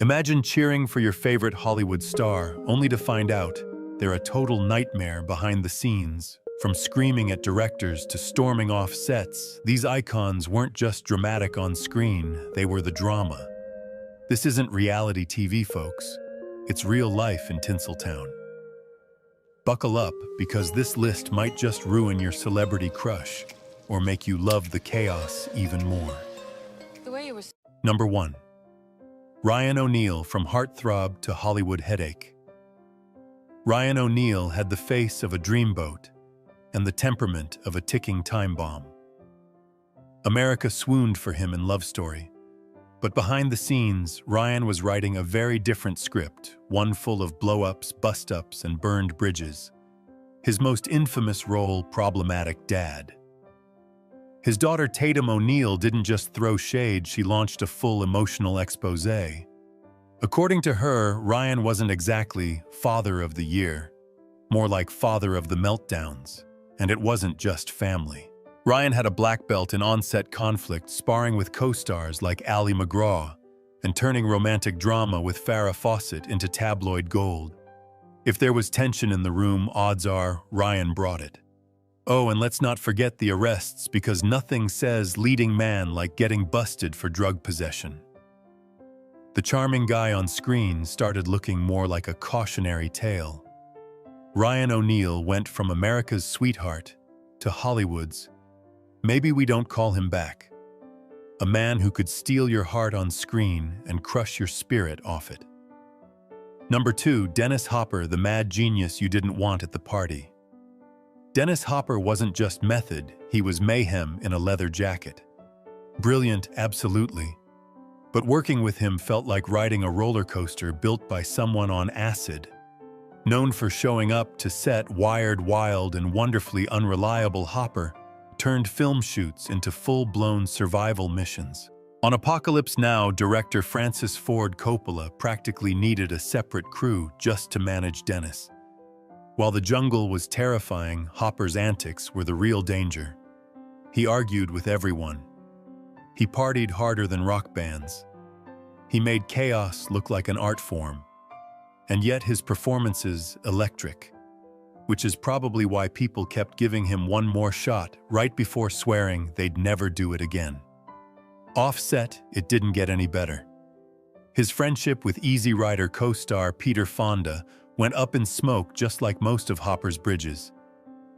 Imagine cheering for your favorite Hollywood star, only to find out they're a total nightmare behind the scenes. From screaming at directors to storming off sets, these icons weren't just dramatic on screen, they were the drama. This isn't reality TV, folks. It's real life in Tinseltown. Buckle up, because this list might just ruin your celebrity crush or make you love the chaos even more. Number 1. Ryan O'Neal, from heartthrob to Hollywood headache. Ryan O'Neal had the face of a dreamboat and the temperament of a ticking time bomb. America swooned for him in Love Story. But behind the scenes, Ryan was writing a very different script, one full of blow-ups, bust-ups, and burned bridges. His most infamous role, problematic dad. His daughter Tatum O'Neal didn't just throw shade, she launched a full emotional exposé. According to her, Ryan wasn't exactly father of the year, more like father of the meltdowns, and it wasn't just family. Ryan had a black belt in on-set conflict, sparring with co-stars like Ali MacGraw, and turning romantic drama with Farrah Fawcett into tabloid gold. If there was tension in the room, odds are Ryan brought it. Oh, and let's not forget the arrests, because nothing says leading man like getting busted for drug possession. The charming guy on screen started looking more like a cautionary tale. Ryan O'Neal went from America's sweetheart to Hollywood's maybe we don't call him back. A man who could steal your heart on screen and crush your spirit off it. Number 2, Dennis Hopper, the mad genius you didn't want at the party. Dennis Hopper wasn't just method, he was mayhem in a leather jacket. Brilliant, absolutely. But working with him felt like riding a roller coaster built by someone on acid. Known for showing up to set wired, wild, and wonderfully unreliable, Hopper turned film shoots into full-blown survival missions. On Apocalypse Now, director Francis Ford Coppola practically needed a separate crew just to manage Dennis. While the jungle was terrifying, Hopper's antics were the real danger. He argued with everyone. He partied harder than rock bands. He made chaos look like an art form. And yet his performances electric, which is probably why people kept giving him one more shot right before swearing they'd never do it again. Off-set, it didn't get any better. His friendship with Easy Rider co-star Peter Fonda went up in smoke, just like most of Hopper's bridges.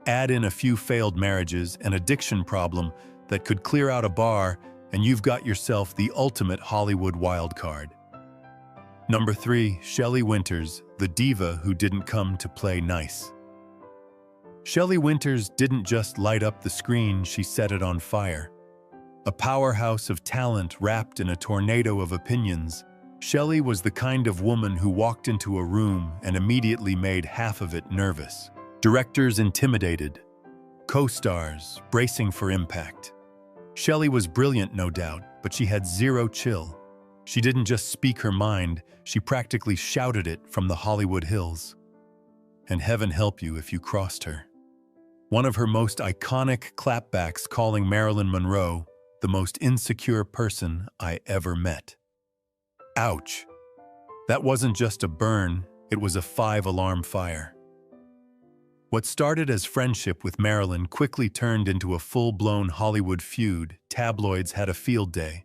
Add in a few failed marriages, an addiction problem that could clear out a bar, and you've got yourself the ultimate Hollywood wildcard. Number 3, Shelley Winters, the diva who didn't come to play nice. Shelley Winters didn't just light up the screen, she set it on fire. A powerhouse of talent wrapped in a tornado of opinions, Shelley was the kind of woman who walked into a room and immediately made half of it nervous. Directors intimidated, co-stars bracing for impact. Shelley was brilliant, no doubt, but she had zero chill. She didn't just speak her mind, she practically shouted it from the Hollywood hills. And heaven help you if you crossed her. One of her most iconic clapbacks, calling Marilyn Monroe the most insecure person I ever met. Ouch. That wasn't just a burn, it was a 5-alarm fire. What started as friendship with Marilyn quickly turned into a full-blown Hollywood feud. Tabloids had a field day.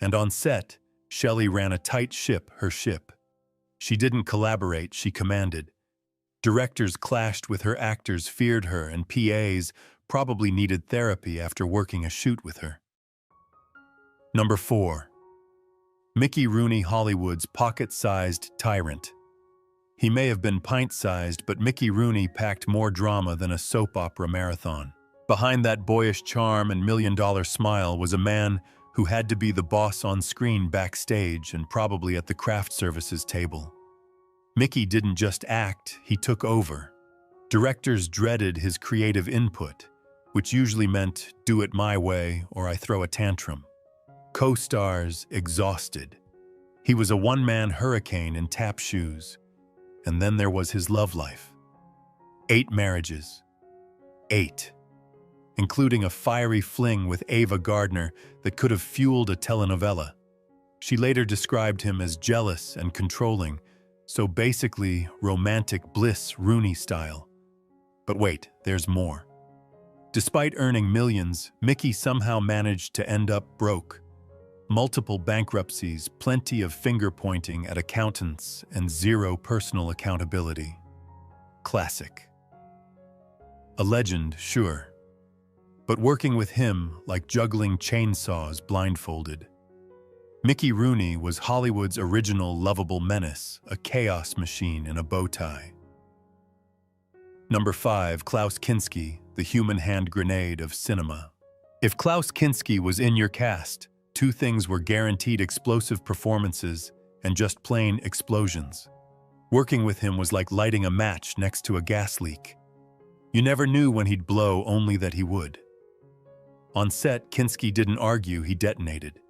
And on set, Shelley ran a tight ship, her ship. She didn't collaborate, she commanded. Directors clashed with her, actors feared her, and PAs probably needed therapy after working a shoot with her. Number 4. Mickey Rooney, Hollywood's pocket-sized tyrant. He may have been pint-sized, but Mickey Rooney packed more drama than a soap opera marathon. Behind that boyish charm and million-dollar smile was a man who had to be the boss on screen, backstage, and probably at the craft services table. Mickey didn't just act, he took over. Directors dreaded his creative input, which usually meant do it my way or I throw a tantrum. Co-stars exhausted. He was a one-man hurricane in tap shoes. And then there was his love life. 8 marriages. 8. Including a fiery fling with Ava Gardner that could have fueled a telenovela. She later described him as jealous and controlling, so basically romantic bliss Rooney style. But wait, there's more. Despite earning millions, Mickey somehow managed to end up broke. Multiple bankruptcies, plenty of finger-pointing at accountants, and zero personal accountability. Classic. A legend, sure. But working with him like juggling chainsaws blindfolded. Mickey Rooney was Hollywood's original lovable menace, a chaos machine in a bow tie. Number 5, Klaus Kinski, the human hand grenade of cinema. If Klaus Kinski was in your cast, two things were guaranteed: explosive performances and just plain explosions. Working with him was like lighting a match next to a gas leak. You never knew when he'd blow, only that he would. On set, Kinski didn't argue, he detonated.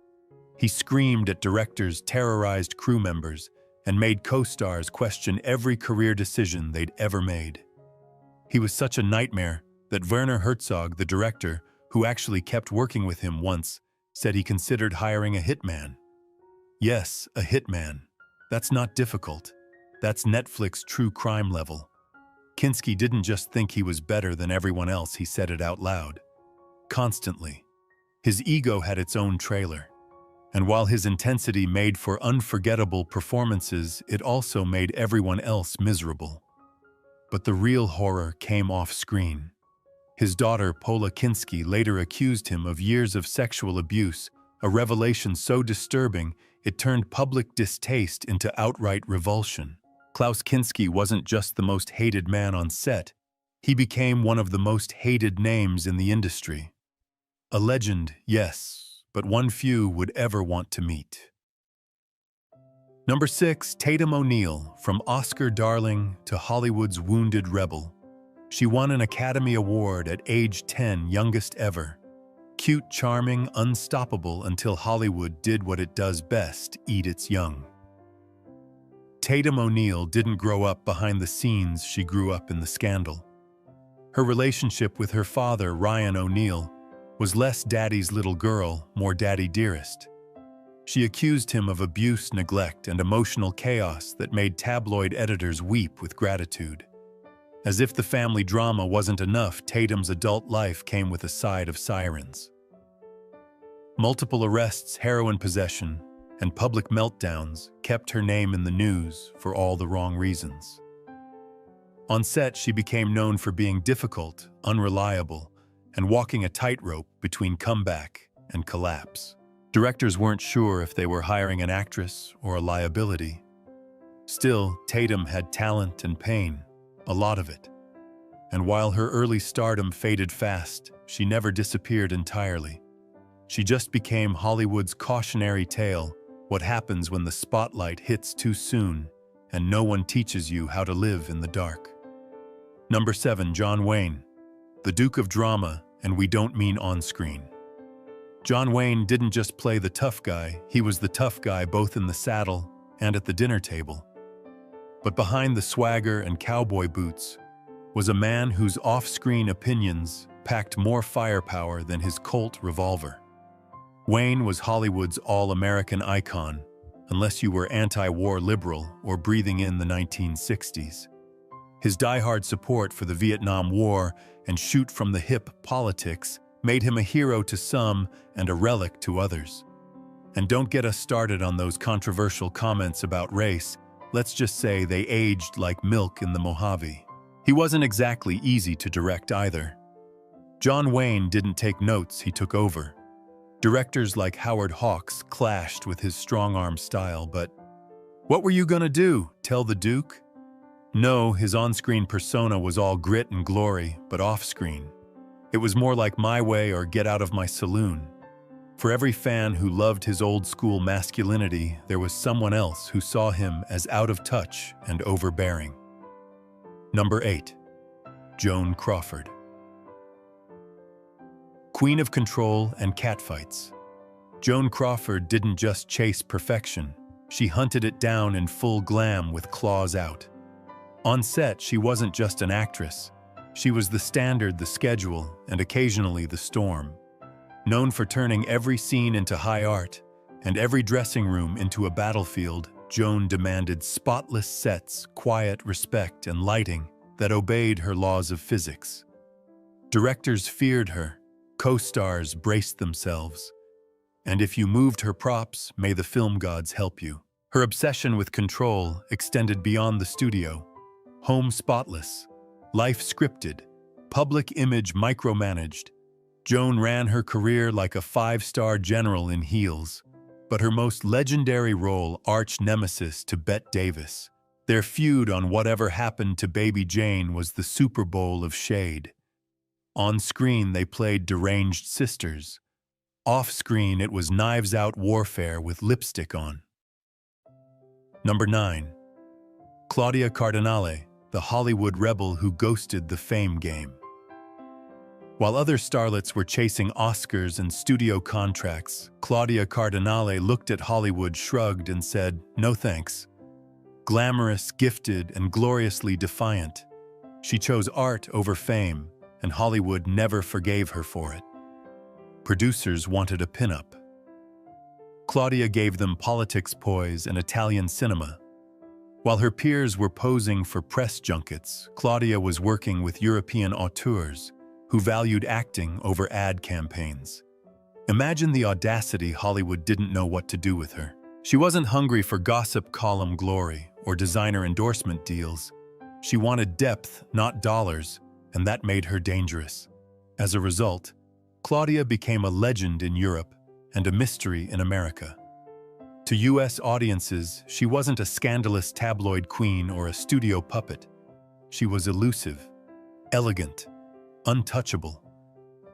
He screamed at directors, terrorized crew members, and made co-stars question every career decision they'd ever made. He was such a nightmare that Werner Herzog, the director, who actually kept working with him once, said he considered hiring a hitman. Yes, a hitman. That's not difficult. That's Netflix true crime level. Kinski didn't just think he was better than everyone else, he said it out loud. Constantly. His ego had its own trailer. And while his intensity made for unforgettable performances, it also made everyone else miserable. But the real horror came off screen. His daughter, Pola Kinski, later accused him of years of sexual abuse, a revelation so disturbing it turned public distaste into outright revulsion. Klaus Kinski wasn't just the most hated man on set, he became one of the most hated names in the industry. A legend, yes, but one few would ever want to meet. Number 6, Tatum O'Neal, from Oscar darling to Hollywood's wounded rebel. She won an Academy Award at age 10, youngest ever. Cute, charming, unstoppable until Hollywood did what it does best, eat its young. Tatum O'Neal didn't grow up behind the scenes, she grew up in the scandal. Her relationship with her father, Ryan O'Neal, was less daddy's little girl, more daddy dearest. She accused him of abuse, neglect, and emotional chaos that made tabloid editors weep with gratitude. As if the family drama wasn't enough, Tatum's adult life came with a side of sirens. Multiple arrests, heroin possession, and public meltdowns kept her name in the news for all the wrong reasons. On set, she became known for being difficult, unreliable, and walking a tightrope between comeback and collapse. Directors weren't sure if they were hiring an actress or a liability. Still, Tatum had talent and pain, a lot of it. And while her early stardom faded fast, she never disappeared entirely. She just became Hollywood's cautionary tale, what happens when the spotlight hits too soon and no one teaches you how to live in the dark. Number 7, John Wayne, the Duke of Drama, and we don't mean on-screen. John Wayne didn't just play the tough guy, he was the tough guy both in the saddle and at the dinner table. But behind the swagger and cowboy boots was a man whose off-screen opinions packed more firepower than his Colt revolver. Wayne was Hollywood's all-American icon, unless you were anti-war liberal or breathing in the 1960s. His diehard support for the Vietnam War and shoot-from-the-hip politics made him a hero to some and a relic to others. And don't get us started on those controversial comments about race. Let's just say they aged like milk in the Mojave. He wasn't exactly easy to direct either. John Wayne didn't take notes, he took over. Directors like Howard Hawks clashed with his strong-arm style, but what were you gonna do, tell the Duke? No, his on-screen persona was all grit and glory, but off-screen. It was more like my way or get out of my saloon. For every fan who loved his old-school masculinity, there was someone else who saw him as out of touch and overbearing. Number 8, Joan Crawford. Queen of control and catfights. Joan Crawford didn't just chase perfection, she hunted it down in full glam with claws out. On set, she wasn't just an actress. She was the standard, the schedule, and occasionally the storm. Known for turning every scene into high art and every dressing room into a battlefield, Joan demanded spotless sets, quiet respect, and lighting that obeyed her laws of physics. Directors feared her, co-stars braced themselves, and if you moved her props, may the film gods help you. Her obsession with control extended beyond the studio. Home spotless, life scripted, public image micromanaged. Joan ran her career like a five-star general in heels, but her most legendary role, arch nemesis to Bette Davis. Their feud on Whatever Happened to Baby Jane was the Super Bowl of shade. On screen, they played deranged sisters. Off-screen, it was knives-out warfare with lipstick on. Number 9. Claudia Cardinale, the Hollywood rebel who ghosted the fame game. While other starlets were chasing Oscars and studio contracts, Claudia Cardinale looked at Hollywood, shrugged, and said, "No thanks." Glamorous, gifted, and gloriously defiant, she chose art over fame, and Hollywood never forgave her for it. Producers wanted a pinup. Claudia gave them politics poise and Italian cinema. While her peers were posing for press junkets, Claudia was working with European auteurs who valued acting over ad campaigns. Imagine the audacity. Hollywood didn't know what to do with her. She wasn't hungry for gossip column glory or designer endorsement deals. She wanted depth, not dollars, and that made her dangerous. As a result, Claudia became a legend in Europe and a mystery in America. To US audiences, she wasn't a scandalous tabloid queen or a studio puppet. She was elusive, elegant, untouchable,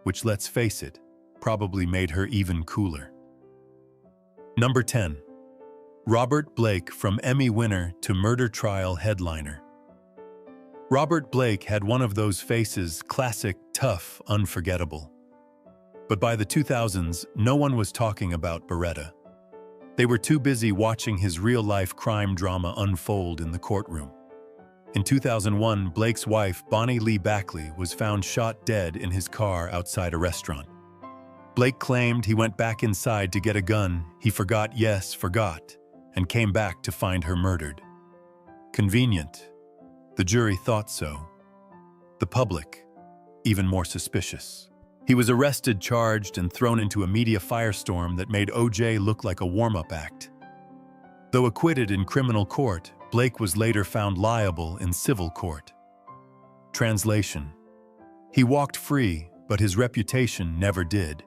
which, let's face it, probably made her even cooler. Number 10. Robert Blake, from Emmy winner to murder trial headliner. Robert Blake had one of those faces, classic, tough, unforgettable. But by the 2000s, no one was talking about Beretta. They were too busy watching his real-life crime drama unfold in the courtroom. In 2001, Blake's wife, Bonnie Lee Backley, was found shot dead in his car outside a restaurant. Blake claimed he went back inside to get a gun. He forgot, yes, forgot, and came back to find her murdered. Convenient. The jury thought so. The public, even more suspicious. He was arrested, charged, and thrown into a media firestorm that made O.J. look like a warm-up act. Though acquitted in criminal court, Blake was later found liable in civil court. Translation: he walked free, but his reputation never did.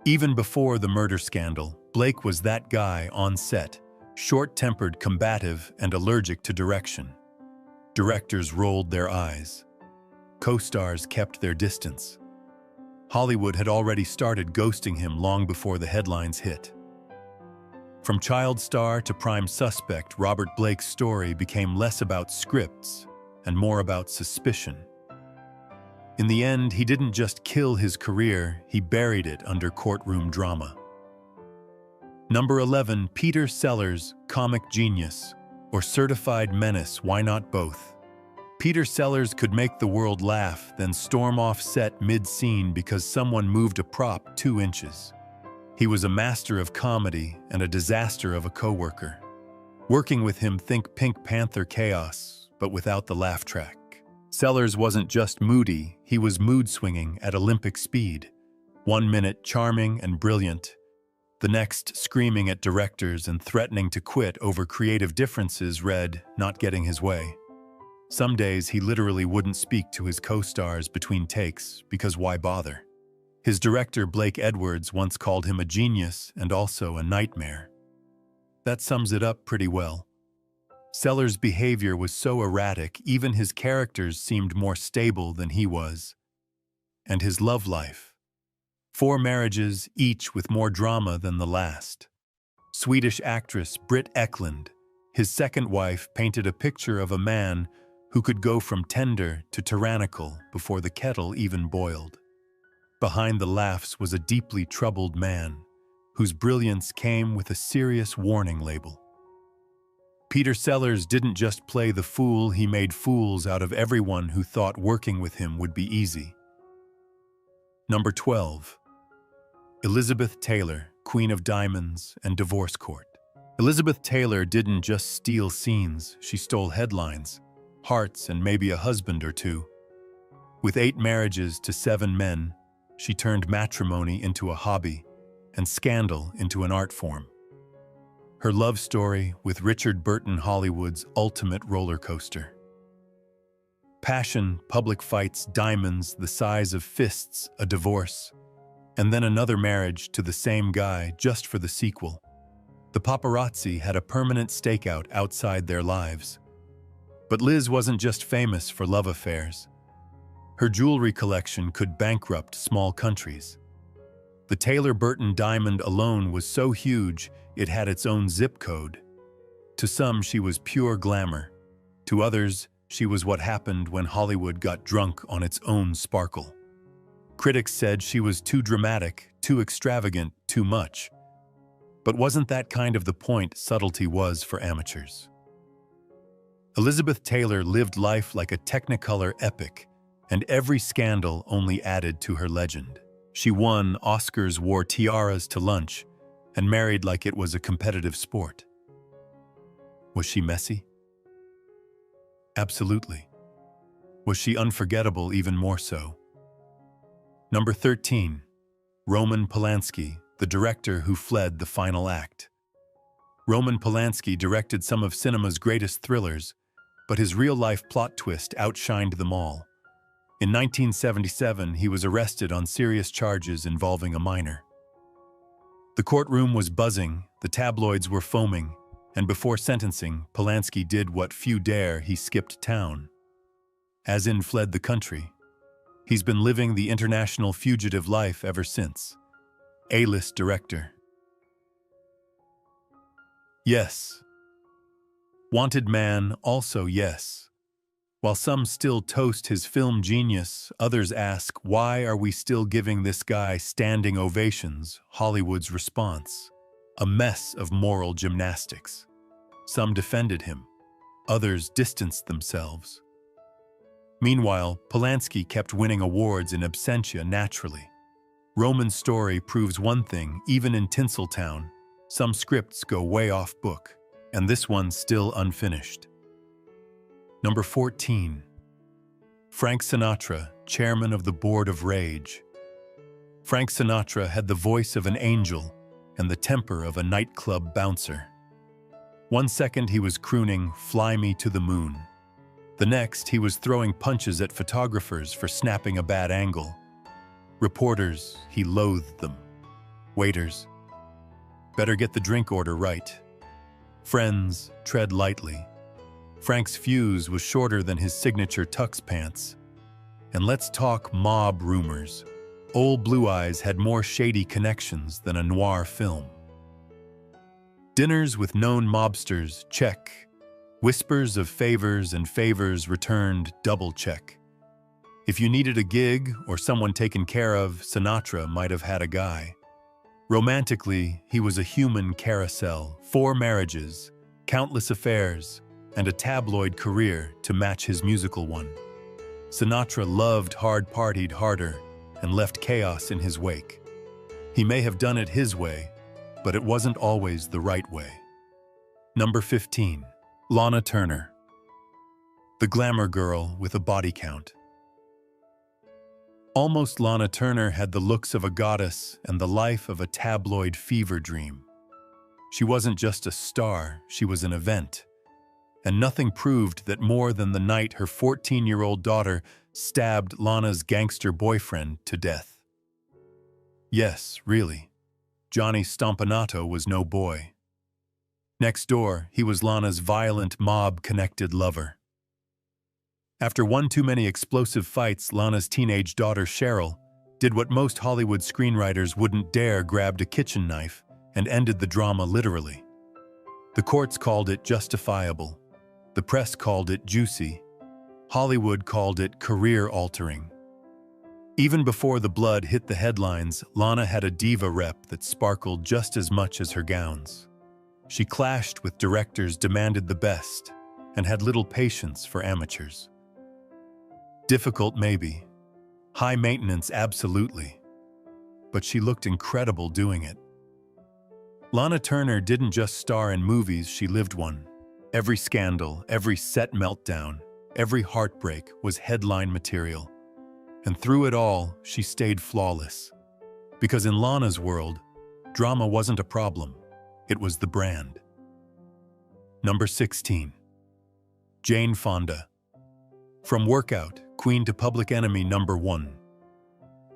Even before the murder scandal, Blake was that guy on set, short-tempered, combative, and allergic to direction. Directors rolled their eyes. Co-stars kept their distance. Hollywood had already started ghosting him long before the headlines hit. From child star to prime suspect, Robert Blake's story became less about scripts and more about suspicion. In the end, he didn't just kill his career, he buried it under courtroom drama. Number 11. Peter Sellers, comic genius, or certified menace, why not both? Peter Sellers could make the world laugh, then storm off set mid-scene because someone moved a prop 2 inches. He was a master of comedy and a disaster of a coworker. Working with him, think Pink Panther chaos, but without the laugh track. Sellers wasn't just moody, he was mood-swinging at Olympic speed. 1 minute charming and brilliant, the next screaming at directors and threatening to quit over creative differences, not getting his way. Some days he literally wouldn't speak to his co-stars between takes, because why bother? His director, Blake Edwards, once called him a genius and also a nightmare. That sums it up pretty well. Sellers' behavior was so erratic, even his characters seemed more stable than he was. And his love life. 4 marriages, each with more drama than the last. Swedish actress Britt Ekland, his second wife, painted a picture of a man who could go from tender to tyrannical before the kettle even boiled. Behind the laughs was a deeply troubled man, whose brilliance came with a serious warning label. Peter Sellers didn't just play the fool, he made fools out of everyone who thought working with him would be easy. Number 12. Elizabeth Taylor, Queen of Diamonds, and Divorce Court. Elizabeth Taylor didn't just steal scenes, she stole headlines, hearts, and maybe a husband or two. With 8 marriages to 7 men, she turned matrimony into a hobby and scandal into an art form. Her love story with Richard Burton, Hollywood's ultimate roller coaster. Passion, public fights, diamonds the size of fists, a divorce, and then another marriage to the same guy just for the sequel. The paparazzi had a permanent stakeout outside their lives. But Liz wasn't just famous for love affairs. Her jewelry collection could bankrupt small countries. The Taylor-Burton diamond alone was so huge it had its own zip code. To some, she was pure glamour. To others, she was what happened when Hollywood got drunk on its own sparkle. Critics said she was too dramatic, too extravagant, too much. But wasn't that kind of the point subtlety was for amateurs? Elizabeth Taylor lived life like a Technicolor epic, and every scandal only added to her legend. She won Oscars, wore tiaras to lunch, and married like it was a competitive sport. Was she messy? Absolutely. Was she unforgettable? Even more so. Number 13. Roman Polanski, the director who fled the final act. Roman Polanski directed some of cinema's greatest thrillers, but his real-life plot twist outshined them all. In 1977, he was arrested on serious charges involving a minor. The courtroom was buzzing, the tabloids were foaming, and before sentencing, Polanski did what few dare: he skipped town. As in fled the country. He's been living the international fugitive life ever since. A-list director. Yes. Wanted man, also yes. While some still toast his film genius, others ask, why are we still giving this guy standing ovations? Hollywood's response: a mess of moral gymnastics. Some defended him, others distanced themselves. Meanwhile, Polanski kept winning awards in absentia naturally. Roman's story proves one thing: even in Tinseltown, some scripts go way off book, and this one's still unfinished. Number 14. Frank Sinatra, chairman of the Board of Rage. Frank Sinatra had the voice of an angel and the temper of a nightclub bouncer. One second he was crooning "Fly Me to the Moon." The next he was throwing punches at photographers for snapping a bad angle. Reporters, he loathed them. Waiters, better get the drink order right. Friends, tread lightly. Frank's fuse was shorter than his signature tux pants. And let's talk mob rumors. Old Blue Eyes had more shady connections than a noir film. Dinners with known mobsters, check. Whispers of favors and favors returned, double check. If you needed a gig or someone taken care of, Sinatra might have had a guy. Romantically, he was a human carousel, 4 marriages, countless affairs, and a tabloid career to match his musical one. Sinatra loved hard-partied harder and left chaos in his wake. He may have done it his way, but it wasn't always the right way. Number 15. Lana Turner. The glamour girl with a body count. Almost Lana Turner had the looks of a goddess and the life of a tabloid fever dream. She wasn't just a star, she was an event. And nothing proved that more than the night her 14-year-old daughter stabbed Lana's gangster boyfriend to death. Yes, really. Johnny Stompanato was no boy. Next door, he was Lana's violent, mob-connected lover. After one too many explosive fights, Lana's teenage daughter Cheryl did what most Hollywood screenwriters wouldn't dare: grabbed a kitchen knife and ended the drama literally. The courts called it justifiable. The press called it juicy. Hollywood called it career-altering. Even before the blood hit the headlines, Lana had a diva rep that sparkled just as much as her gowns. She clashed with directors, demanded the best, and had little patience for amateurs. Difficult, maybe. High maintenance, absolutely. But she looked incredible doing it. Lana Turner didn't just star in movies, she lived one. Every scandal, every set meltdown, every heartbreak was headline material. And through it all, she stayed flawless. Because in Lana's world, drama wasn't a problem, it was the brand. Number 16. Jane Fonda. From Workout, Queen to Public Enemy #1.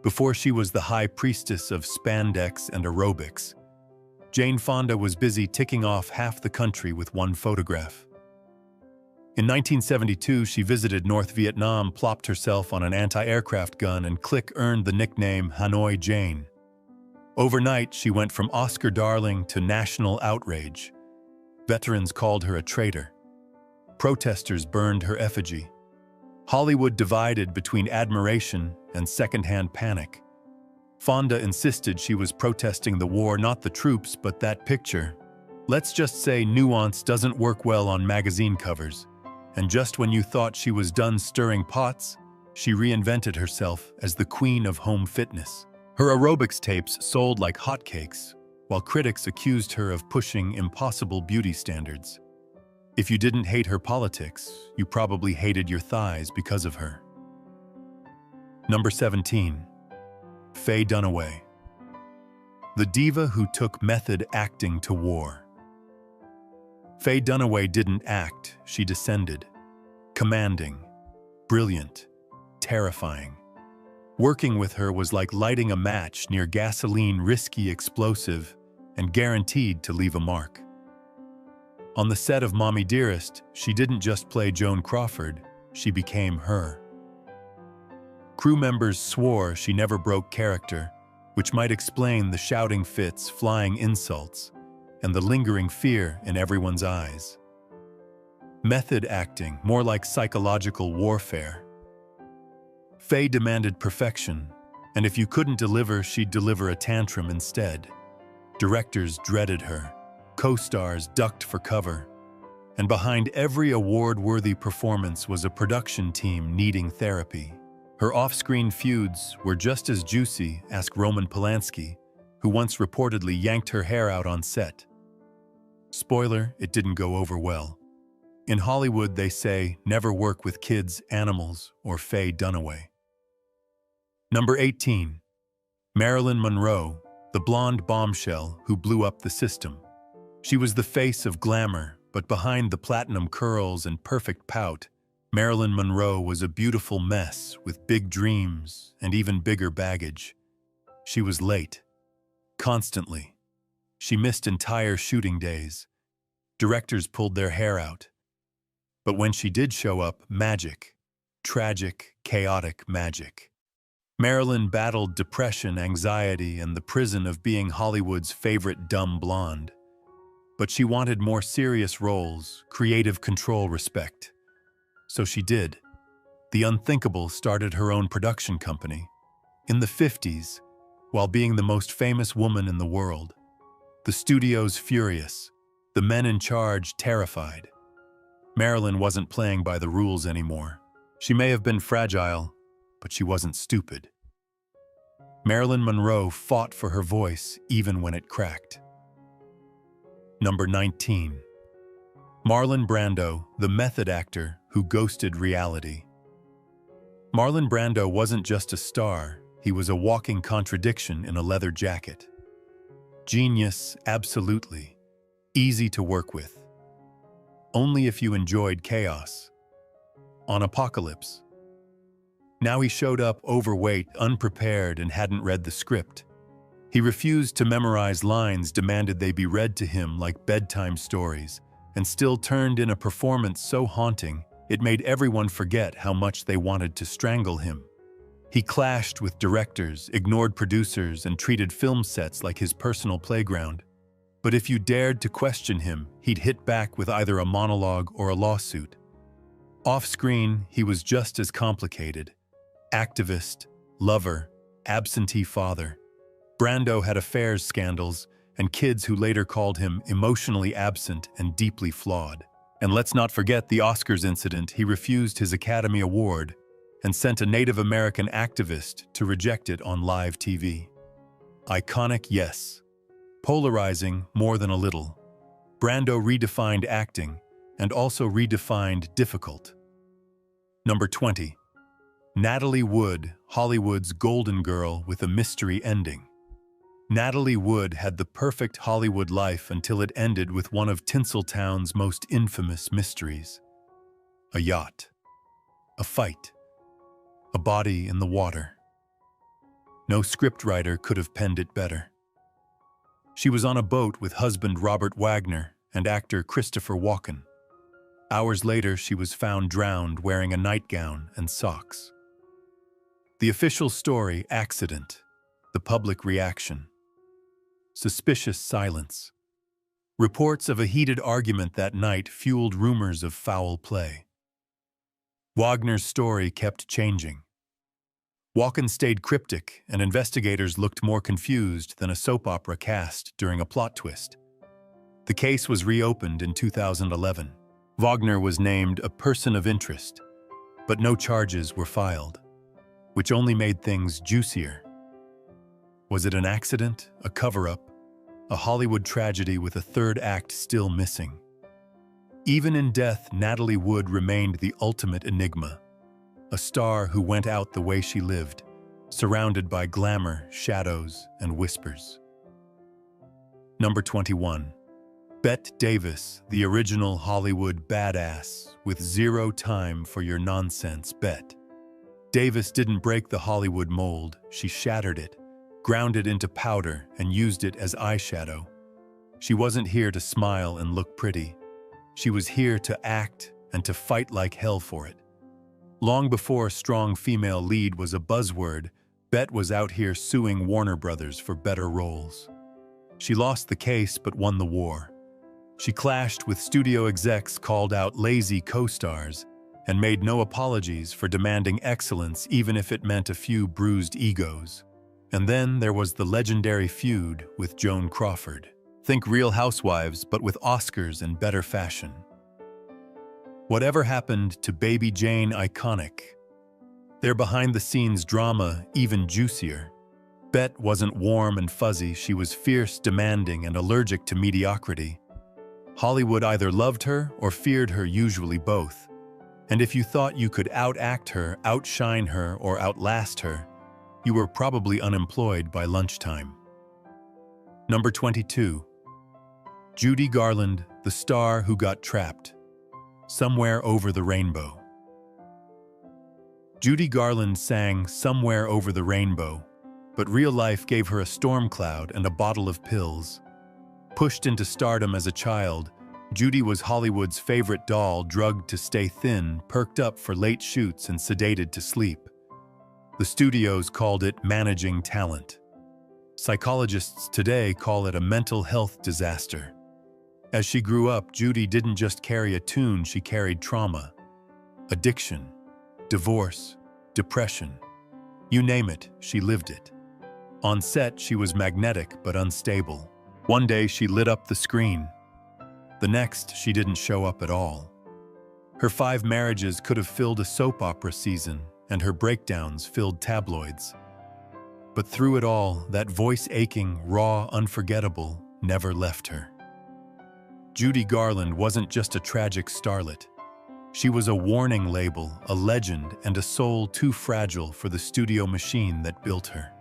Before she was the high priestess of spandex and aerobics, Jane Fonda was busy ticking off half the country with one photograph. In 1972, she visited North Vietnam, plopped herself on an anti-aircraft gun, and earned the nickname Hanoi Jane. Overnight, she went from Oscar darling to national outrage. Veterans called her a traitor. Protesters burned her effigy. Hollywood divided between admiration and secondhand panic. Fonda insisted she was protesting the war, not the troops, but that picture. Let's just say nuance doesn't work well on magazine covers. And just when you thought she was done stirring pots, she reinvented herself as the queen of home fitness. Her aerobics tapes sold like hotcakes, while critics accused her of pushing impossible beauty standards. If you didn't hate her politics, you probably hated your thighs because of her. Number 17. Faye Dunaway. The diva who took method acting to war. Faye Dunaway didn't act, she descended. Commanding, brilliant, terrifying. Working with her was like lighting a match near gasoline, risky, explosive, and guaranteed to leave a mark. On the set of Mommy Dearest, she didn't just play Joan Crawford, she became her. Crew members swore she never broke character, which might explain the shouting fits, flying insults, and the lingering fear in everyone's eyes. Method acting, more like psychological warfare. Faye demanded perfection, and if you couldn't deliver, she'd deliver a tantrum instead. Directors dreaded her. Co-stars ducked for cover, and behind every award-worthy performance was a production team needing therapy. Her off-screen feuds were just as juicy, ask Roman Polanski, who once reportedly yanked her hair out on set. Spoiler, it didn't go over well. In Hollywood, they say, never work with kids, animals, or Faye Dunaway. Number 18. Marilyn Monroe, the blonde bombshell who blew up the system. She was the face of glamour, but behind the platinum curls and perfect pout, Marilyn Monroe was a beautiful mess with big dreams and even bigger baggage. She was late. Constantly. She missed entire shooting days. Directors pulled their hair out. But when she did show up, magic. Tragic, chaotic magic. Marilyn battled depression, anxiety, and the prison of being Hollywood's favorite dumb blonde. But she wanted more serious roles, creative control, respect. So she did. The unthinkable started her own production company. In the 50s, while being the most famous woman in the world. The studios furious, the men in charge terrified. Marilyn wasn't playing by the rules anymore. She may have been fragile, but she wasn't stupid. Marilyn Monroe fought for her voice even when it cracked. Number 19. Marlon Brando, the method actor who ghosted reality. Marlon Brando wasn't just a star, he was a walking contradiction in a leather jacket. Genius, absolutely. Easy to work with. Only if you enjoyed chaos. On Apocalypse. Now he showed up overweight, unprepared, and hadn't read the script. He refused to memorize lines, demanded they be read to him like bedtime stories, and still turned in a performance so haunting, it made everyone forget how much they wanted to strangle him. He clashed with directors, ignored producers, and treated film sets like his personal playground. But if you dared to question him, he'd hit back with either a monologue or a lawsuit. Off-screen, he was just as complicated. Activist, lover, absentee father. Brando had affairs scandals, and kids who later called him emotionally absent and deeply flawed. And let's not forget the Oscars incident. He refused his Academy Award and sent a Native American activist to reject it on live TV. Iconic, yes, polarizing more than a little. Brando redefined acting and also redefined difficult. Number 20. Natalie Wood, Hollywood's golden girl with a mystery ending. Natalie Wood had the perfect Hollywood life until it ended with one of Tinseltown's most infamous mysteries. A yacht. A fight. A body in the water. No scriptwriter could have penned it better. She was on a boat with husband Robert Wagner and actor Christopher Walken. Hours later, she was found drowned wearing a nightgown and socks. The official story, accident. The public reaction. Suspicious silence. Reports of a heated argument that night fueled rumors of foul play. Wagner's story kept changing. Walken stayed cryptic, and investigators looked more confused than a soap opera cast during a plot twist. The case was reopened in 2011. Wagner was named a person of interest, but no charges were filed, which only made things juicier. Was it an accident, a cover-up, a Hollywood tragedy with a third act still missing? Even in death, Natalie Wood remained the ultimate enigma, a star who went out the way she lived, surrounded by glamour, shadows, and whispers. Number 21. Bette Davis, the original Hollywood badass with zero time for your nonsense. Bette Davis didn't break the Hollywood mold, she shattered it, ground it into powder, and used it as eyeshadow. She wasn't here to smile and look pretty. She was here to act and to fight like hell for it. Long before a strong female lead was a buzzword, Bette was out here suing Warner Brothers for better roles. She lost the case but won the war. She clashed with studio execs, called out lazy co-stars, and made no apologies for demanding excellence even if it meant a few bruised egos. And then there was the legendary feud with Joan Crawford. Think Real Housewives, but with Oscars and better fashion. Whatever happened to Baby Jane iconic? Their behind-the-scenes drama even juicier. Bette wasn't warm and fuzzy, she was fierce, demanding, and allergic to mediocrity. Hollywood either loved her or feared her, usually both. And if you thought you could outact her, outshine her, or outlast her, you were probably unemployed by lunchtime. Number 22. Judy Garland, the star who got trapped. Somewhere Over the Rainbow. Judy Garland sang Somewhere Over the Rainbow, but real life gave her a storm cloud and a bottle of pills. Pushed into stardom as a child, Judy was Hollywood's favorite doll, drugged to stay thin, perked up for late shoots, and sedated to sleep. The studios called it managing talent. Psychologists today call it a mental health disaster. As she grew up, Judy didn't just carry a tune, she carried trauma. Addiction, divorce, depression. You name it, she lived it. On set, she was magnetic but unstable. One day, she lit up the screen. The next, she didn't show up at all. Her 5 marriages could have filled a soap opera season, and her breakdowns filled tabloids. But through it all, that voice aching, raw, unforgettable, never left her. Judy Garland wasn't just a tragic starlet. She was a warning label, a legend, and a soul too fragile for the studio machine that built her.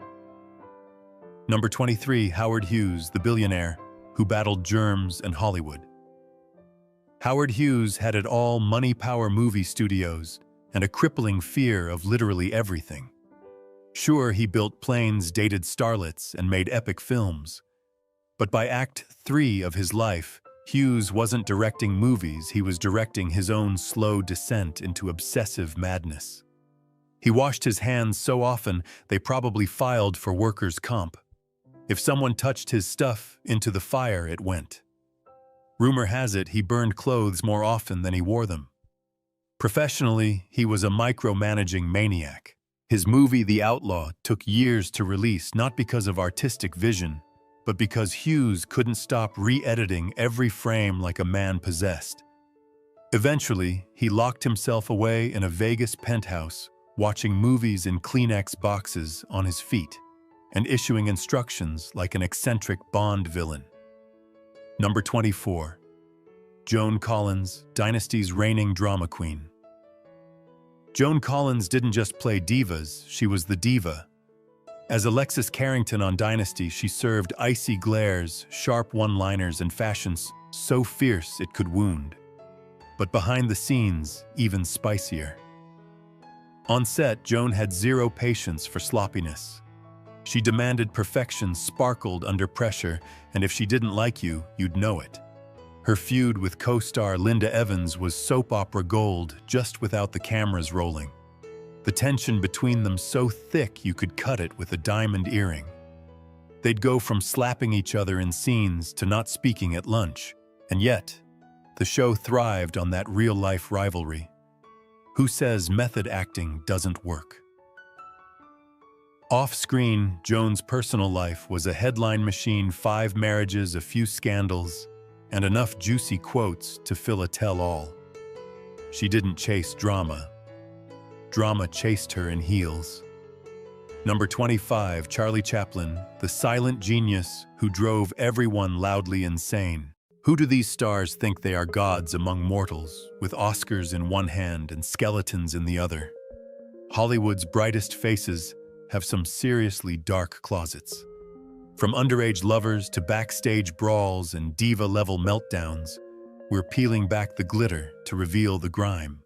Number 23, Howard Hughes, the billionaire who battled germs and Hollywood. Howard Hughes had it all: money, power, movie studios, and a crippling fear of literally everything. Sure, he built planes, dated starlets, and made epic films. But by Act 3 of his life, Hughes wasn't directing movies, he was directing his own slow descent into obsessive madness. He washed his hands so often, they probably filed for workers' comp. If someone touched his stuff, into the fire it went. Rumor has it he burned clothes more often than he wore them. Professionally, he was a micromanaging maniac. His movie, The Outlaw, took years to release, not because of artistic vision, but because Hughes couldn't stop re-editing every frame like a man possessed. Eventually, he locked himself away in a Vegas penthouse, watching movies in Kleenex boxes on his feet. and issuing instructions like an eccentric Bond villain. Number 24. Joan Collins, Dynasty's reigning drama queen. Joan Collins didn't just play divas, she was the diva. As Alexis Carrington on Dynasty, she served icy glares, sharp one-liners, and fashions so fierce it could wound. But behind the scenes, even spicier. On set, Joan had zero patience for sloppiness. She demanded perfection, sparkled under pressure, and if she didn't like you, you'd know it. Her feud with co-star Linda Evans was soap opera gold, just without the cameras rolling. The tension between them so thick you could cut it with a diamond earring. They'd go from slapping each other in scenes to not speaking at lunch, and yet, the show thrived on that real-life rivalry. Who says method acting doesn't work? Off-screen, Joan's personal life was a headline machine: 5 marriages, a few scandals, and enough juicy quotes to fill a tell-all. She didn't chase drama. Drama chased her in heels. Number 25, Charlie Chaplin, the silent genius who drove everyone loudly insane. Who do these stars think they are, gods among mortals, with Oscars in one hand and skeletons in the other? Hollywood's brightest faces have some seriously dark closets. From underage lovers to backstage brawls and diva-level meltdowns, we're peeling back the glitter to reveal the grime.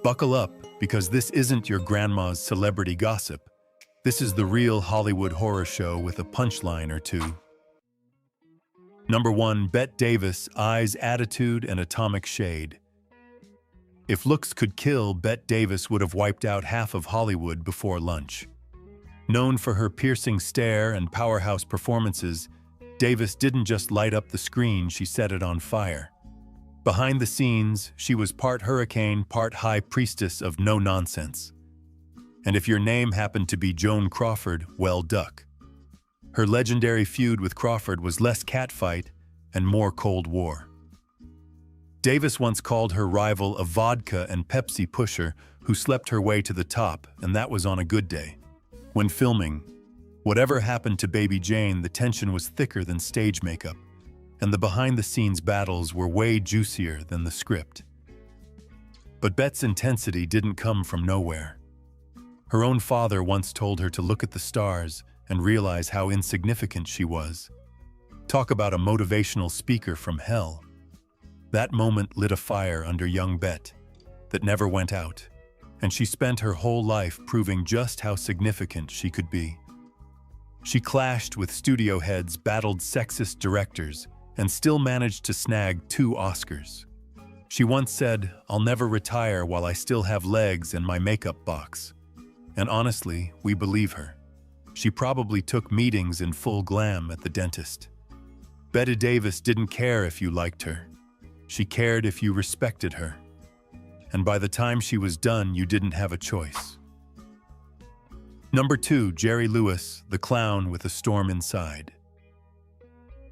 Buckle up, because this isn't your grandma's celebrity gossip. This is the real Hollywood horror show with a punchline or two. Number 1, Bette Davis, eyes, attitude, and atomic shade. If looks could kill, Bette Davis would have wiped out half of Hollywood before lunch. Known for her piercing stare and powerhouse performances, Davis didn't just light up the screen, she set it on fire. Behind the scenes, she was part hurricane, part high priestess of no nonsense. And if your name happened to be Joan Crawford, well, duck. Her legendary feud with Crawford was less catfight and more Cold War. Davis once called her rival a vodka and Pepsi pusher who slept her way to the top, and that was on a good day. When filming, whatever happened to Baby Jane, the tension was thicker than stage makeup, and the behind-the-scenes battles were way juicier than the script. But Bette's intensity didn't come from nowhere. Her own father once told her to look at the stars and realize how insignificant she was. Talk about a motivational speaker from hell. That moment lit a fire under young Bette that never went out, and she spent her whole life proving just how significant she could be. She clashed with studio heads, battled sexist directors, and still managed to snag 2 Oscars. She once said, "I'll never retire while I still have legs and my makeup box." And honestly, we believe her. She probably took meetings in full glam at the dentist. Bette Davis didn't care if you liked her. She cared if you respected her. And by the time she was done, you didn't have a choice. Number 2, Jerry Lewis, the clown with a storm inside.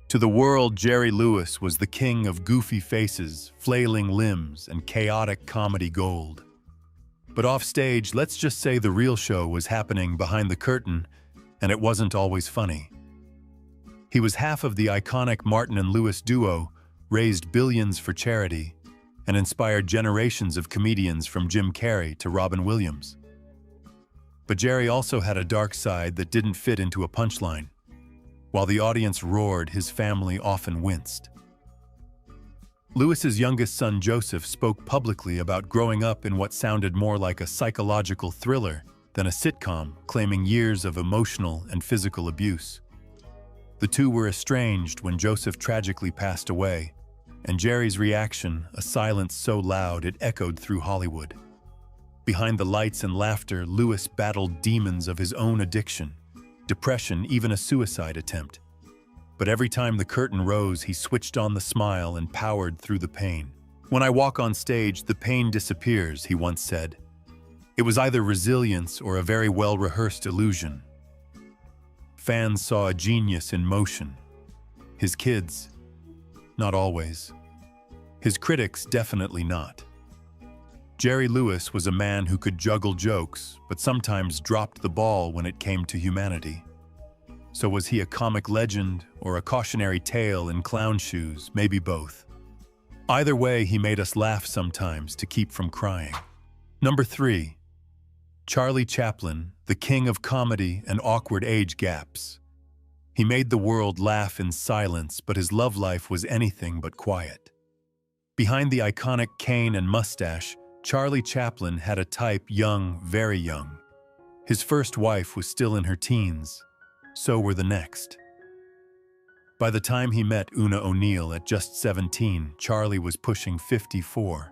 To the world, Jerry Lewis was the king of goofy faces, flailing limbs, and chaotic comedy gold. But offstage, let's just say the real show was happening behind the curtain, and it wasn't always funny. He was half of the iconic Martin and Lewis duo, raised billions for charity, and inspired generations of comedians from Jim Carrey to Robin Williams. But Jerry also had a dark side that didn't fit into a punchline. While the audience roared, his family often winced. Lewis's youngest son, Joseph, spoke publicly about growing up in what sounded more like a psychological thriller than a sitcom, claiming years of emotional and physical abuse. The two were estranged when Joseph tragically passed away, and Jerry's reaction, a silence so loud it echoed through Hollywood. Behind the lights and laughter, Lewis battled demons of his own addiction, depression, even a suicide attempt. But every time the curtain rose, he switched on the smile and powered through the pain. "When I walk on stage, the pain disappears," he once said. It was either resilience or a very well-rehearsed illusion. Fans saw a genius in motion. His kids, not always. His critics, definitely not. Jerry Lewis was a man who could juggle jokes, but sometimes dropped the ball when it came to humanity. So was he a comic legend or a cautionary tale in clown shoes? Maybe both. Either way, he made us laugh sometimes to keep from crying. Number 3. Charlie Chaplin, the king of comedy and awkward age gaps. He made the world laugh in silence, but his love life was anything but quiet. Behind the iconic cane and mustache, Charlie Chaplin had a type young, very young. His first wife was still in her teens. So were the next. By the time he met Una O'Neal at just 17, Charlie was pushing 54.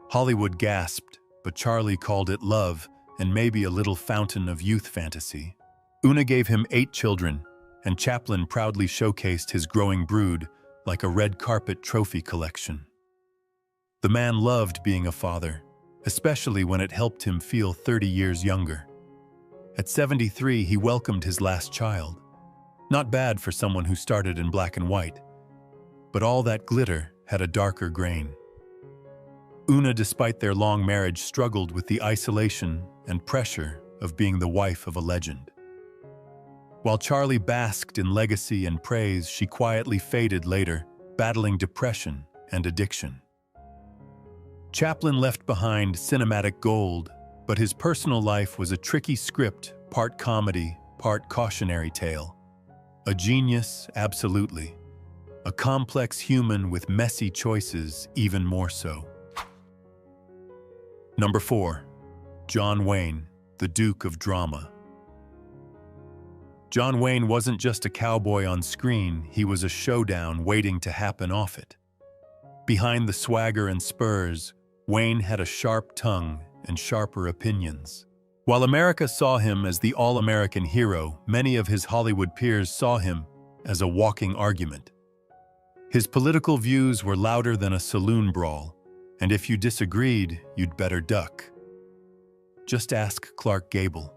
Hollywood gasped, but Charlie called it love and maybe a little fountain of youth fantasy. Una gave him 8 children, and Chaplin proudly showcased his growing brood like a red carpet trophy collection. The man loved being a father, especially when it helped him feel 30 years younger. At 73, he welcomed his last child. Not bad for someone who started in black and white. But all that glitter had a darker grain. Una, despite their long marriage, struggled with the isolation and pressure of being the wife of a legend. While Charlie basked in legacy and praise, she quietly faded later, battling depression and addiction. Chaplin left behind cinematic gold, but his personal life was a tricky script, part comedy, part cautionary tale. A genius, absolutely. A complex human with messy choices, even more so. Number 4. John Wayne, the Duke of Drama. John Wayne wasn't just a cowboy on screen, he was a showdown waiting to happen off it. Behind the swagger and spurs, Wayne had a sharp tongue and sharper opinions. While America saw him as the all-American hero, many of his Hollywood peers saw him as a walking argument. His political views were louder than a saloon brawl, and if you disagreed, you'd better duck. Just ask Clark Gable.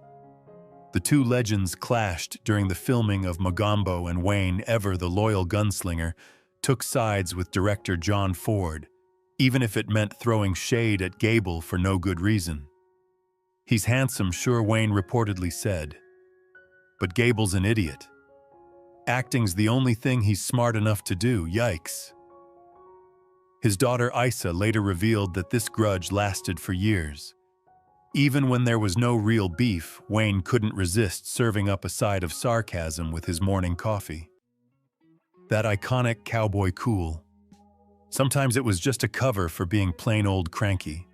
The two legends clashed during the filming of Mogambo, and Wayne, ever the loyal gunslinger, took sides with director John Ford, even if it meant throwing shade at Gable for no good reason. "He's handsome, sure," Wayne reportedly said. "But Gable's an idiot. Acting's the only thing he's smart enough to do, yikes." His daughter Isa later revealed that this grudge lasted for years. Even when there was no real beef, Wayne couldn't resist serving up a side of sarcasm with his morning coffee. That iconic cowboy cool. Sometimes it was just a cover for being plain old cranky.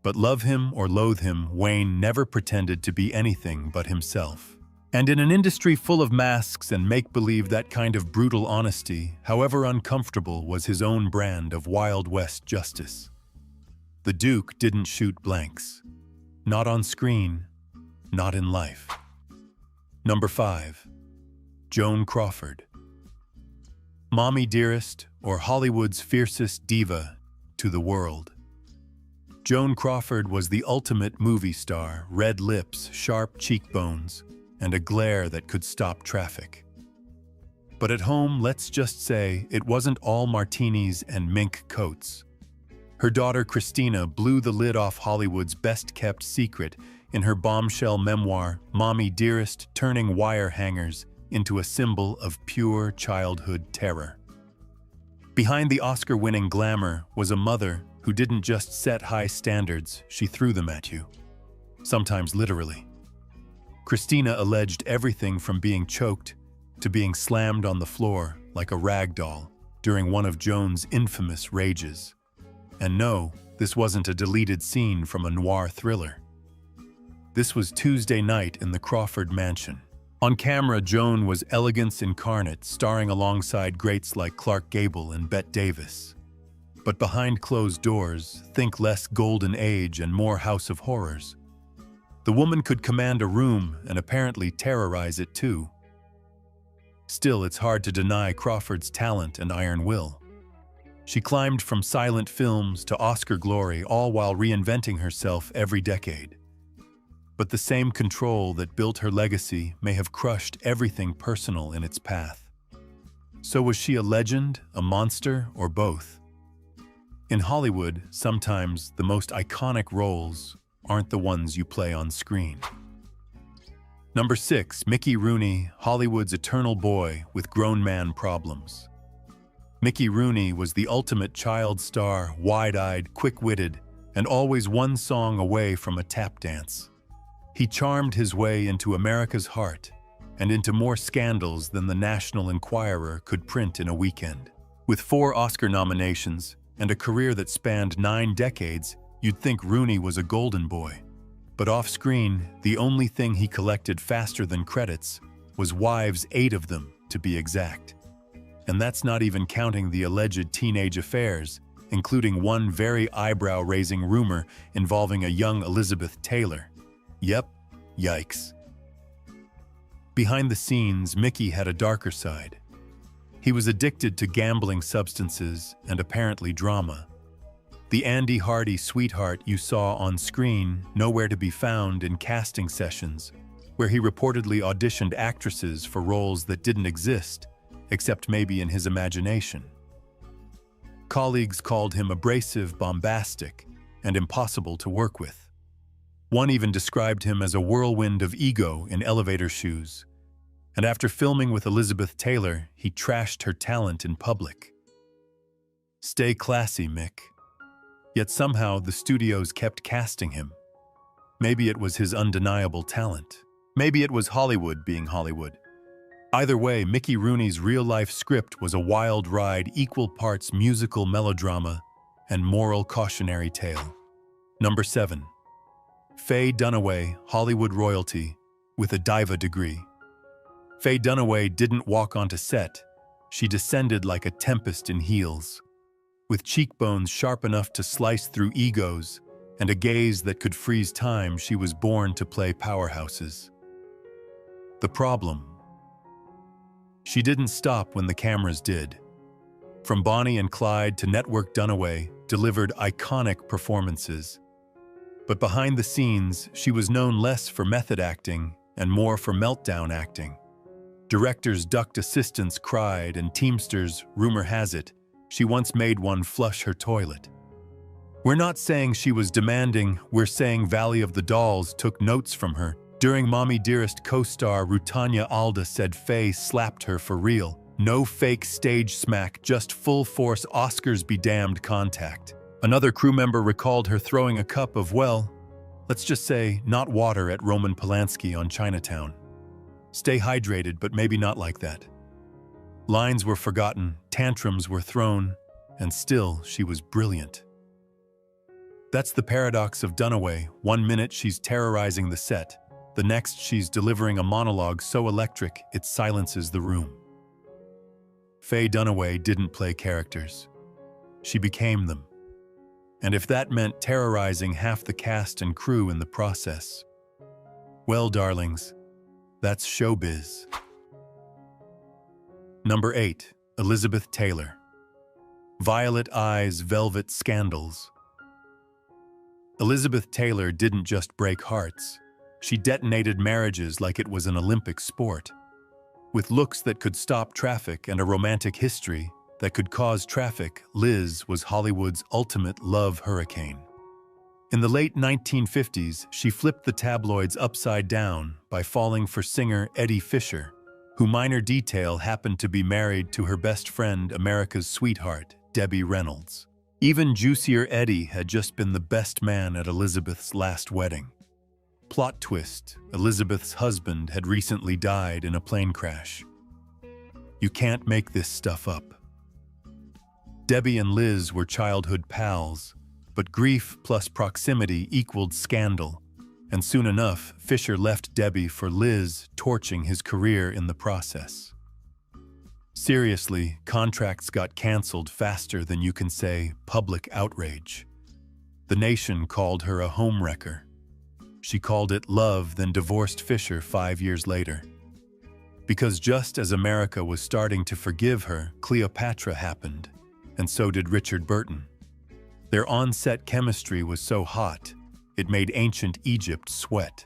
But love him or loathe him, Wayne never pretended to be anything but himself. And in an industry full of masks and make-believe, that kind of brutal honesty, however uncomfortable, was his own brand of Wild West justice. The Duke didn't shoot blanks. Not on screen, not in life. Number 5. Joan Crawford. Mommy Dearest, or Hollywood's fiercest diva to the world. Joan Crawford was the ultimate movie star, red lips, sharp cheekbones, and a glare that could stop traffic. But at home, let's just say, it wasn't all martinis and mink coats. Her daughter Christina blew the lid off Hollywood's best-kept secret in her bombshell memoir, Mommy Dearest, turning wire hangers into a symbol of pure childhood terror. Behind the Oscar-winning glamour was a mother who didn't just set high standards, she threw them at you. Sometimes literally. Christina alleged everything from being choked to being slammed on the floor like a rag doll during one of Joan's infamous rages. And no, this wasn't a deleted scene from a noir thriller. This was Tuesday night in the Crawford mansion. On camera, Joan was elegance incarnate, starring alongside greats like Clark Gable and Bette Davis. But behind closed doors, think less Golden Age and more House of Horrors. The woman could command a room and apparently terrorize it too. Still, it's hard to deny Crawford's talent and iron will. She climbed from silent films to Oscar glory, all while reinventing herself every decade. But the same control that built her legacy may have crushed everything personal in its path. So was she a legend, a monster, or both? In Hollywood, sometimes the most iconic roles aren't the ones you play on screen. Number 6, Mickey Rooney, Hollywood's eternal boy with grown man problems. Mickey Rooney was the ultimate child star, wide-eyed, quick-witted, and always one song away from a tap dance. He charmed his way into America's heart and into more scandals than the National Enquirer could print in a weekend. With 4 Oscar nominations and a career that spanned 9 decades, you'd think Rooney was a golden boy. But off-screen, the only thing he collected faster than credits was wives, 8 of them, to be exact. And that's not even counting the alleged teenage affairs, including one very eyebrow-raising rumor involving a young Elizabeth Taylor. Yep, yikes. Behind the scenes, Mickey had a darker side. He was addicted to gambling substances and apparently drama. The Andy Hardy sweetheart you saw on screen, nowhere to be found in casting sessions, where he reportedly auditioned actresses for roles that didn't exist, except maybe in his imagination. Colleagues called him abrasive, bombastic, and impossible to work with. One even described him as a whirlwind of ego in elevator shoes. And after filming with Elizabeth Taylor, he trashed her talent in public. Stay classy, Mick. Yet somehow the studios kept casting him. Maybe it was his undeniable talent. Maybe it was Hollywood being Hollywood. Either way, Mickey Rooney's real-life script was a wild ride, equal parts musical melodrama and moral cautionary tale. Number 7. Faye Dunaway, Hollywood royalty, with a diva degree. Faye Dunaway didn't walk onto set. She descended like a tempest in heels. With cheekbones sharp enough to slice through egos and a gaze that could freeze time, she was born to play powerhouses. The problem: she didn't stop when the cameras did. From Bonnie and Clyde to Network, Dunaway delivered iconic performances. But behind the scenes, she was known less for method acting and more for meltdown acting. Directors ducked, assistants cried, and Teamsters, rumor has it, she once made one flush her toilet. We're not saying she was demanding, we're saying Valley of the Dolls took notes from her. During Mommy Dearest, co-star Rutanya Alda said Faye slapped her for real. No fake stage smack, just full-force Oscars be damned contact. Another crew member recalled her throwing a cup of, well, let's just say, not water at Roman Polanski on Chinatown. Stay hydrated, but maybe not like that. Lines were forgotten, tantrums were thrown, and still she was brilliant. That's the paradox of Dunaway. One minute she's terrorizing the set, the next she's delivering a monologue so electric it silences the room. Faye Dunaway didn't play characters. She became them. And if that meant terrorizing half the cast and crew in the process, well, darlings, that's showbiz. Number 8, Elizabeth Taylor. Violet Eyes, Velvet Scandals. Elizabeth Taylor didn't just break hearts. She detonated marriages like it was an Olympic sport. With looks that could stop traffic and a romantic history that could cause traffic, Liz was Hollywood's ultimate love hurricane. In the late 1950s, she flipped the tabloids upside down by falling for singer Eddie Fisher, who, minor detail, happened to be married to her best friend, America's sweetheart, Debbie Reynolds. Even juicier, Eddie had just been the best man at Elizabeth's last wedding. Plot twist: Elizabeth's husband had recently died in a plane crash. You can't make this stuff up. Debbie and Liz were childhood pals, but grief plus proximity equaled scandal, and soon enough, Fisher left Debbie for Liz, torching his career in the process. Seriously, contracts got canceled faster than you can say public outrage. The Nation called her a homewrecker. She called it love, then divorced Fisher 5 years later. Because just as America was starting to forgive her, Cleopatra happened, and so did Richard Burton. Their on-set chemistry was so hot, it made ancient Egypt sweat.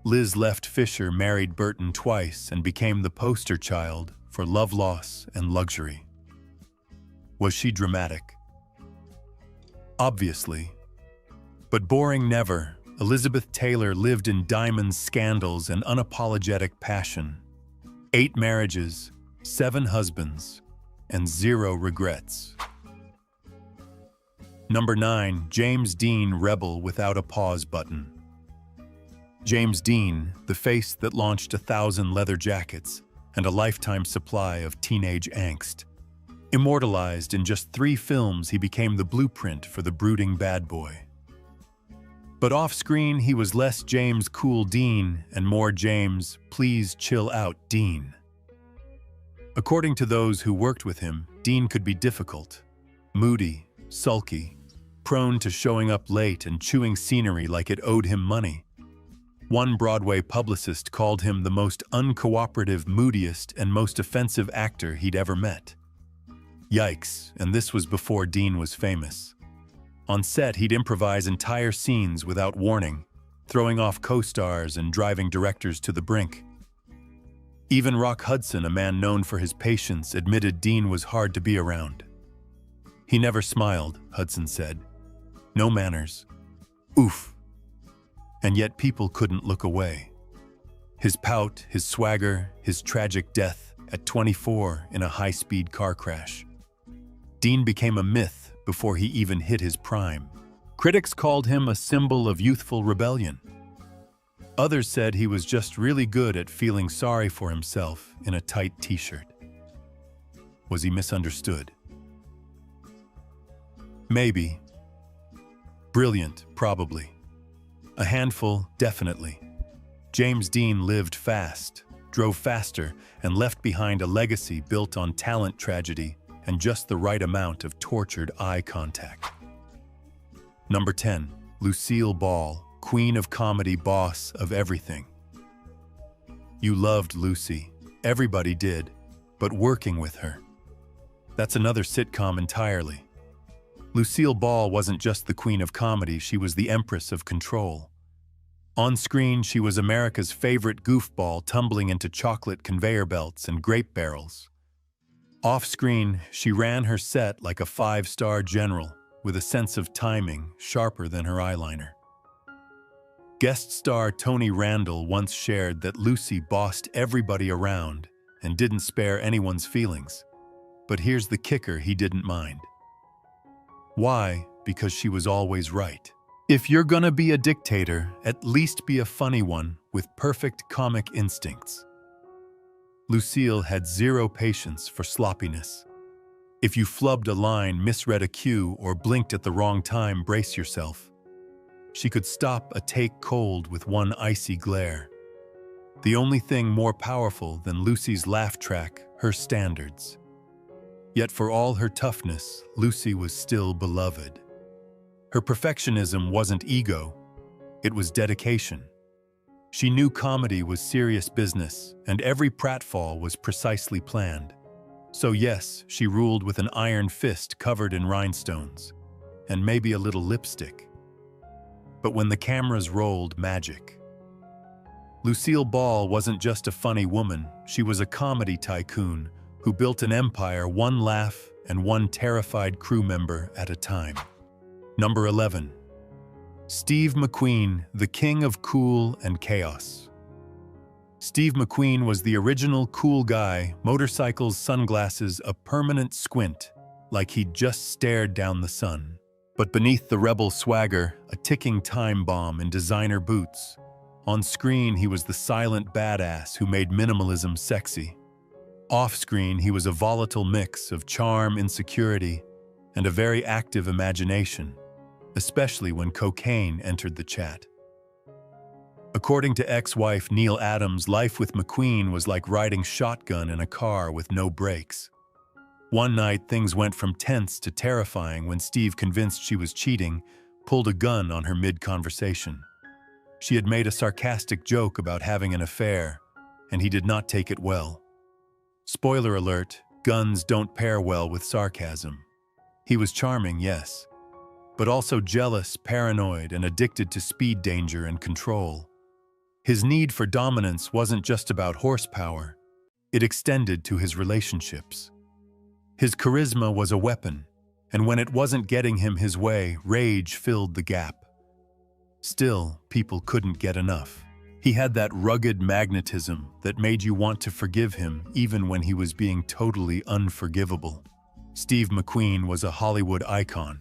Liz left Fisher, married Burton twice, and became the poster child for love loss and luxury. Was she dramatic? Obviously. But boring never. Elizabeth Taylor lived in diamonds, scandals, and unapologetic passion. 8 marriages, 7 husbands, and 0 regrets. Number 9, James Dean, rebel without a pause button. James Dean, the face that launched 1,000 leather jackets and a lifetime supply of teenage angst. Immortalized in just 3 films, he became the blueprint for the brooding bad boy. But off-screen, he was less James Cool Dean and more James Please Chill Out Dean. According to those who worked with him, Dean could be difficult, moody, sulky, prone to showing up late and chewing scenery like it owed him money. One Broadway publicist called him the most uncooperative, moodiest, and most offensive actor he'd ever met. Yikes, and this was before Dean was famous. On set, he'd improvise entire scenes without warning, throwing off co-stars and driving directors to the brink. Even Rock Hudson, a man known for his patience, admitted Dean was hard to be around. He never smiled, Hudson said. No manners. Oof. And yet people couldn't look away. His pout, his swagger, his tragic death at 24 in a high-speed car crash. Dean became a myth before he even hit his prime. Critics called him a symbol of youthful rebellion. Others said he was just really good at feeling sorry for himself in a tight t-shirt. Was he misunderstood? Maybe. Brilliant, probably. A handful, definitely. James Dean lived fast, drove faster, and left behind a legacy built on talent, tragedy, and just the right amount of tortured eye contact. Number 10, Lucille Ball, queen of comedy, boss of everything. You loved Lucy. Everybody did, but working with her. That's another sitcom entirely. Lucille Ball wasn't just the queen of comedy, she was the empress of control. On screen, she was America's favorite goofball, tumbling into chocolate conveyor belts and grape barrels. Off screen, she ran her set like a 5-star general, with a sense of timing sharper than her eyeliner. Guest star Tony Randall once shared that Lucy bossed everybody around and didn't spare anyone's feelings. But here's the kicker he didn't mind. Why? Because she was always right. If you're gonna be a dictator, at least be a funny one with perfect comic instincts. Lucille had 0 patience for sloppiness. If you flubbed a line, misread a cue, or blinked at the wrong time, brace yourself. She could stop a take cold with one icy glare. The only thing more powerful than Lucy's laugh track, her standards. Yet for all her toughness, Lucy was still beloved. Her perfectionism wasn't ego, it was dedication. She knew comedy was serious business, and every pratfall was precisely planned. So yes, she ruled with an iron fist covered in rhinestones, and maybe a little lipstick. But when the cameras rolled, magic. Lucille Ball wasn't just a funny woman, she was a comedy tycoon who built an empire, one laugh and one terrified crew member at a time. Number 11. Steve McQueen, the king of cool and chaos. Steve McQueen was the original cool guy, motorcycles, sunglasses, a permanent squint, like he'd just stared down the sun. But beneath the rebel swagger, a ticking time bomb in designer boots. On screen, he was the silent badass who made minimalism sexy. Off-screen, he was a volatile mix of charm, insecurity, and a very active imagination, especially when cocaine entered the chat. According to ex-wife Neil Adams, life with McQueen was like riding shotgun in a car with no brakes. One night, things went from tense to terrifying when Steve, convinced she was cheating, pulled a gun on her mid-conversation. She had made a sarcastic joke about having an affair, and he did not take it well. Spoiler alert, guns don't pair well with sarcasm. He was charming, yes, but also jealous, paranoid, and addicted to speed, danger, and control. His need for dominance wasn't just about horsepower, it extended to his relationships. His charisma was a weapon, and when it wasn't getting him his way, rage filled the gap. Still, people couldn't get enough. He had that rugged magnetism that made you want to forgive him even when he was being totally unforgivable. Steve McQueen was a Hollywood icon.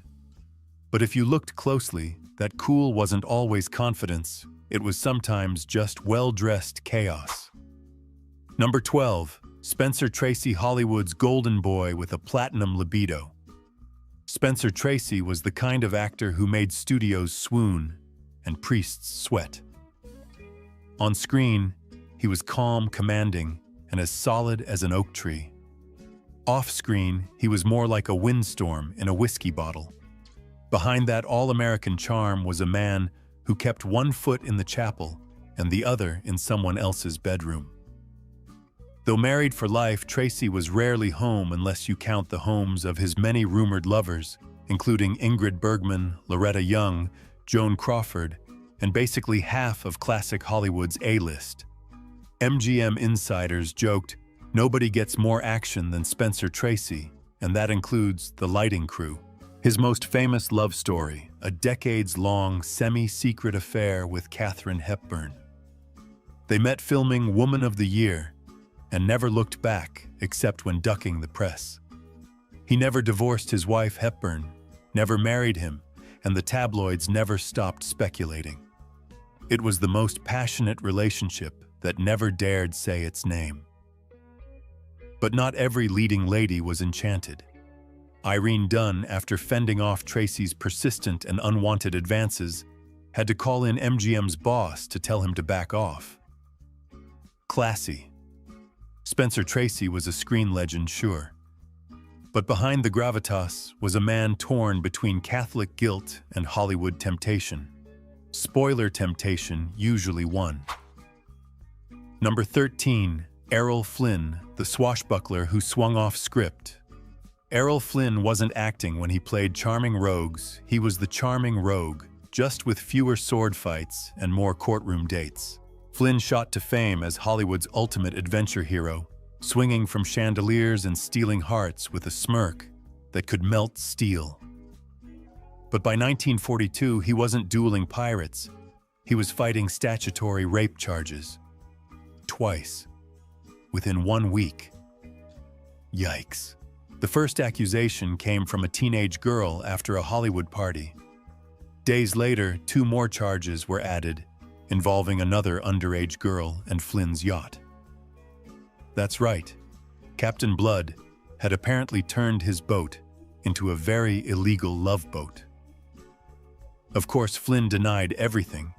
But if you looked closely, that cool wasn't always confidence. It was sometimes just well-dressed chaos. Number 12. Spencer Tracy, Hollywood's golden boy with a platinum libido. Spencer Tracy was the kind of actor who made studios swoon and priests sweat. On screen, he was calm, commanding, and as solid as an oak tree. Off-screen, he was more like a windstorm in a whiskey bottle. Behind that all-American charm was a man who kept one foot in the chapel and the other in someone else's bedroom. Though married for life, Tracy was rarely home unless you count the homes of his many rumored lovers, including Ingrid Bergman, Loretta Young, Joan Crawford, and basically half of classic Hollywood's A-list. MGM insiders joked, "Nobody gets more action than Spencer Tracy," and that includes the lighting crew. His most famous love story, a decades-long semi-secret affair with Katharine Hepburn. They met filming Woman of the Year and never looked back except when ducking the press. He never divorced his wife Hepburn, never married him, and the tabloids never stopped speculating. It was the most passionate relationship that never dared say its name. But not every leading lady was enchanted. Irene Dunne, after fending off Tracy's persistent and unwanted advances, had to call in MGM's boss to tell him to back off. Classy. Spencer Tracy was a screen legend, sure. But behind the gravitas was a man torn between Catholic guilt and Hollywood temptation. Spoiler temptation usually won. Number 13. Errol Flynn, the swashbuckler who swung off script. Errol Flynn wasn't acting when he played charming rogues. He was the charming rogue, just with fewer sword fights and more courtroom dates. Flynn shot to fame as Hollywood's ultimate adventure hero, swinging from chandeliers and stealing hearts with a smirk that could melt steel. But by 1942, he wasn't dueling pirates. He was fighting statutory rape charges. Twice. Within 1 week. Yikes. The first accusation came from a teenage girl after a Hollywood party. Days later, 2 more charges were added, involving another underage girl and Flynn's yacht. That's right. Captain Blood had apparently turned his boat into a very illegal love boat. Of course, Flynn denied everything,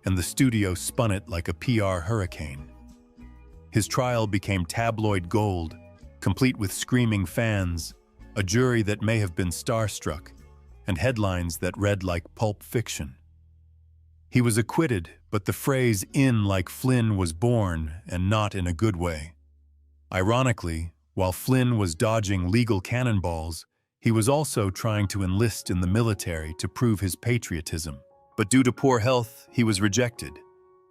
and the studio spun it like a PR hurricane. His trial became tabloid gold, complete with screaming fans, a jury that may have been starstruck, and headlines that read like Pulp Fiction. He was acquitted, but the phrase "in like Flynn" was born, and not in a good way. Ironically, while Flynn was dodging legal cannonballs, he was also trying to enlist in the military to prove his patriotism. But due to poor health, he was rejected.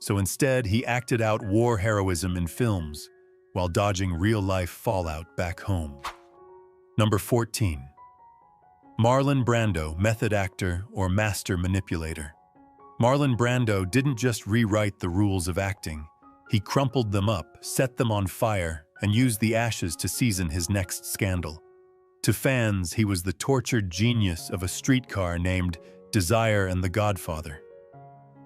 So instead, he acted out war heroism in films, while dodging real-life fallout back home. Number 14. Marlon Brando, method actor or master manipulator. Marlon Brando didn't just rewrite the rules of acting. He crumpled them up, set them on fire, and used the ashes to season his next scandal. To fans, he was the tortured genius of a streetcar named Desire and the Godfather.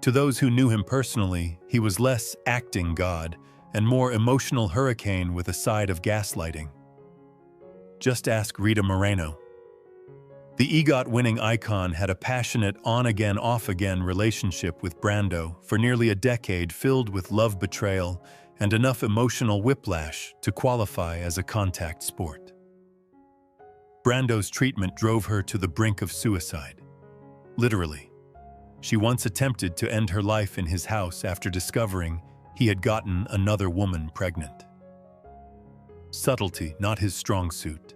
To those who knew him personally, he was less acting god and more emotional hurricane with a side of gaslighting. Just ask Rita Moreno. The EGOT-winning icon had a passionate on-again, off-again relationship with Brando for nearly a decade, filled with love betrayal and enough emotional whiplash to qualify as a contact sport. Brando's treatment drove her to the brink of suicide. Literally. She once attempted to end her life in his house after discovering he had gotten another woman pregnant. Subtlety, not his strong suit.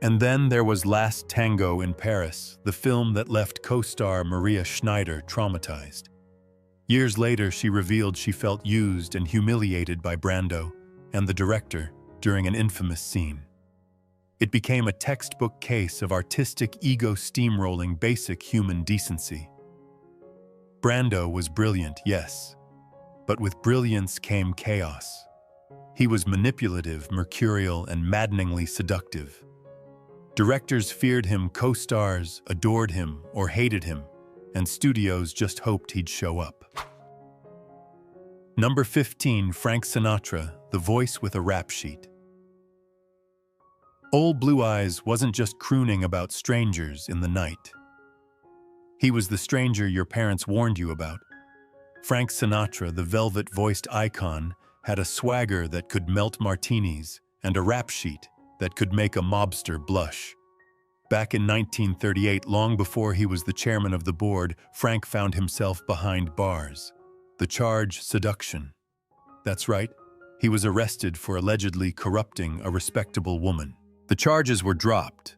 And then there was Last Tango in Paris, the film that left co-star Maria Schneider traumatized. Years later, she revealed she felt used and humiliated by Brando and the director during an infamous scene. It became a textbook case of artistic ego steamrolling basic human decency. Brando was brilliant, yes, but with brilliance came chaos. He was manipulative, mercurial, and maddeningly seductive. Directors feared him, co-stars adored him or hated him, and studios just hoped he'd show up. Number 15, Frank Sinatra, the voice with a rap sheet. Old Blue Eyes wasn't just crooning about strangers in the night. He was the stranger your parents warned you about. Frank Sinatra, the velvet-voiced icon, had a swagger that could melt martinis and a rap sheet that could make a mobster blush. Back in 1938, long before he was the chairman of the board, Frank found himself behind bars. The charge, seduction. That's right, he was arrested for allegedly corrupting a respectable woman. The charges were dropped,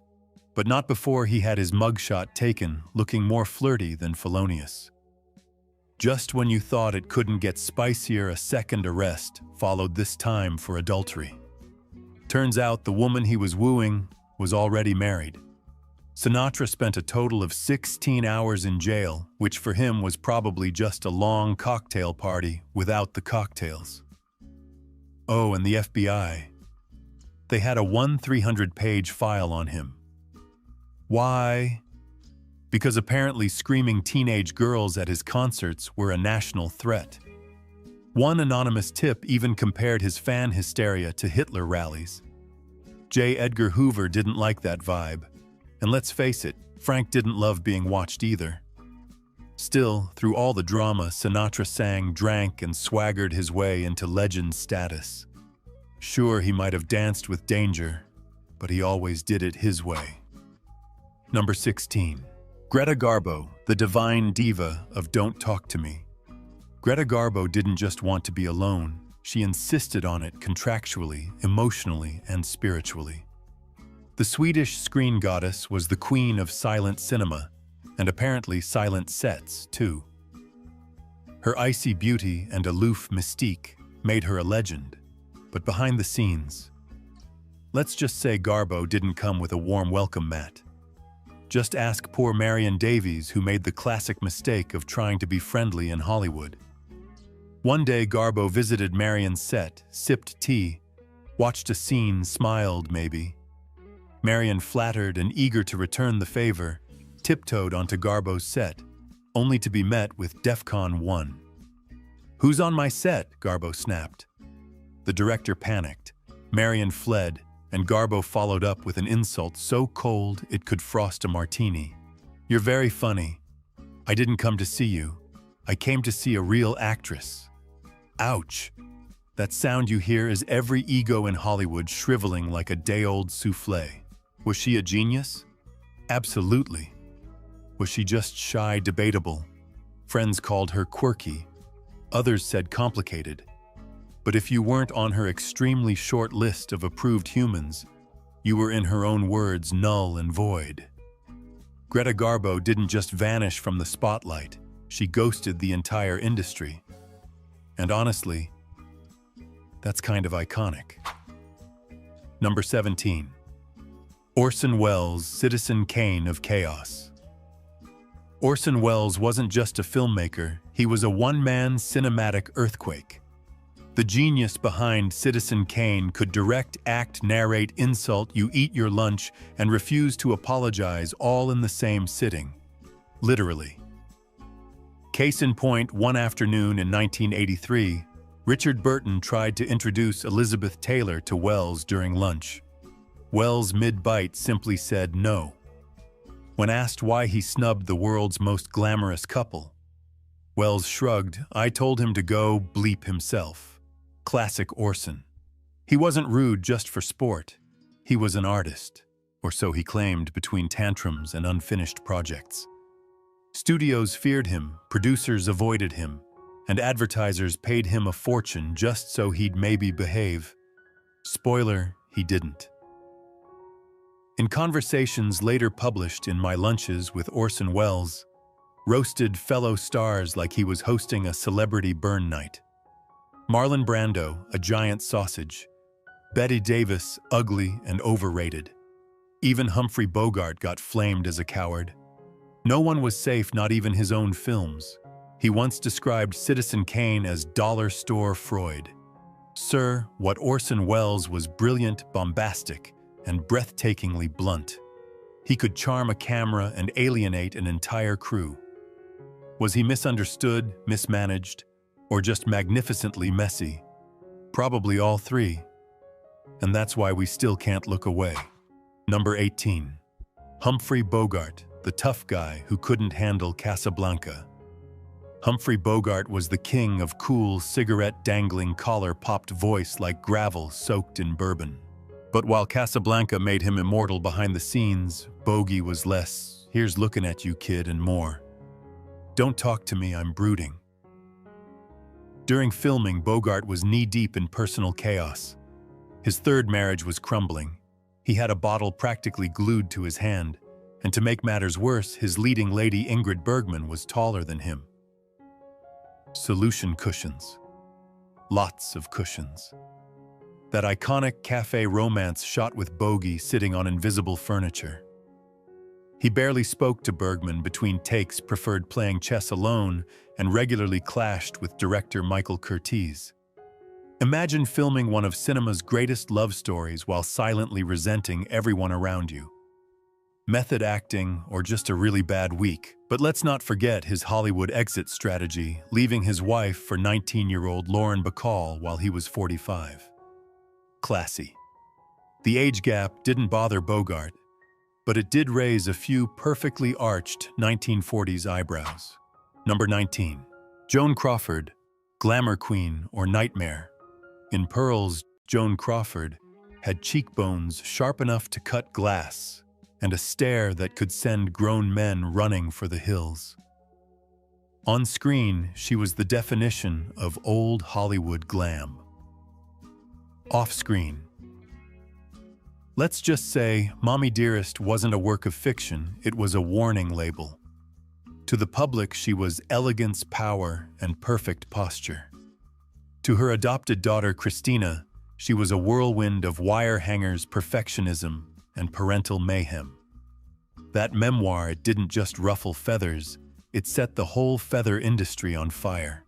but not before he had his mugshot taken, looking more flirty than felonious. Just when you thought it couldn't get spicier, a second arrest followed, this time for adultery. Turns out the woman he was wooing was already married. Sinatra spent a total of 16 hours in jail, which for him was probably just a long cocktail party without the cocktails. Oh, and the FBI. They had a 300-page file on him. Why? Because apparently screaming teenage girls at his concerts were a national threat. One anonymous tip even compared his fan hysteria to Hitler rallies. J. Edgar Hoover didn't like that vibe. And let's face it, Frank didn't love being watched either. Still, through all the drama, Sinatra sang, drank, and swaggered his way into legend status. Sure, he might have danced with danger, but he always did it his way. Number 16. Greta Garbo, the divine diva of Don't Talk to Me. Greta Garbo didn't just want to be alone, she insisted on it contractually, emotionally, and spiritually. The Swedish screen goddess was the queen of silent cinema, and apparently silent sets, too. Her icy beauty and aloof mystique made her a legend, but behind the scenes, let's just say Garbo didn't come with a warm welcome mat. Just ask poor Marion Davies, who made the classic mistake of trying to be friendly in Hollywood. One day Garbo visited Marion's set, sipped tea, watched a scene, smiled maybe. Marion, flattered and eager to return the favor, tiptoed onto Garbo's set, only to be met with DEFCON 1. "Who's on my set?" Garbo snapped. The director panicked. Marion fled, and Garbo followed up with an insult so cold it could frost a martini. "You're very funny. I didn't come to see you. I came to see a real actress." Ouch! That sound you hear is every ego in Hollywood shriveling like a day-old soufflé. Was she a genius? Absolutely. Was she just shy, debatable? Friends called her quirky. Others said complicated. But if you weren't on her extremely short list of approved humans, you were, in her own words, null and void. Greta Garbo didn't just vanish from the spotlight, she ghosted the entire industry. And honestly, that's kind of iconic. Number 17. Orson Welles, Citizen Kane of Chaos. Orson Welles wasn't just a filmmaker, he was a one-man cinematic earthquake. The genius behind Citizen Kane could direct, act, narrate, insult, you eat your lunch, and refuse to apologize all in the same sitting. Literally. Case in point, one afternoon in 1983, Richard Burton tried to introduce Elizabeth Taylor to Welles during lunch. Welles, mid-bite, simply said no. When asked why he snubbed the world's most glamorous couple, Welles shrugged. "I told him to go bleep himself." Classic Orson. He wasn't rude just for sport. He was an artist, or so he claimed between tantrums and unfinished projects. Studios feared him, producers avoided him, and advertisers paid him a fortune just so he'd maybe behave. Spoiler, he didn't. In conversations later published in My Lunches with Orson Welles, roasted fellow stars like he was hosting a celebrity burn night. Marlon Brando, a giant sausage. Bette Davis, ugly and overrated. Even Humphrey Bogart got flamed as a coward. No one was safe, not even his own films. He once described Citizen Kane as dollar store Freud. Sir, what Orson Welles was brilliant, bombastic, and breathtakingly blunt. He could charm a camera and alienate an entire crew. Was he misunderstood, mismanaged, or just magnificently messy? Probably all three. And that's why we still can't look away. Number 18. Humphrey Bogart, the tough guy who couldn't handle Casablanca. Humphrey Bogart was the king of cool, cigarette-dangling, collar-popped voice like gravel soaked in bourbon. But while Casablanca made him immortal behind the scenes, Bogey was less, "Here's looking at you, kid," and more. "Don't talk to me, I'm brooding." During filming, Bogart was knee-deep in personal chaos. His third marriage was crumbling. He had a bottle practically glued to his hand, and to make matters worse, his leading lady Ingrid Bergman was taller than him. Solution cushions. Lots of cushions. That iconic cafe romance shot with Bogey sitting on invisible furniture. He barely spoke to Bergman between takes, preferred playing chess alone, and regularly clashed with director Michael Curtiz. Imagine filming one of cinema's greatest love stories while silently resenting everyone around you. Method acting, or just a really bad week. But let's not forget his Hollywood exit strategy, leaving his wife for 19-year-old Lauren Bacall while he was 45. Classy. The age gap didn't bother Bogart, but it did raise a few perfectly arched 1940s eyebrows. Number 19. Joan Crawford, glamour queen or nightmare. In Pearls, Joan Crawford had cheekbones sharp enough to cut glass and a stare that could send grown men running for the hills. On screen, she was the definition of old Hollywood glam. Off-screen. Let's just say Mommy Dearest wasn't a work of fiction, it was a warning label. To the public, she was elegance, power, and perfect posture. To her adopted daughter, Christina, she was a whirlwind of wire hangers, perfectionism, and parental mayhem. That memoir, it didn't just ruffle feathers, it set the whole feather industry on fire.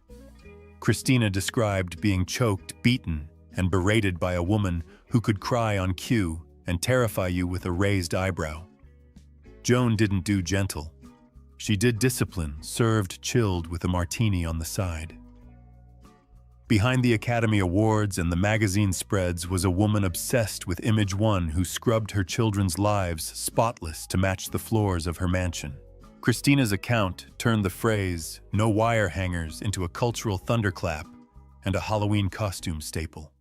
Christina described being choked, beaten, and berated by a woman who could cry on cue and terrify you with a raised eyebrow. Joan didn't do gentle. She did discipline, served chilled with a martini on the side. Behind the Academy Awards and the magazine spreads was a woman obsessed with Image One who scrubbed her children's lives spotless to match the floors of her mansion. Christina's account turned the phrase, "no wire hangers," into a cultural thunderclap and a Halloween costume staple.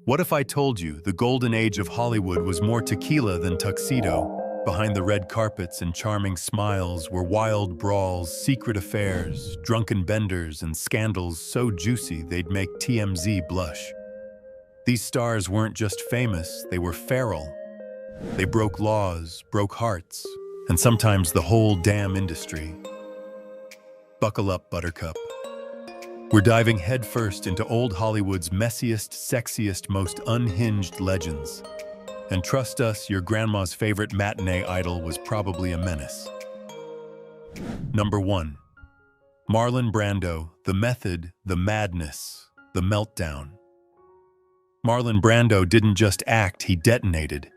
What if I told you the golden age of Hollywood was more tequila than tuxedo? Behind the red carpets and charming smiles were wild brawls, secret affairs, drunken benders, and scandals so juicy they'd make TMZ blush. These stars weren't just famous, they were feral. They broke laws, broke hearts, and sometimes the whole damn industry. Buckle up, Buttercup. We're diving headfirst into old Hollywood's messiest, sexiest, most unhinged legends. And trust us, your grandma's favorite matinee idol was probably a menace. Number 1. Marlon Brando, the method, the madness, the meltdown. Marlon Brando didn't just act, he detonated.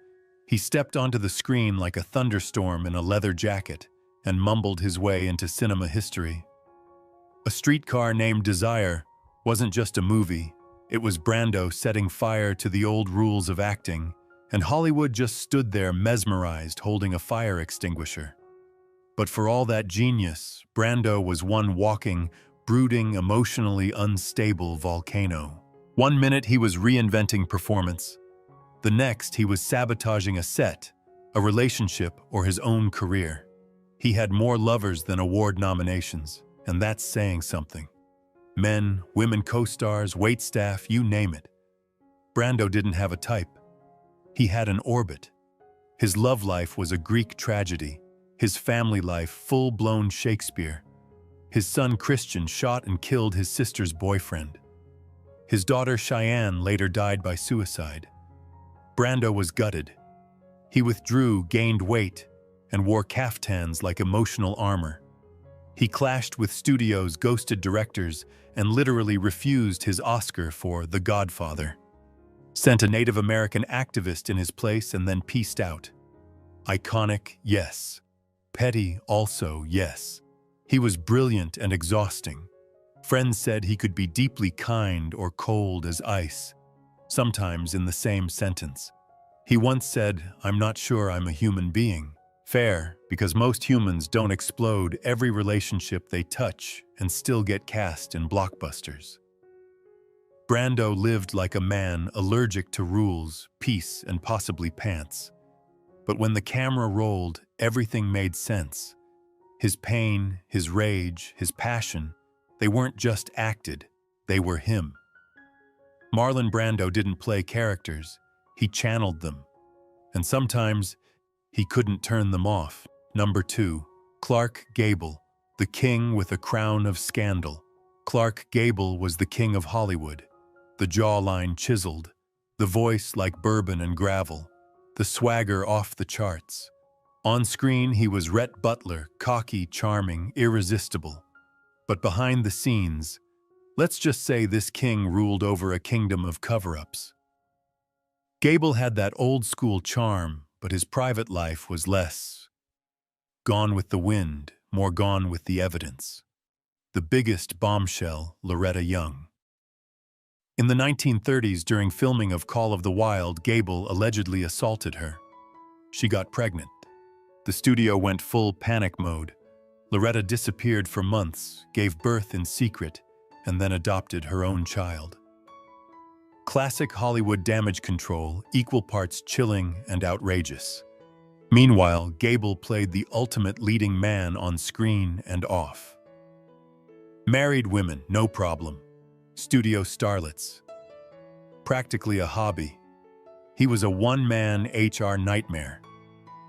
He stepped onto the screen like a thunderstorm in a leather jacket and mumbled his way into cinema history. A Streetcar Named Desire wasn't just a movie, it was Brando setting fire to the old rules of acting, and Hollywood just stood there mesmerized holding a fire extinguisher. But for all that genius, Brando was one walking, brooding, emotionally unstable volcano. One minute he was reinventing performance. The next he was sabotaging a set, a relationship, or his own career. He had more lovers than award nominations, and that's saying something. Men, women co-stars, waitstaff, you name it. Brando didn't have a type. He had an orbit. His love life was a Greek tragedy, his family life full-blown Shakespeare. His son Christian shot and killed his sister's boyfriend. His daughter Cheyenne later died by suicide. Brando was gutted. He withdrew, gained weight, and wore caftans like emotional armor. He clashed with studios, ghosted directors, and literally refused his Oscar for The Godfather. Sent a Native American activist in his place and then peaced out. Iconic, yes. Petty, also, yes. He was brilliant and exhausting. Friends said he could be deeply kind or cold as ice, sometimes in the same sentence. He once said, "I'm not sure I'm a human being." Fair, because most humans don't explode every relationship they touch and still get cast in blockbusters. Brando lived like a man allergic to rules, peace, and possibly pants. But when the camera rolled, everything made sense. His pain, his rage, his passion, they weren't just acted, they were him. Marlon Brando didn't play characters, he channeled them. And sometimes, he couldn't turn them off. Number 2, Clark Gable, the king with a crown of scandal. Clark Gable was the king of Hollywood. The jawline chiseled, the voice like bourbon and gravel, the swagger off the charts. On screen, he was Rhett Butler, cocky, charming, irresistible. But behind the scenes, let's just say this king ruled over a kingdom of cover-ups. Gable had that old-school charm, but his private life was less gone with the wind, more gone with the evidence. The biggest bombshell, Loretta Young. In the 1930s, during filming of Call of the Wild, Gable allegedly assaulted her. She got pregnant. The studio went full panic mode. Loretta disappeared for months, gave birth in secret, and then adopted her own child. Classic Hollywood damage control, equal parts chilling and outrageous. Meanwhile, Gable played the ultimate leading man on screen and off. Married women, no problem. Studio starlets. Practically a hobby. He was a one-man HR nightmare.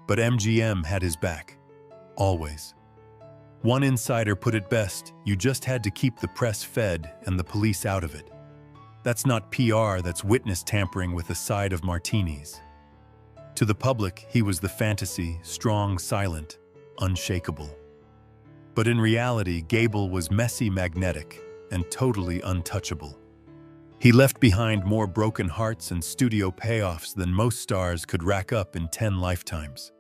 But MGM had his back. Always. One insider put it best, you just had to keep the press fed and the police out of it. That's not PR, that's witness tampering with a side of martinis. To the public, he was the fantasy, strong, silent, unshakable. But in reality, Gable was messy, magnetic, and totally untouchable. He left behind more broken hearts and studio payoffs than most stars could rack up in 10 lifetimes.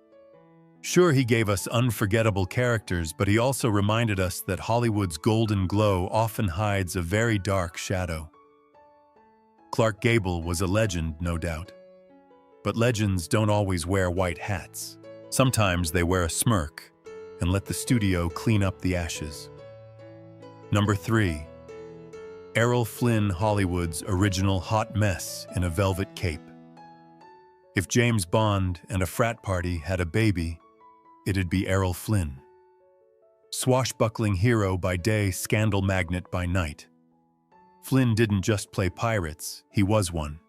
Sure, he gave us unforgettable characters, but he also reminded us that Hollywood's golden glow often hides a very dark shadow. Clark Gable was a legend, no doubt. But legends don't always wear white hats. Sometimes they wear a smirk and let the studio clean up the ashes. Number 3. Errol Flynn, Hollywood's original hot mess in a velvet cape. If James Bond and a frat party had a baby, it'd be Errol Flynn. Swashbuckling hero by day, scandal magnet by night. Flynn didn't just play pirates, he was one.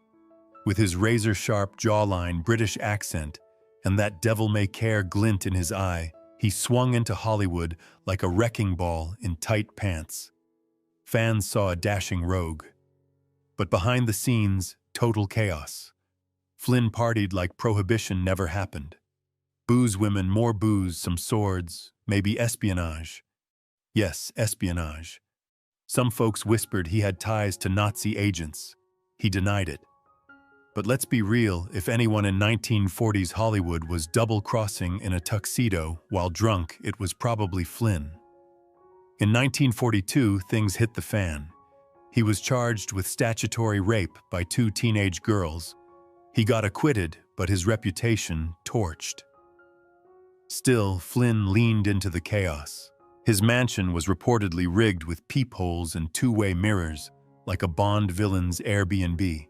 With his razor-sharp jawline, British accent, and that devil-may-care glint in his eye, he swung into Hollywood like a wrecking ball in tight pants. Fans saw a dashing rogue. But behind the scenes, total chaos. Flynn partied like prohibition never happened. Booze women, more booze, some swords, maybe espionage. Yes, espionage. Some folks whispered he had ties to Nazi agents. He denied it. But let's be real, if anyone in 1940s Hollywood was double-crossing in a tuxedo while drunk, it was probably Flynn. In 1942, things hit the fan. He was charged with statutory rape by 2 teenage girls. He got acquitted, but his reputation torched. Still, Flynn leaned into the chaos. His mansion was reportedly rigged with peepholes and two-way mirrors, like a Bond villain's Airbnb.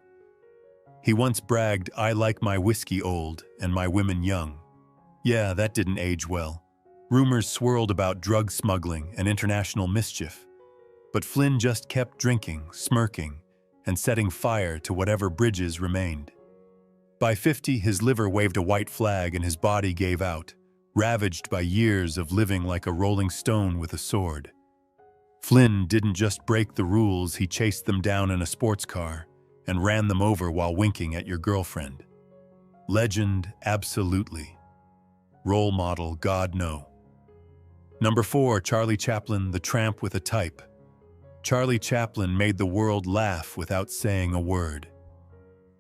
He once bragged, "I like my whiskey old and my women young." Yeah, that didn't age well. Rumors swirled about drug smuggling and international mischief. But Flynn just kept drinking, smirking, and setting fire to whatever bridges remained. By 50, his liver waved a white flag and his body gave out, ravaged by years of living like a rolling stone with a sword. Flynn didn't just break the rules, he chased them down in a sports car and ran them over while winking at your girlfriend. Legend, absolutely. Role model, God no. Number 4, Charlie Chaplin, the tramp with a type. Charlie Chaplin made the world laugh without saying a word.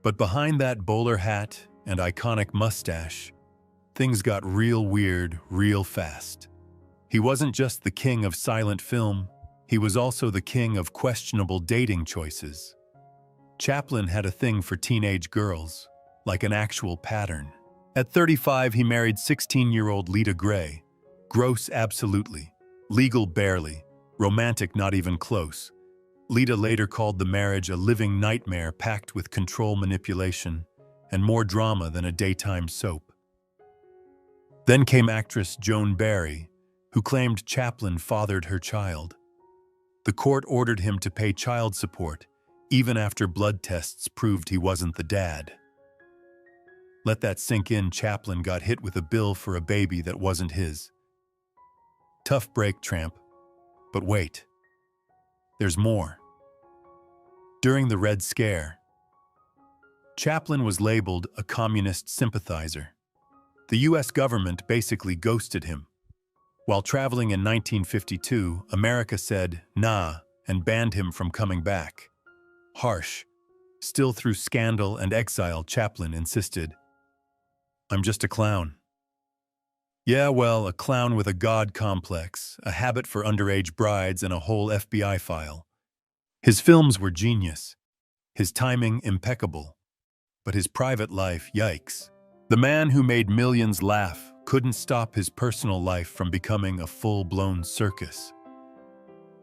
But behind that bowler hat and iconic mustache, things got real weird real fast. He wasn't just the king of silent film, he was also the king of questionable dating choices. Chaplin had a thing for teenage girls, like an actual pattern. At 35, he married 16-year-old Lita Gray. Gross absolutely, legal barely, romantic not even close. Lita later called the marriage a living nightmare packed with control manipulation and more drama than a daytime soap. Then came actress Joan Barry, who claimed Chaplin fathered her child. The court ordered him to pay child support, even after blood tests proved he wasn't the dad. Let that sink in. Chaplin got hit with a bill for a baby that wasn't his. Tough break, tramp. But wait. There's more. During the Red Scare, Chaplin was labeled a communist sympathizer. The US government basically ghosted him. While traveling in 1952, America said, "Nah," and banned him from coming back. Harsh. Still, through scandal and exile, Chaplin insisted, "I'm just a clown." Yeah, well, a clown with a god complex, a habit for underage brides, and a whole FBI file. His films were genius, his timing impeccable, but his private life, yikes. The man who made millions laugh couldn't stop his personal life from becoming a full-blown circus.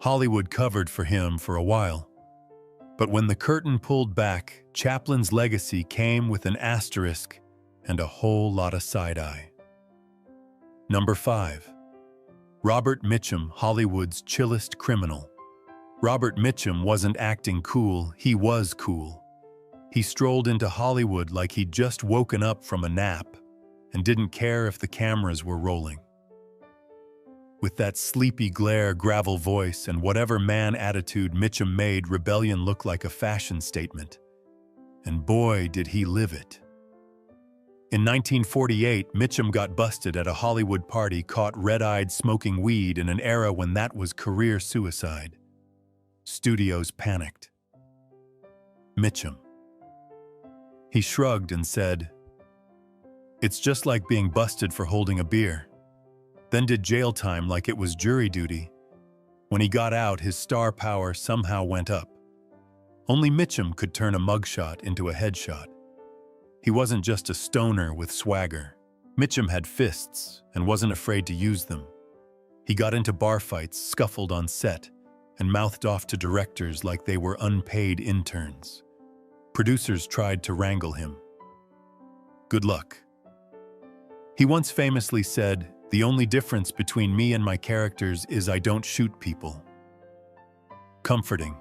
Hollywood covered for him for a while. But when the curtain pulled back, Chaplin's legacy came with an asterisk and a whole lot of side-eye. Number 5. Robert Mitchum, Hollywood's chillest criminal. Robert Mitchum wasn't acting cool, he was cool. He strolled into Hollywood like he'd just woken up from a nap and didn't care if the cameras were rolling. With that sleepy glare, gravel voice, and whatever man attitude, Mitchum made rebellion look like a fashion statement. And boy, did he live it. In 1948, Mitchum got busted at a Hollywood party, caught red-eyed smoking weed in an era when that was career suicide. Studios panicked. Mitchum. He shrugged and said, "It's just like being busted for holding a beer." Then did jail time like it was jury duty. When he got out, his star power somehow went up. Only Mitchum could turn a mugshot into a headshot. He wasn't just a stoner with swagger. Mitchum had fists and wasn't afraid to use them. He got into bar fights, scuffled on set, and mouthed off to directors like they were unpaid interns. Producers tried to wrangle him. Good luck. He once famously said, "The only difference between me and my characters is I don't shoot people." Comforting.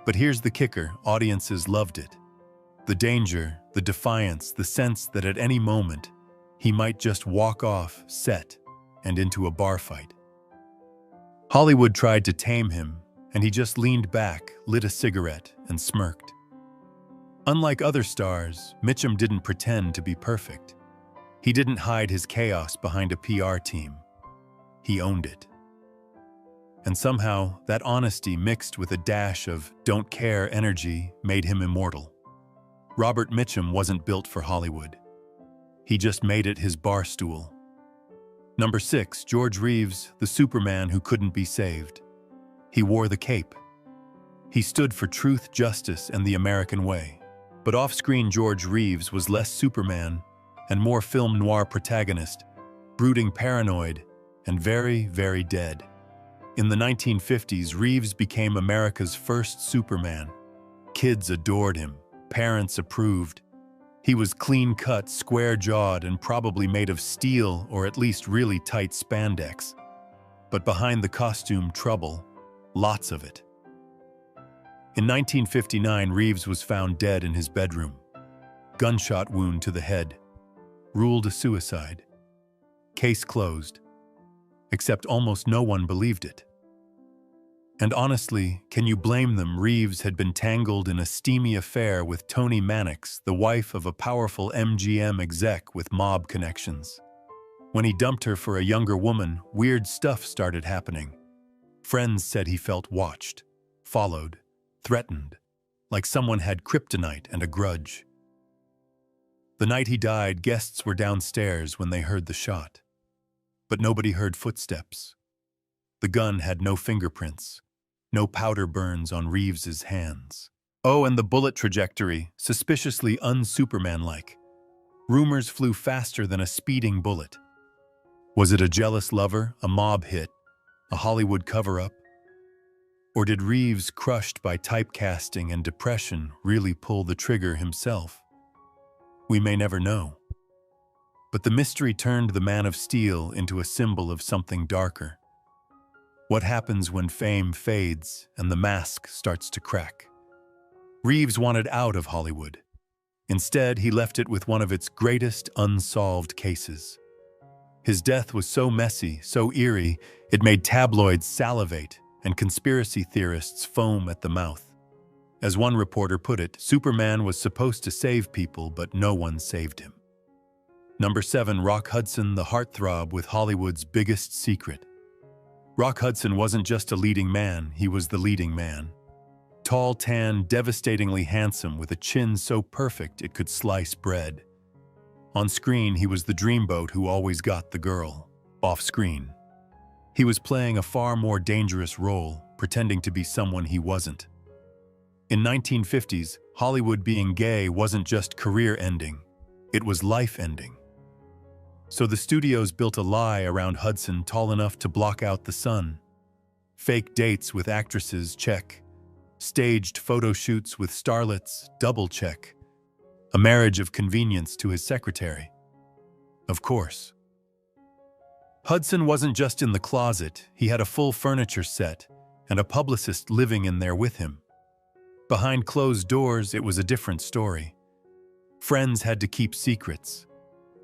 But here's the kicker, audiences loved it. The danger, the defiance, the sense that at any moment, he might just walk off set and into a bar fight. Hollywood tried to tame him, and he just leaned back, lit a cigarette, and smirked. Unlike other stars, Mitchum didn't pretend to be perfect. He didn't hide his chaos behind a PR team. He owned it. And somehow, that honesty mixed with a dash of don't care energy made him immortal. Robert Mitchum wasn't built for Hollywood. He just made it his bar stool. Number 6, George Reeves, the Superman who couldn't be saved. He wore the cape. He stood for truth, justice, and the American way. But off-screen, George Reeves was less Superman and more film noir protagonist, brooding, paranoid, and very, very dead. In the 1950s, Reeves became America's first Superman. Kids adored him. Parents approved. He was clean-cut, square-jawed, and probably made of steel or at least really tight spandex. But behind the costume, trouble. Lots of it. In 1959, Reeves was found dead in his bedroom. Gunshot wound to the head. Ruled a suicide. Case closed. Except almost no one believed it. And honestly, can you blame them? Reeves had been tangled in a steamy affair with Toni Mannix, the wife of a powerful MGM exec with mob connections. When he dumped her for a younger woman, weird stuff started happening. Friends said he felt watched, followed, threatened, like someone had kryptonite and a grudge. The night he died, guests were downstairs when they heard the shot. But nobody heard footsteps. The gun had no fingerprints, no powder burns on Reeves's hands. Oh, and the bullet trajectory, suspiciously un-Superman-like. Rumors flew faster than a speeding bullet. Was it a jealous lover, a mob hit, a Hollywood cover-up? Or did Reeves, crushed by typecasting and depression, really pull the trigger himself? We may never know. But the mystery turned the Man of Steel into a symbol of something darker. What happens when fame fades and the mask starts to crack? Reeves wanted out of Hollywood. Instead, he left it with one of its greatest unsolved cases. His death was so messy, so eerie, it made tabloids salivate and conspiracy theorists foam at the mouth. As one reporter put it, Superman was supposed to save people, but no one saved him. Number 7, Rock Hudson, the heartthrob with Hollywood's biggest secret. Rock Hudson wasn't just a leading man, he was the leading man. Tall, tan, devastatingly handsome, with a chin so perfect it could slice bread. On screen, he was the dreamboat who always got the girl. Off screen, he was playing a far more dangerous role, pretending to be someone he wasn't. In 1950s, Hollywood being gay wasn't just career-ending, it was life-ending. So the studios built a lie around Hudson tall enough to block out the sun. Fake dates with actresses, check. Staged photo shoots with starlets, double check. A marriage of convenience to his secretary. Of course. Hudson wasn't just in the closet, he had a full furniture set and a publicist living in there with him. Behind closed doors, it was a different story. Friends had to keep secrets.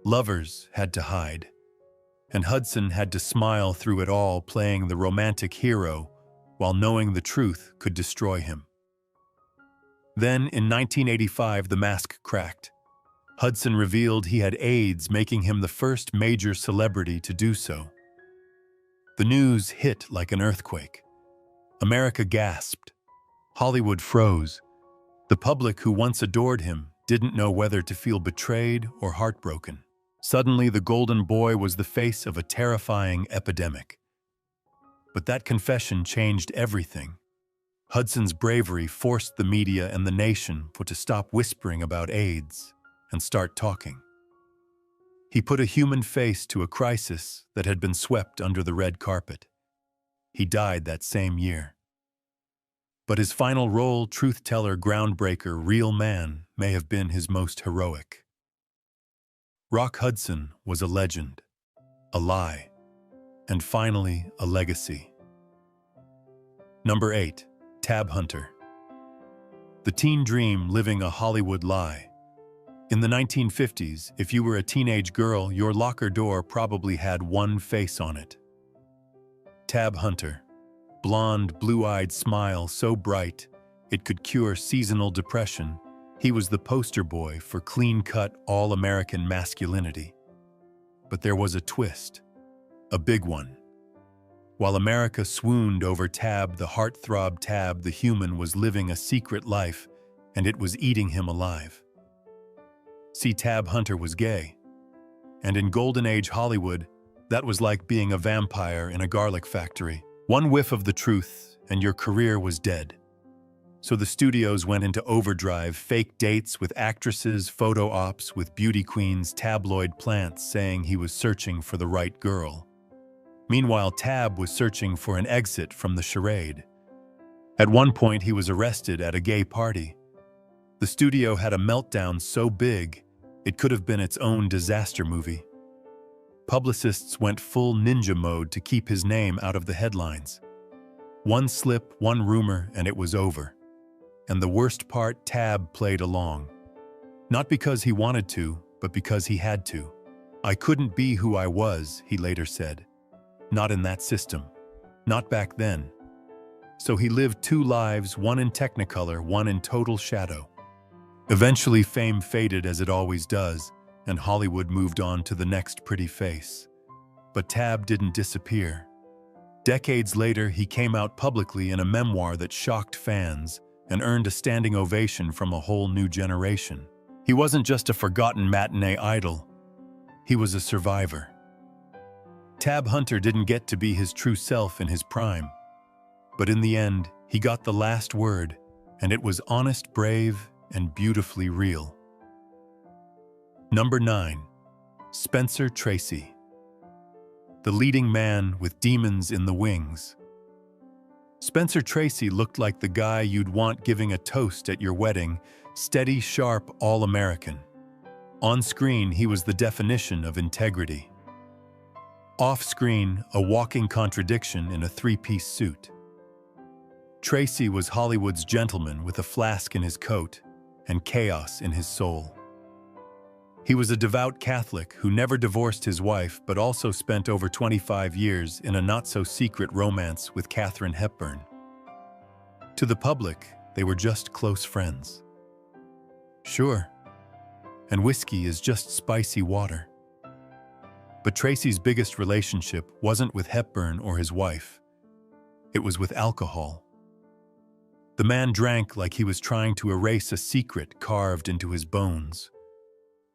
Lovers had to hide. And Hudson had to smile through it all, playing the romantic hero while knowing the truth could destroy him. Then, in 1985, the mask cracked. Hudson revealed he had AIDS, making him the first major celebrity to do so. The news hit like an earthquake. America gasped. Hollywood froze. The public who once adored him didn't know whether to feel betrayed or heartbroken. Suddenly, the golden boy was the face of a terrifying epidemic. But that confession changed everything. Hudson's bravery forced the media and the nation to stop whispering about AIDS and start talking. He put a human face to a crisis that had been swept under the red carpet. He died that same year. But his final role, truth-teller, groundbreaker, real man, may have been his most heroic. Rock Hudson was a legend, a lie, and finally a legacy. Number 8, Tab Hunter. The teen dream living a Hollywood lie. In the 1950s, if you were a teenage girl, your locker door probably had one face on it. Tab Hunter. Blonde, blue-eyed smile so bright it could cure seasonal depression. He was the poster boy for clean-cut, all-American masculinity. But there was a twist, a big one. While America swooned over Tab, the heartthrob Tab, the human, was living a secret life, and it was eating him alive. See, Tab Hunter was gay. And in Golden Age Hollywood, that was like being a vampire in a garlic factory. One whiff of the truth, and your career was dead. So the studios went into overdrive, fake dates with actresses, photo ops with beauty queens, tabloid plants saying he was searching for the right girl. Meanwhile, Tab was searching for an exit from the charade. At one point, he was arrested at a gay party. The studio had a meltdown so big, it could have been its own disaster movie. Publicists went full ninja mode to keep his name out of the headlines. One slip, one rumor, and it was over. And the worst part, Tab played along. Not because he wanted to, but because he had to. I couldn't be who I was, he later said. Not in that system. Not back then. So he lived two lives, one in Technicolor, one in total shadow. Eventually, fame faded as it always does, and Hollywood moved on to the next pretty face. But Tab didn't disappear. Decades later, he came out publicly in a memoir that shocked fans and earned a standing ovation from a whole new generation. He wasn't just a forgotten matinee idol. He was a survivor. Tab Hunter didn't get to be his true self in his prime. But in the end, he got the last word, and it was honest, brave, and beautifully real. Number 9. Spencer Tracy. The leading man with demons in the wings. Spencer Tracy looked like the guy you'd want giving a toast at your wedding, steady, sharp, all-American. On screen, he was the definition of integrity. Off-screen, a walking contradiction in a three-piece suit. Tracy was Hollywood's gentleman with a flask in his coat and chaos in his soul. He was a devout Catholic who never divorced his wife but also spent over 25 years in a not-so-secret romance with Katharine Hepburn. To the public, they were just close friends. Sure, and whiskey is just spicy water. But Tracy's biggest relationship wasn't with Hepburn or his wife. It was with alcohol. The man drank like he was trying to erase a secret carved into his bones.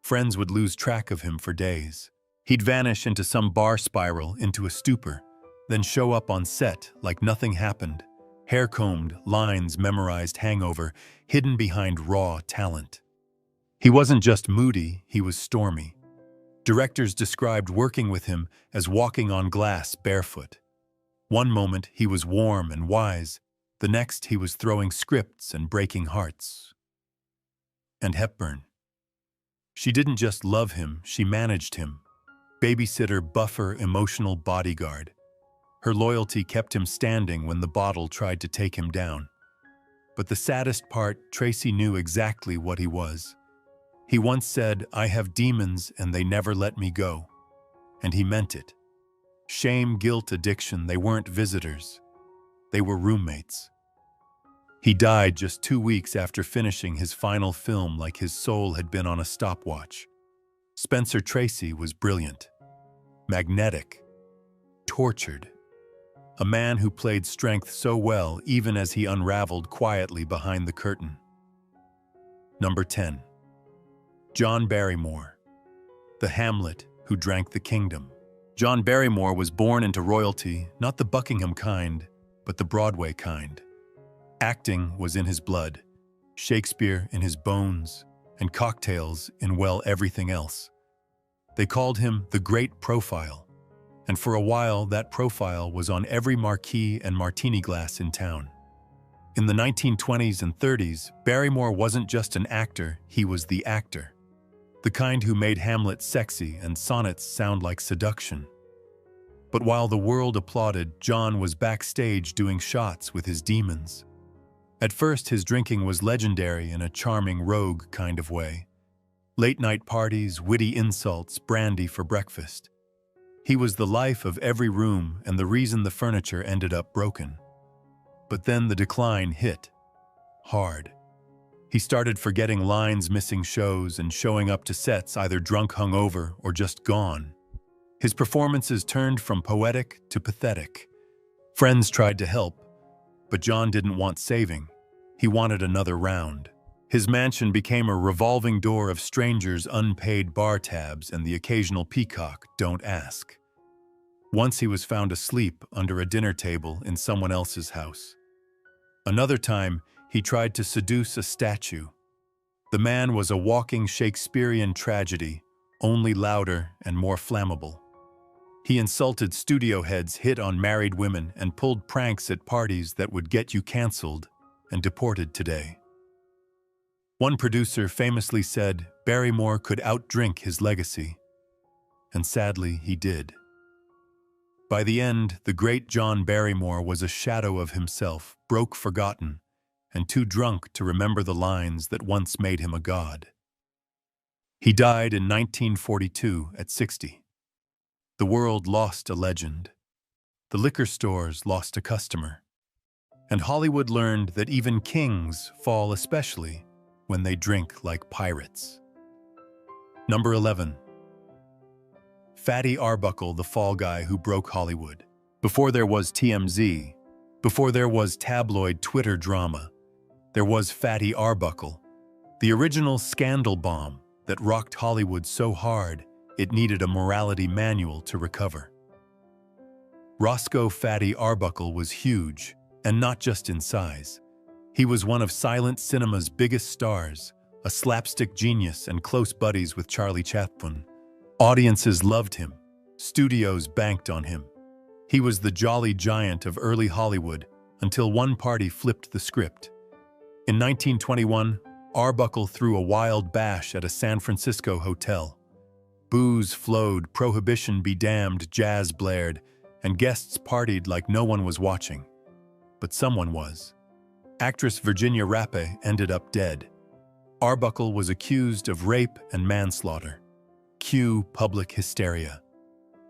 Friends would lose track of him for days. He'd vanish into some bar spiral, into a stupor, then show up on set like nothing happened, hair-combed, lines memorized hangover, hidden behind raw talent. He wasn't just moody, he was stormy. Directors described working with him as walking on glass barefoot. One moment he was warm and wise, the next he was throwing scripts and breaking hearts. And Hepburn. She didn't just love him, she managed him. Babysitter, buffer, emotional bodyguard. Her loyalty kept him standing when the bottle tried to take him down. But the saddest part, Tracy knew exactly what he was. He once said, "I have demons and they never let me go." And he meant it. Shame, guilt, addiction, they weren't visitors. They were roommates. He died just 2 weeks after finishing his final film like his soul had been on a stopwatch. Spencer Tracy was brilliant, magnetic, tortured. A man who played strength so well even as he unraveled quietly behind the curtain. Number 10. John Barrymore, the Hamlet who drank the kingdom. John Barrymore was born into royalty, not the Buckingham kind, but the Broadway kind. Acting was in his blood, Shakespeare in his bones, and cocktails in, well, everything else. They called him the Great Profile, and for a while that profile was on every marquee and martini glass in town. In the 1920s and 30s, Barrymore wasn't just an actor, he was the actor. The kind who made Hamlet sexy and sonnets sound like seduction. But while the world applauded, John was backstage doing shots with his demons. At first, his drinking was legendary in a charming rogue kind of way. Late-night parties, witty insults, brandy for breakfast. He was the life of every room and the reason the furniture ended up broken. But then the decline hit. Hard. He started forgetting lines, missing shows, and showing up to sets either drunk, hungover, or just gone. His performances turned from poetic to pathetic. Friends tried to help, but John didn't want saving. He wanted another round. His mansion became a revolving door of strangers' unpaid bar tabs and the occasional peacock, don't ask. Once he was found asleep under a dinner table in someone else's house. Another time, he tried to seduce a statue. The man was a walking Shakespearean tragedy, only louder and more flammable. He insulted studio heads, hit on married women, and pulled pranks at parties that would get you canceled and deported today. One producer famously said Barrymore could outdrink his legacy, and sadly he did. By the end, the great John Barrymore was a shadow of himself, broke, forgotten, and too drunk to remember the lines that once made him a god. He died in 1942 at 60. The world lost a legend. The liquor stores lost a customer. And Hollywood learned that even kings fall, especially when they drink like pirates. Number 11. Fatty Arbuckle, the fall guy who broke Hollywood. Before there was TMZ, before there was tabloid Twitter drama, there was Fatty Arbuckle, the original scandal bomb that rocked Hollywood so hard it needed a morality manual to recover. Roscoe Fatty Arbuckle was huge, and not just in size. He was one of silent cinema's biggest stars, a slapstick genius and close buddies with Charlie Chaplin. Audiences loved him. Studios banked on him. He was the jolly giant of early Hollywood until one party flipped the script. In 1921, Arbuckle threw a wild bash at a San Francisco hotel. Booze flowed, prohibition be damned, jazz blared, and guests partied like no one was watching. But someone was. Actress Virginia Rappe ended up dead. Arbuckle was accused of rape and manslaughter. Cue public hysteria.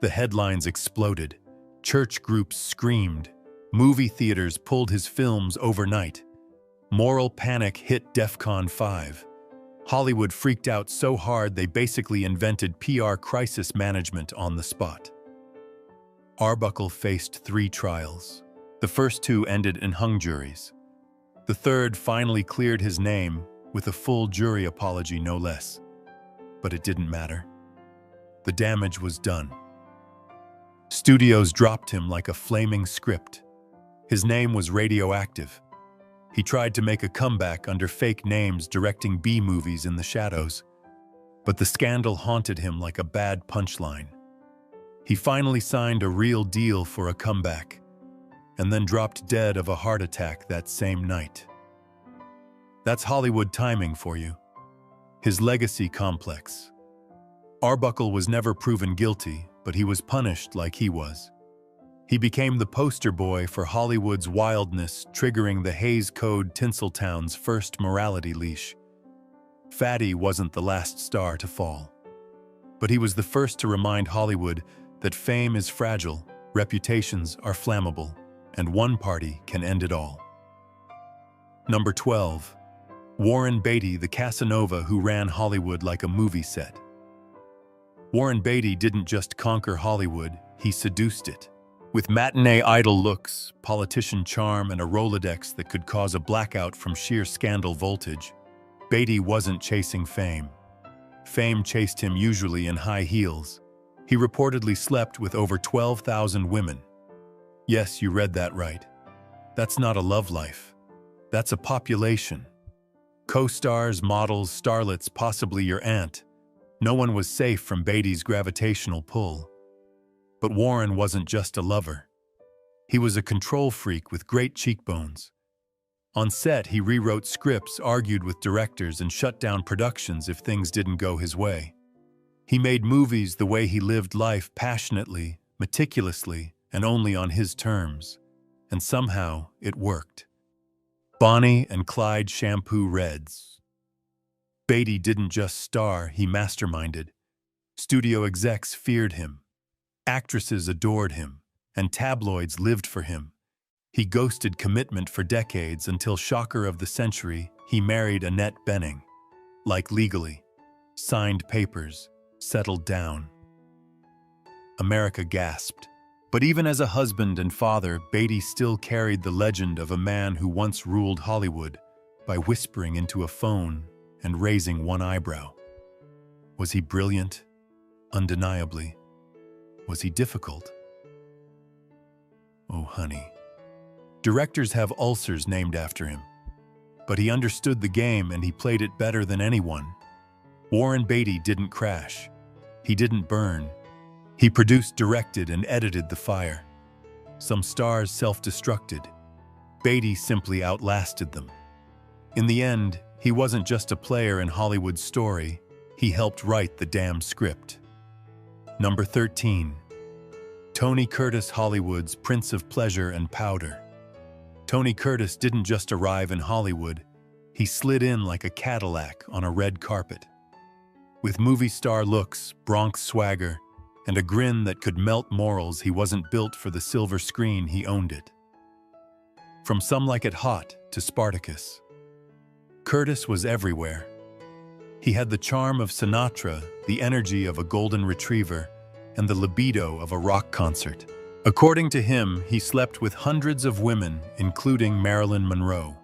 The headlines exploded. Church groups screamed. Movie theaters pulled his films overnight. Moral panic hit DEFCON 5. Hollywood freaked out so hard they basically invented PR crisis management on the spot. Arbuckle faced 3 trials. The first 2 ended in hung juries. The third finally cleared his name with a full jury apology, no less. But it didn't matter. The damage was done. Studios dropped him like a flaming script. His name was radioactive. He tried to make a comeback under fake names directing B-movies in the shadows. But the scandal haunted him like a bad punchline. He finally signed a real deal for a comeback, and then dropped dead of a heart attack that same night. That's Hollywood timing for you. His legacy complex. Arbuckle was never proven guilty, but he was punished like he was. He became the poster boy for Hollywood's wildness, triggering the Hays Code, Tinseltown's first morality leash. Fatty wasn't the last star to fall. But he was the first to remind Hollywood that fame is fragile, reputations are flammable, and one party can end it all. Number 12. Warren Beatty, the Casanova who ran Hollywood like a movie set. Warren Beatty didn't just conquer Hollywood, he seduced it. With matinee idol looks, politician charm, and a Rolodex that could cause a blackout from sheer scandal voltage, Beatty wasn't chasing fame. Fame chased him, usually in high heels. He reportedly slept with over 12,000 women. Yes, you read that right. That's not a love life. That's a population. Co-stars, models, starlets, possibly your aunt. No one was safe from Beatty's gravitational pull. But Warren wasn't just a lover. He was a control freak with great cheekbones. On set, he rewrote scripts, argued with directors, and shut down productions if things didn't go his way. He made movies the way he lived life, passionately, meticulously, and only on his terms. And somehow, it worked. Bonnie and Clyde Shampoo Reds. Beatty didn't just star, he masterminded. Studio execs feared him. Actresses adored him, and tabloids lived for him. He ghosted commitment for decades until, shocker of the century, he married Annette Bening. Like legally. Signed papers. Settled down. America gasped. But even as a husband and father, Beatty still carried the legend of a man who once ruled Hollywood by whispering into a phone and raising one eyebrow. Was he brilliant? Undeniably. Was he difficult? Oh, honey. Directors have ulcers named after him. But he understood the game and he played it better than anyone. Warren Beatty didn't crash. He didn't burn. He produced, directed, and edited the fire. Some stars self-destructed. Beatty simply outlasted them. In the end, he wasn't just a player in Hollywood's story. He helped write the damn script. Number 13. Tony Curtis, Hollywood's Prince of Pleasure and Powder. Tony Curtis didn't just arrive in Hollywood, he slid in like a Cadillac on a red carpet. With movie star looks, Bronx swagger, and a grin that could melt morals, he wasn't built for the silver screen, he owned it. From Some Like It Hot to Spartacus, Curtis was everywhere. He had the charm of Sinatra, the energy of a golden retriever, and the libido of a rock concert. According to him, he slept with hundreds of women, including Marilyn Monroe.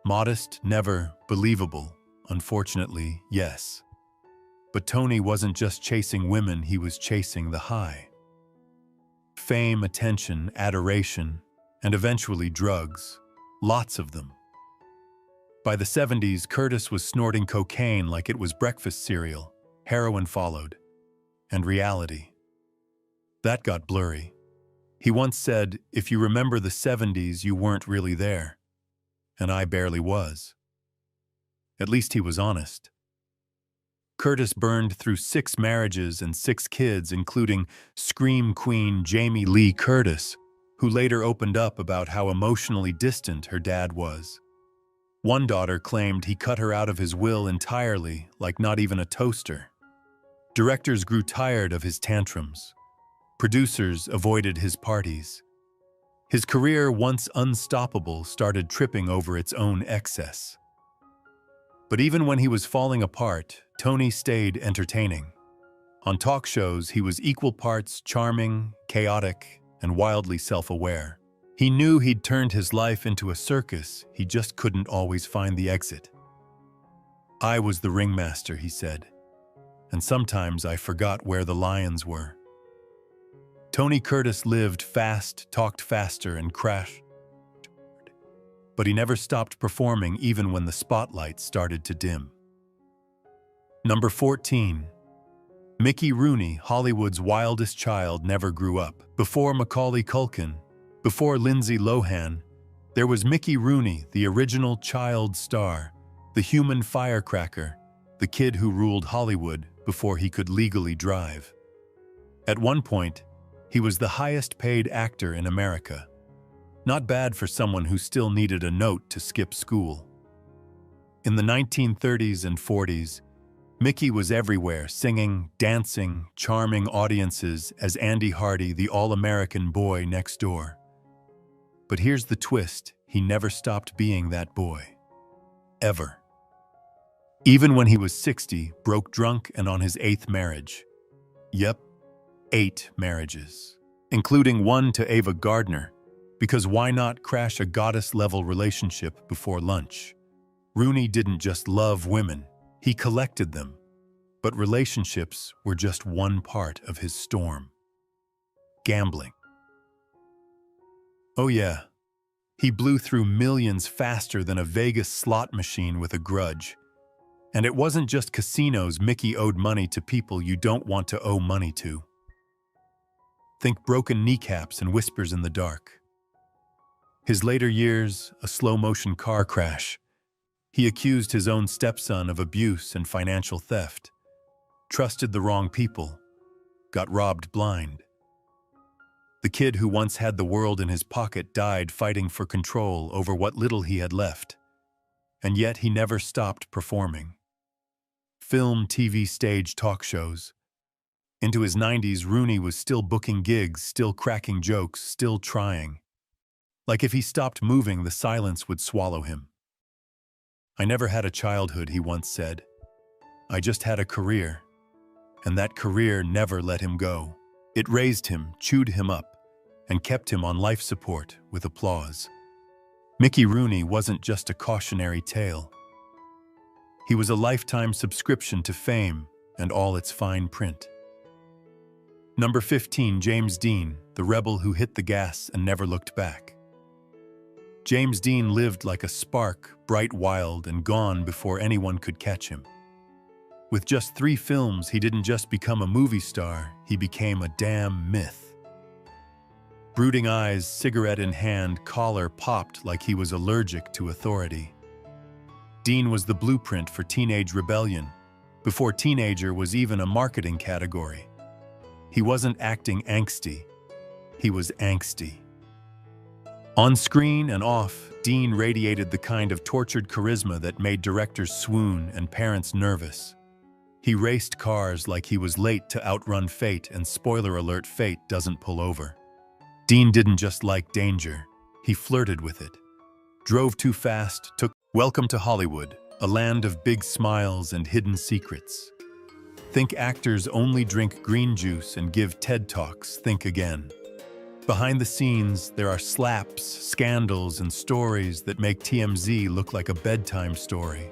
Modest, never. Believable, unfortunately, yes. But Tony wasn't just chasing women, he was chasing the high. Fame, attention, adoration, and eventually drugs. Lots of them. By the 70s, Curtis was snorting cocaine like it was breakfast cereal. Heroin followed. And reality. That got blurry. He once said, "If you remember the 70s, you weren't really there." And I barely was. At least he was honest. Curtis burned through 6 marriages and 6 kids, including Scream Queen Jamie Lee Curtis, who later opened up about how emotionally distant her dad was. One daughter claimed he cut her out of his will entirely, like not even a toaster. Directors grew tired of his tantrums. Producers avoided his parties. His career, once unstoppable, started tripping over its own excess. But even when he was falling apart, Tony stayed entertaining. On talk shows, he was equal parts charming, chaotic, and wildly self-aware. He knew he'd turned his life into a circus, he just couldn't always find the exit. "I was the ringmaster," he said, "and sometimes I forgot where the lions were." Tony Curtis lived fast, talked faster, and crashed. But he never stopped performing even when the spotlight started to dim. Number 14. Mickey Rooney, Hollywood's wildest child, never grew up. Before Macaulay Culkin, before Lindsay Lohan, there was Mickey Rooney, the original child star, the human firecracker, the kid who ruled Hollywood before he could legally drive. At one point, he was the highest-paid actor in America. Not bad for someone who still needed a note to skip school. In the 1930s and 40s, Mickey was everywhere, singing, dancing, charming audiences as Andy Hardy, the all-American boy next door. But here's the twist, he never stopped being that boy. Ever. Even when he was 60, broke drunk and on his 8th marriage. Yep, 8 marriages, including one to Ava Gardner, because why not crash a goddess-level relationship before lunch? Rooney didn't just love women, he collected them. But relationships were just one part of his storm. Gambling. Oh yeah, he blew through millions faster than a Vegas slot machine with a grudge. And it wasn't just casinos. Mickey owed money to people you don't want to owe money to. Think broken kneecaps and whispers in the dark. His later years, a slow-motion car crash. He accused his own stepson of abuse and financial theft. Trusted the wrong people. Got robbed blind. The kid who once had the world in his pocket died fighting for control over what little he had left. And yet he never stopped performing. Film, TV, stage, talk shows. Into his 90s, Rooney was still booking gigs, still cracking jokes, still trying. Like if he stopped moving, the silence would swallow him. "I never had a childhood," he once said. "I just had a career." And that career never let him go. It raised him, chewed him up, and kept him on life support with applause. Mickey Rooney wasn't just a cautionary tale. He was a lifetime subscription to fame and all its fine print. Number 15, James Dean, the rebel who hit the gas and never looked back. James Dean lived like a spark, bright, wild, and gone before anyone could catch him. With just 3 films, he didn't just become a movie star, he became a damn myth. Brooding eyes, cigarette in hand, collar popped like he was allergic to authority. Dean was the blueprint for teenage rebellion, before teenager was even a marketing category. He wasn't acting angsty, he was angsty. On screen and off, Dean radiated the kind of tortured charisma that made directors swoon and parents nervous. He raced cars like he was late to outrun fate, and spoiler alert, fate doesn't pull over. Dean didn't just like danger, he flirted with it. Drove too fast, took... Welcome to Hollywood, a land of big smiles and hidden secrets. Think actors only drink green juice and give TED Talks, think again. Behind the scenes, there are slaps, scandals, and stories that make TMZ look like a bedtime story.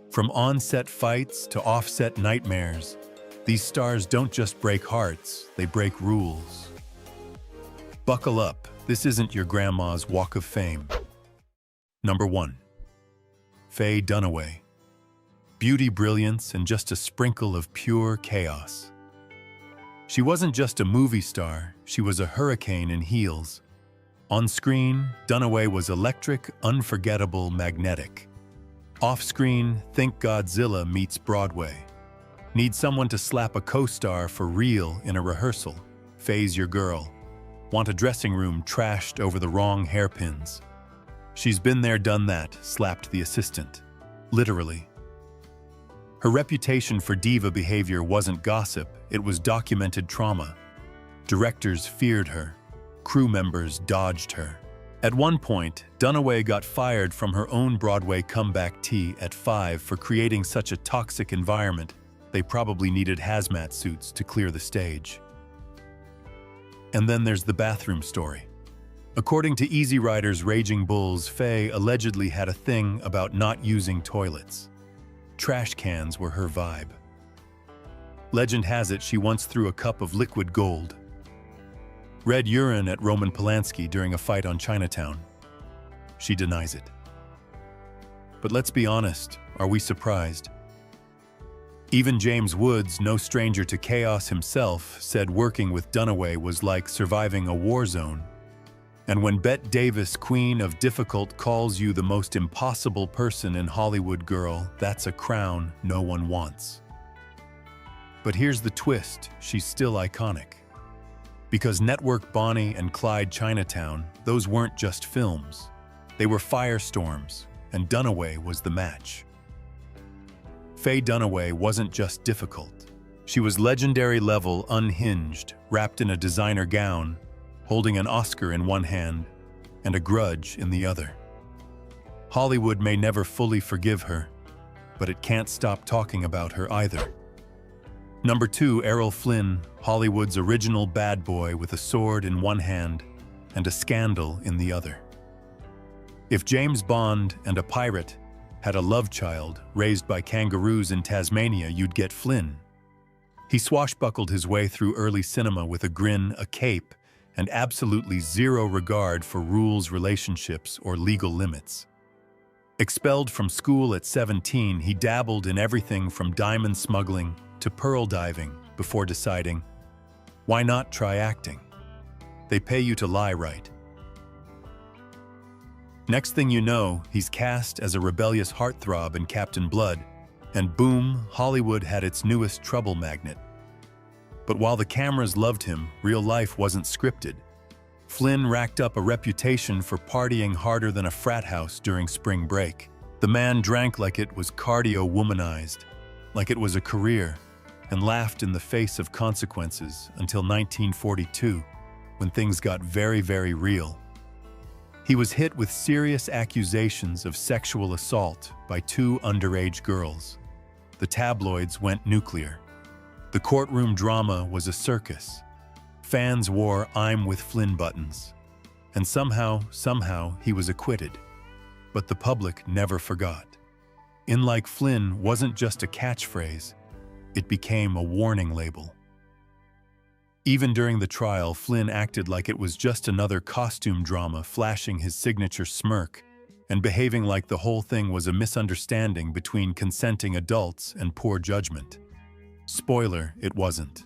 From on-set fights to off-set nightmares, these stars don't just break hearts, they break rules. Buckle up, this isn't your grandma's Walk of Fame. Number 1. Faye Dunaway. Beauty, brilliance, and just a sprinkle of pure chaos. She wasn't just a movie star, she was a hurricane in heels. On screen, Dunaway was electric, unforgettable, magnetic. Off-screen, think Godzilla meets Broadway. Need someone to slap a co-star for real in a rehearsal? Faye's your girl. Want a dressing room trashed over the wrong hairpins? She's been there, done that, slapped the assistant. Literally. Her reputation for diva behavior wasn't gossip, it was documented trauma. Directors feared her. Crew members dodged her. At one point, Dunaway got fired from her own Broadway comeback Tea at 5 for creating such a toxic environment, they probably needed hazmat suits to clear the stage. And then there's the bathroom story. According to Easy Rider's Raging Bulls, Faye allegedly had a thing about not using toilets. Trash cans were her vibe. Legend has it she once threw a cup of liquid gold. Red urine at Roman Polanski during a fight on Chinatown. She denies it. But let's be honest, are we surprised? Even James Woods, no stranger to chaos himself, said working with Dunaway was like surviving a war zone. And when Bette Davis, queen of difficult, calls you the most impossible person in Hollywood, girl, that's a crown no one wants. But here's the twist, she's still iconic. Because Network Bonnie and Clyde Chinatown, those weren't just films. They were firestorms, and Dunaway was the match. Faye Dunaway wasn't just difficult. She was legendary level, unhinged, wrapped in a designer gown, holding an Oscar in one hand and a grudge in the other. Hollywood may never fully forgive her, but it can't stop talking about her either. Number 2, Errol Flynn, Hollywood's original bad boy with a sword in one hand and a scandal in the other. If James Bond and a pirate had a love child raised by kangaroos in Tasmania, you'd get Flynn. He swashbuckled his way through early cinema with a grin, a cape, and absolutely zero regard for rules, relationships, or legal limits. Expelled from school at 17, he dabbled in everything from diamond smuggling to pearl diving before deciding, why not try acting? They pay you to lie, right? Next thing you know, he's cast as a rebellious heartthrob in Captain Blood, and boom, Hollywood had its newest trouble magnet. But while the cameras loved him, real life wasn't scripted. Flynn racked up a reputation for partying harder than a frat house during spring break. The man drank like it was cardio-womanized, like it was a career, and laughed in the face of consequences until 1942, when things got very, very real. He was hit with serious accusations of sexual assault by 2 underage girls. The tabloids went nuclear. The courtroom drama was a circus. Fans wore "I'm with Flynn" buttons. And somehow, he was acquitted. But the public never forgot. In like Flynn wasn't just a catchphrase, it became a warning label. Even during the trial, Flynn acted like it was just another costume drama, flashing his signature smirk and behaving like the whole thing was a misunderstanding between consenting adults and poor judgment. Spoiler, it wasn't.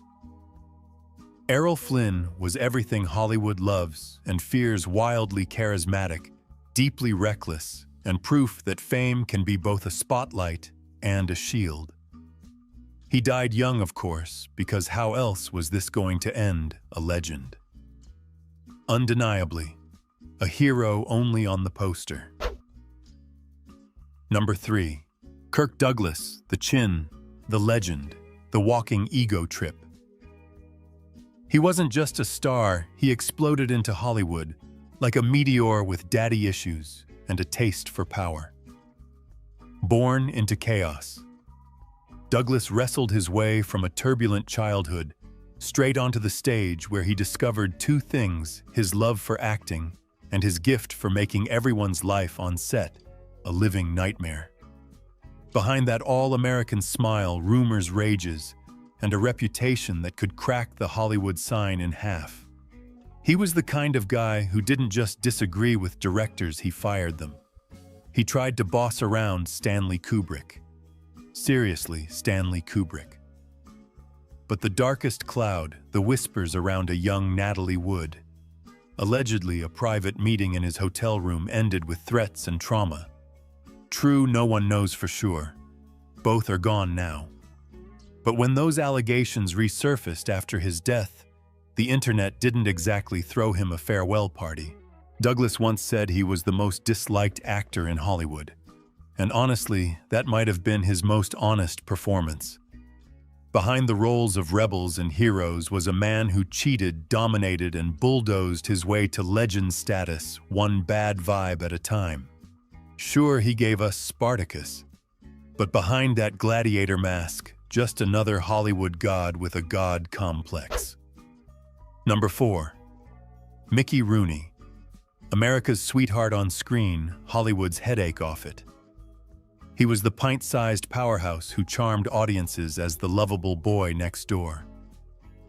Errol Flynn was everything Hollywood loves and fears: wildly charismatic, deeply reckless, and proof that fame can be both a spotlight and a shield. He died young, of course, because how else was this going to end? A legend. Undeniably, a hero only on the poster. Number 3. Kirk Douglas, the chin, the legend, the walking ego trip. He wasn't just a star, he exploded into Hollywood, like a meteor with daddy issues and a taste for power. Born into chaos, Douglas wrestled his way from a turbulent childhood straight onto the stage where he discovered two things: his love for acting and his gift for making everyone's life on set a living nightmare. Behind that all-American smile, rumors rages, and a reputation that could crack the Hollywood sign in half. He was the kind of guy who didn't just disagree with directors, he fired them. He tried to boss around Stanley Kubrick. Seriously, Stanley Kubrick. But the darkest cloud, the whispers around a young Natalie Wood. Allegedly, a private meeting in his hotel room ended with threats and trauma. True, no one knows for sure. Both are gone now. But when those allegations resurfaced after his death, the internet didn't exactly throw him a farewell party. Douglas once said he was the most disliked actor in Hollywood. And honestly, that might have been his most honest performance. Behind the roles of rebels and heroes was a man who cheated, dominated, and bulldozed his way to legend status, one bad vibe at a time. Sure, he gave us Spartacus, but behind that gladiator mask, just another Hollywood god with a god complex. Number 4. Mickey Rooney. America's sweetheart on screen, Hollywood's headache off it. He was the pint-sized powerhouse who charmed audiences as the lovable boy next door.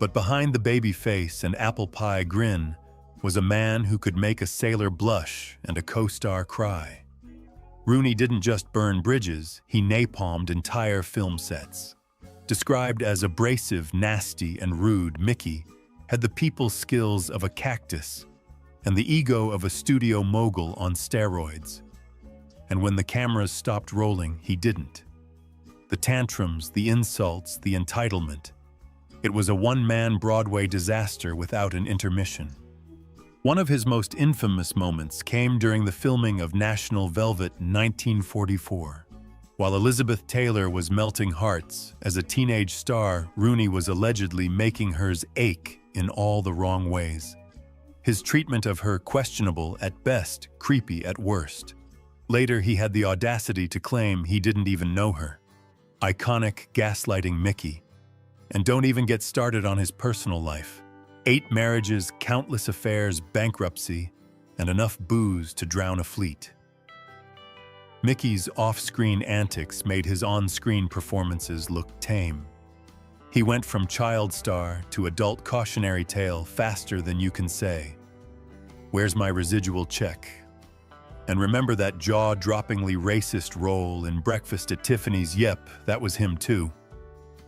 But behind the baby face and apple pie grin was a man who could make a sailor blush and a co-star cry. Rooney didn't just burn bridges, he napalmed entire film sets. Described as abrasive, nasty, and rude, Mickey had the people skills of a cactus and the ego of a studio mogul on steroids. And when the cameras stopped rolling, he didn't. The tantrums, the insults, the entitlement. It was a one-man Broadway disaster without an intermission. One of his most infamous moments came during the filming of National Velvet in 1944. While Elizabeth Taylor was melting hearts, as a teenage star, Rooney was allegedly making hers ache in all the wrong ways. His treatment of her questionable at best, creepy at worst. Later, he had the audacity to claim he didn't even know her. Iconic gaslighting Mickey. And don't even get started on his personal life. 8 marriages, countless affairs, bankruptcy, and enough booze to drown a fleet. Mickey's off-screen antics made his on-screen performances look tame. He went from child star to adult cautionary tale faster than you can say, "Where's my residual check?" And remember that jaw-droppingly racist role in Breakfast at Tiffany's? Yep, that was him too.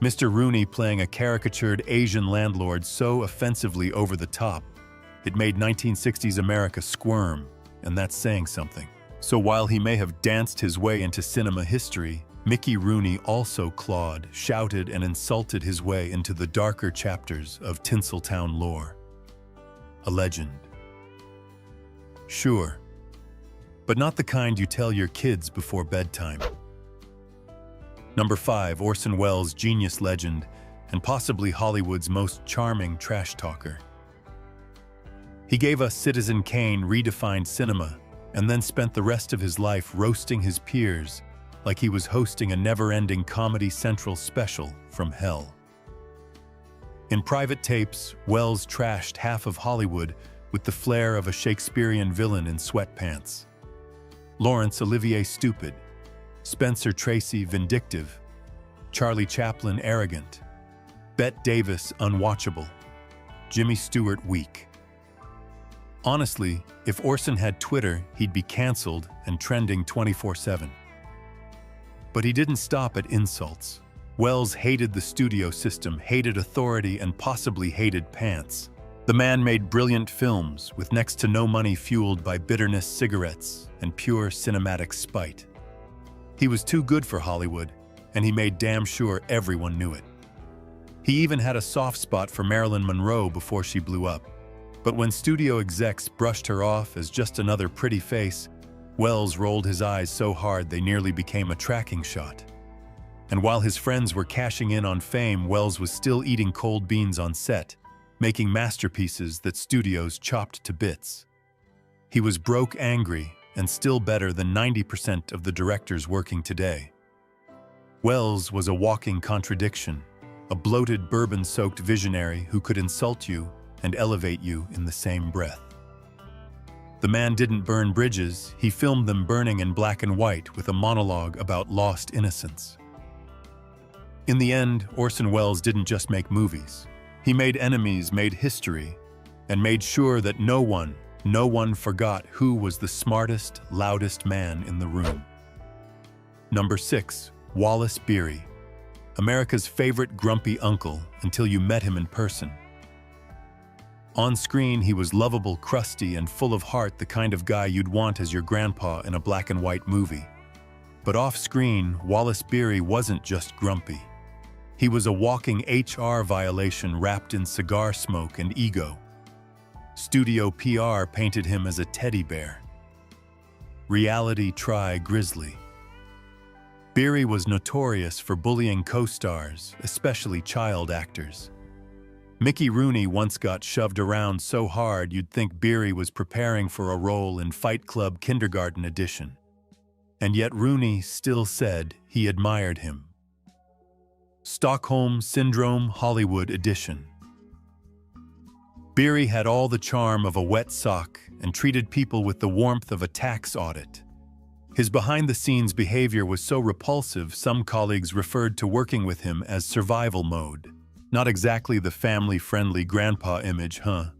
Mr. Rooney playing a caricatured Asian landlord so offensively over the top, it made 1960s America squirm, and that's saying something. So while he may have danced his way into cinema history, Mickey Rooney also clawed, shouted, and insulted his way into the darker chapters of Tinseltown lore. A legend. Sure, but not the kind you tell your kids before bedtime. Number 5, Orson Welles, genius legend, and possibly Hollywood's most charming trash talker. He gave us Citizen Kane redefined cinema, and then spent the rest of his life roasting his peers like he was hosting a never-ending Comedy Central special from hell. In private tapes, Welles trashed half of Hollywood with the flair of a Shakespearean villain in sweatpants. Laurence Olivier stupid, Spencer Tracy vindictive, Charlie Chaplin arrogant, Bette Davis unwatchable, Jimmy Stewart weak. Honestly, if Orson had Twitter, he'd be canceled and trending 24/7. But he didn't stop at insults. Welles hated the studio system, hated authority, and possibly hated pants. The man made brilliant films with next to no money, fueled by bitterness, cigarettes, and pure cinematic spite. He was too good for Hollywood, and he made damn sure everyone knew it. He even had a soft spot for Marilyn Monroe before she blew up. But when studio execs brushed her off as just another pretty face, Welles rolled his eyes so hard they nearly became a tracking shot. And while his friends were cashing in on fame, Welles was still eating cold beans on set, making masterpieces that studios chopped to bits. He was broke angry, and still better than 90% of the directors working today. Welles was a walking contradiction, a bloated bourbon-soaked visionary who could insult you and elevate you in the same breath. The man didn't burn bridges, he filmed them burning in black and white with a monologue about lost innocence. In the end, Orson Welles didn't just make movies. He made enemies, made history, and made sure that no one forgot who was the smartest, loudest man in the room. Number 6. Wallace Beery, America's favorite grumpy uncle until you met him in person. On screen, he was lovable, crusty, and full of heart, the kind of guy you'd want as your grandpa in a black and white movie. But off-screen, Wallace Beery wasn't just grumpy. He was a walking HR violation wrapped in cigar smoke and ego. Studio PR painted him as a teddy bear. Reality try grizzly. Beery was notorious for bullying co-stars, especially child actors. Mickey Rooney once got shoved around so hard you'd think Beery was preparing for a role in Fight Club Kindergarten Edition. And yet Rooney still said he admired him. Stockholm Syndrome Hollywood Edition. Beery had all the charm of a wet sock and treated people with the warmth of a tax audit. His behind-the-scenes behavior was so repulsive, some colleagues referred to working with him as survival mode. Not exactly the family-friendly grandpa image, huh?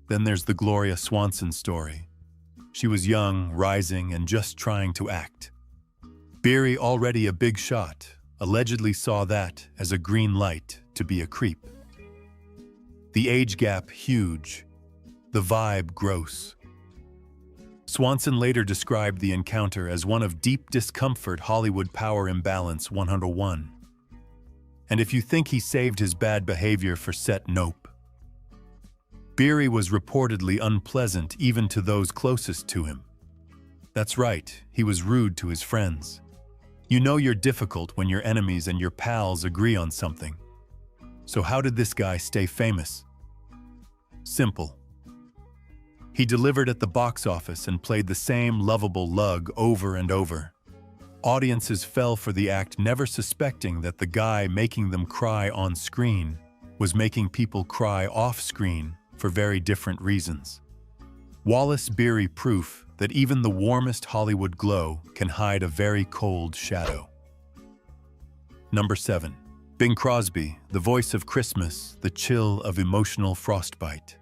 Then there's the Gloria Swanson story. She was young, rising, and just trying to act. Beery, already a big shot, allegedly saw that as a green light to be a creep. The age gap huge, the vibe gross. Swanson later described the encounter as one of deep discomfort Hollywood power imbalance 101. And if you think he saved his bad behavior for set, nope. Beery was reportedly unpleasant even to those closest to him. That's right, he was rude to his friends. You know you're difficult when your enemies and your pals agree on something. So how did this guy stay famous? Simple. He delivered at the box office and played the same lovable lug over and over. Audiences fell for the act, never suspecting that the guy making them cry on screen was making people cry off-screen for very different reasons. Wallace Beery proof that even the warmest Hollywood glow can hide a very cold shadow. Number 7. Bing Crosby, the voice of Christmas, the chill of emotional frostbite.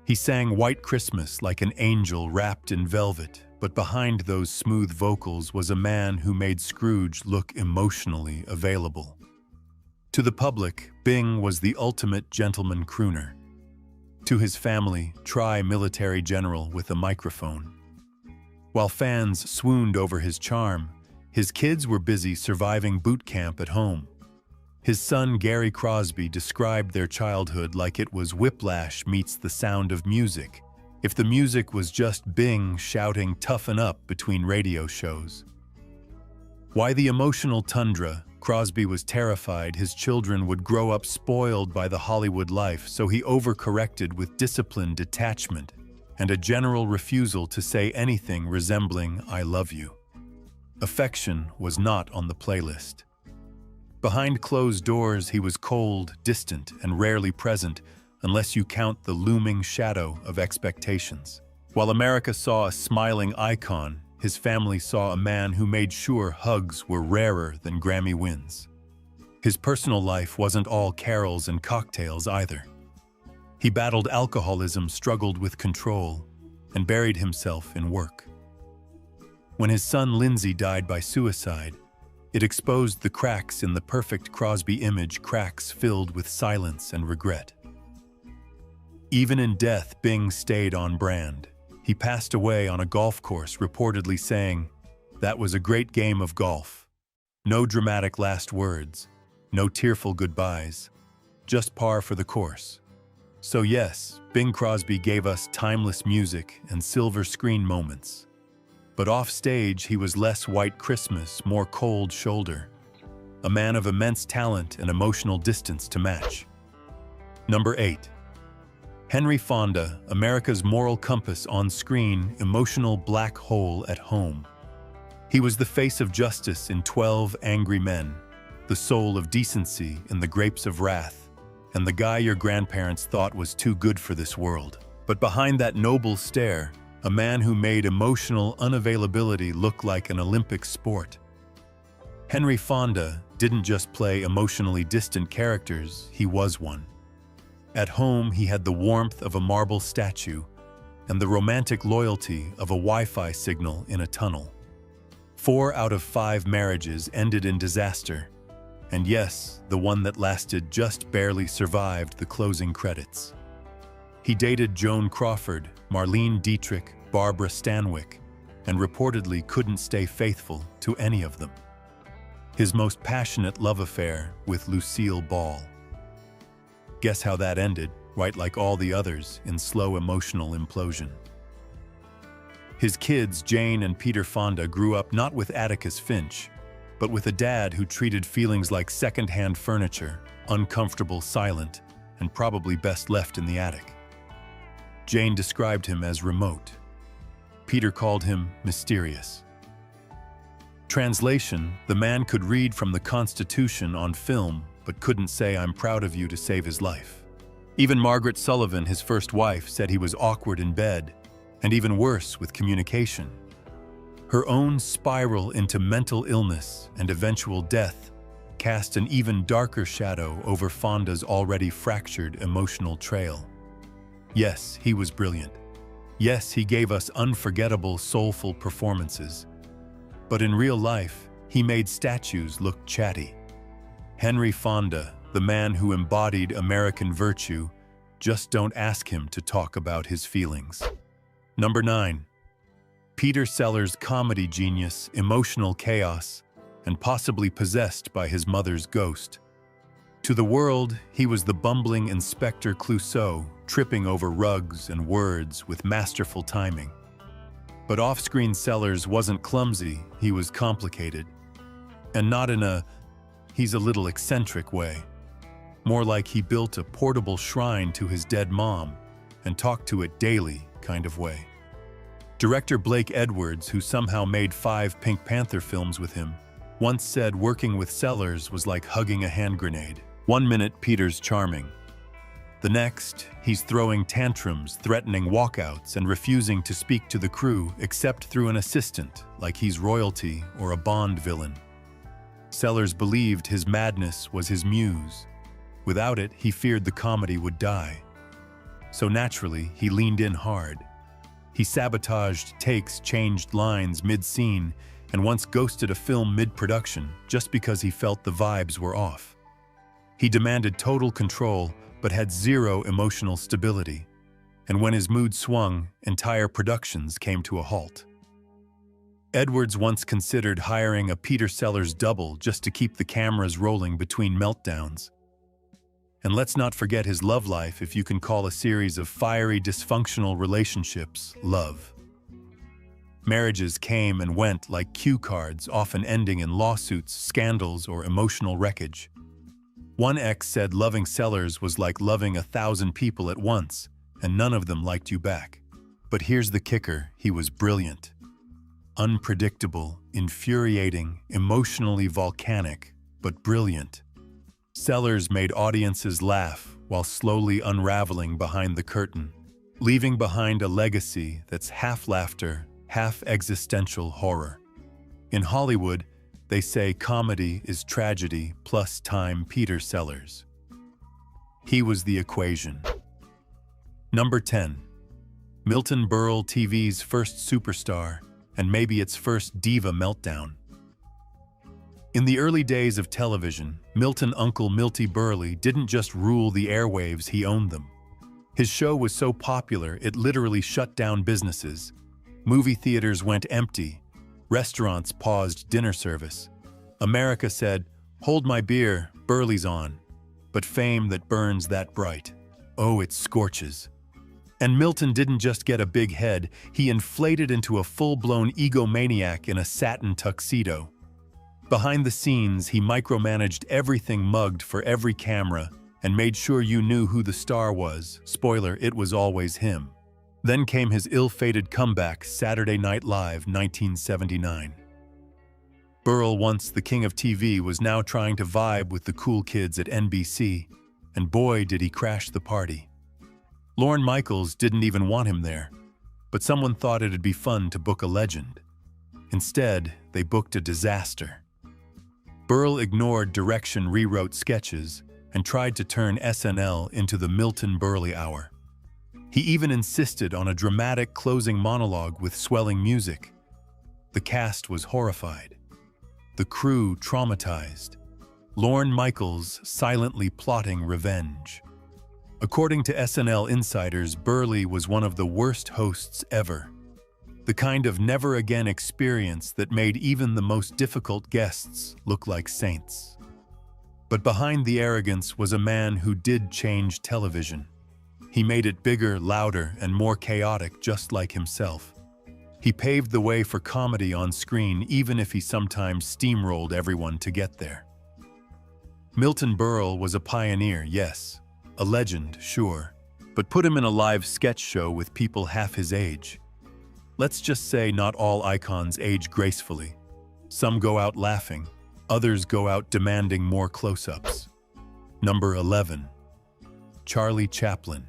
He sang White Christmas like an angel wrapped in velvet, but behind those smooth vocals was a man who made Scrooge look emotionally available. To the public, Bing was the ultimate gentleman crooner. To his family, tri-military general with a microphone. While fans swooned over his charm, his kids were busy surviving boot camp at home. His son Gary Crosby described their childhood like it was Whiplash meets The Sound of Music, if the music was just Bing shouting "toughen up" between radio shows. Why the emotional tundra? Crosby was terrified his children would grow up spoiled by the Hollywood life, so he overcorrected with disciplined detachment and a general refusal to say anything resembling "I love you." Affection was not on the playlist. Behind closed doors, he was cold, distant, and rarely present, unless you count the looming shadow of expectations. While America saw a smiling icon, his family saw a man who made sure hugs were rarer than Grammy wins. His personal life wasn't all carols and cocktails either. He battled alcoholism, struggled with control, and buried himself in work. When his son Lindsay died by suicide, it exposed the cracks in the perfect Crosby image, cracks filled with silence and regret. Even in death, Bing stayed on brand. He passed away on a golf course, reportedly saying, "That was a great game of golf. No dramatic last words, no tearful goodbyes, just par for the course." So yes, Bing Crosby gave us timeless music and silver screen moments. But off stage, he was less White Christmas, more cold shoulder. A man of immense talent and emotional distance to match. Number 8. Henry Fonda, America's moral compass on screen, emotional black hole at home. He was the face of justice in 12 Angry Men, the soul of decency in The Grapes of Wrath, and the guy your grandparents thought was too good for this world. But behind that noble stare, a man who made emotional unavailability look like an Olympic sport. Henry Fonda didn't just play emotionally distant characters, he was one. At home, he had the warmth of a marble statue and the romantic loyalty of a Wi-Fi signal in a tunnel. 4 out of 5 marriages ended in disaster, and yes, the one that lasted just barely survived the closing credits. He dated Joan Crawford, Marlene Dietrich, Barbara Stanwyck, and reportedly couldn't stay faithful to any of them. His most passionate love affair with Lucille Ball. Guess how that ended, right like all the others, in slow emotional implosion. His kids, Jane and Peter Fonda, grew up not with Atticus Finch, but with a dad who treated feelings like second-hand furniture, uncomfortable, silent, and probably best left in the attic. Jane described him as remote. Peter called him mysterious. Translation: the man could read from the Constitution on film, but couldn't say "I'm proud of you" to save his life. Even Margaret Sullivan, his first wife, said he was awkward in bed, and even worse with communication. Her own spiral into mental illness and eventual death cast an even darker shadow over Fonda's already fractured emotional trail. Yes, he was brilliant. Yes, he gave us unforgettable, soulful performances. But in real life, he made statues look chatty. Henry Fonda, the man who embodied American virtue, just don't ask him to talk about his feelings. Number 9. Peter Sellers' comedy genius, emotional chaos, and possibly possessed by his mother's ghost. To the world, he was the bumbling Inspector Clouseau, tripping over rugs and words with masterful timing. But off-screen Sellers wasn't clumsy, he was complicated. And not in a "he's a little eccentric" way. More like he built a portable shrine to his dead mom and talked to it daily kind of way. Director Blake Edwards, who somehow made 5 Pink Panther films with him, once said working with Sellers was like hugging a hand grenade. 1 minute, Peter's charming. The next, he's throwing tantrums, threatening walkouts, and refusing to speak to the crew except through an assistant, like he's royalty or a Bond villain. Sellers believed his madness was his muse. Without it, he feared the comedy would die. So naturally, he leaned in hard. He sabotaged takes, changed lines mid-scene, and once ghosted a film mid-production just because he felt the vibes were off. He demanded total control, but had zero emotional stability. And when his mood swung, entire productions came to a halt. Edwards once considered hiring a Peter Sellers double just to keep the cameras rolling between meltdowns. And let's not forget his love life, if you can call a series of fiery, dysfunctional relationships love. Marriages came and went like cue cards, often ending in lawsuits, scandals, or emotional wreckage. One ex said loving Sellers was like loving 1,000 people at once, and none of them liked you back. But here's the kicker: he was brilliant. Unpredictable, infuriating, emotionally volcanic, but brilliant. Sellers made audiences laugh while slowly unraveling behind the curtain, leaving behind a legacy that's half laughter, half existential horror. In Hollywood, they say comedy is tragedy plus time. Peter Sellers. He was the equation. Number 10. Milton Berle, TV's first superstar, and maybe its first diva meltdown. In the early days of television, Milton Uncle Milty Berle didn't just rule the airwaves, he owned them. His show was so popular, it literally shut down businesses. Movie theaters went empty. Restaurants paused dinner service. America said, "Hold my beer, Burley's on." But fame that burns that bright, oh, it scorches. And Milton didn't just get a big head, he inflated into a full-blown egomaniac in a satin tuxedo. Behind the scenes, he micromanaged everything, mugged for every camera, and made sure you knew who the star was. Spoiler, it was always him. Then came his ill-fated comeback, Saturday Night Live, 1979. Berle, once the king of TV, was now trying to vibe with the cool kids at NBC, and boy did he crash the party. Lorne Michaels didn't even want him there, but someone thought it'd be fun to book a legend. Instead, they booked a disaster. Berle ignored direction, rewrote sketches, and tried to turn SNL into the Milton Berle Hour. He even insisted on a dramatic closing monologue with swelling music. The cast was horrified. The crew traumatized. Lorne Michaels silently plotting revenge. According to SNL insiders, Berle was one of the worst hosts ever. The kind of never-again experience that made even the most difficult guests look like saints. But behind the arrogance was a man who did change television. He made it bigger, louder, and more chaotic, just like himself. He paved the way for comedy on screen, even if he sometimes steamrolled everyone to get there. Milton Berle was a pioneer, yes. A legend, sure. But put him in a live sketch show with people half his age. Let's just say not all icons age gracefully. Some go out laughing. Others go out demanding more close-ups. Number 11. Charlie Chaplin.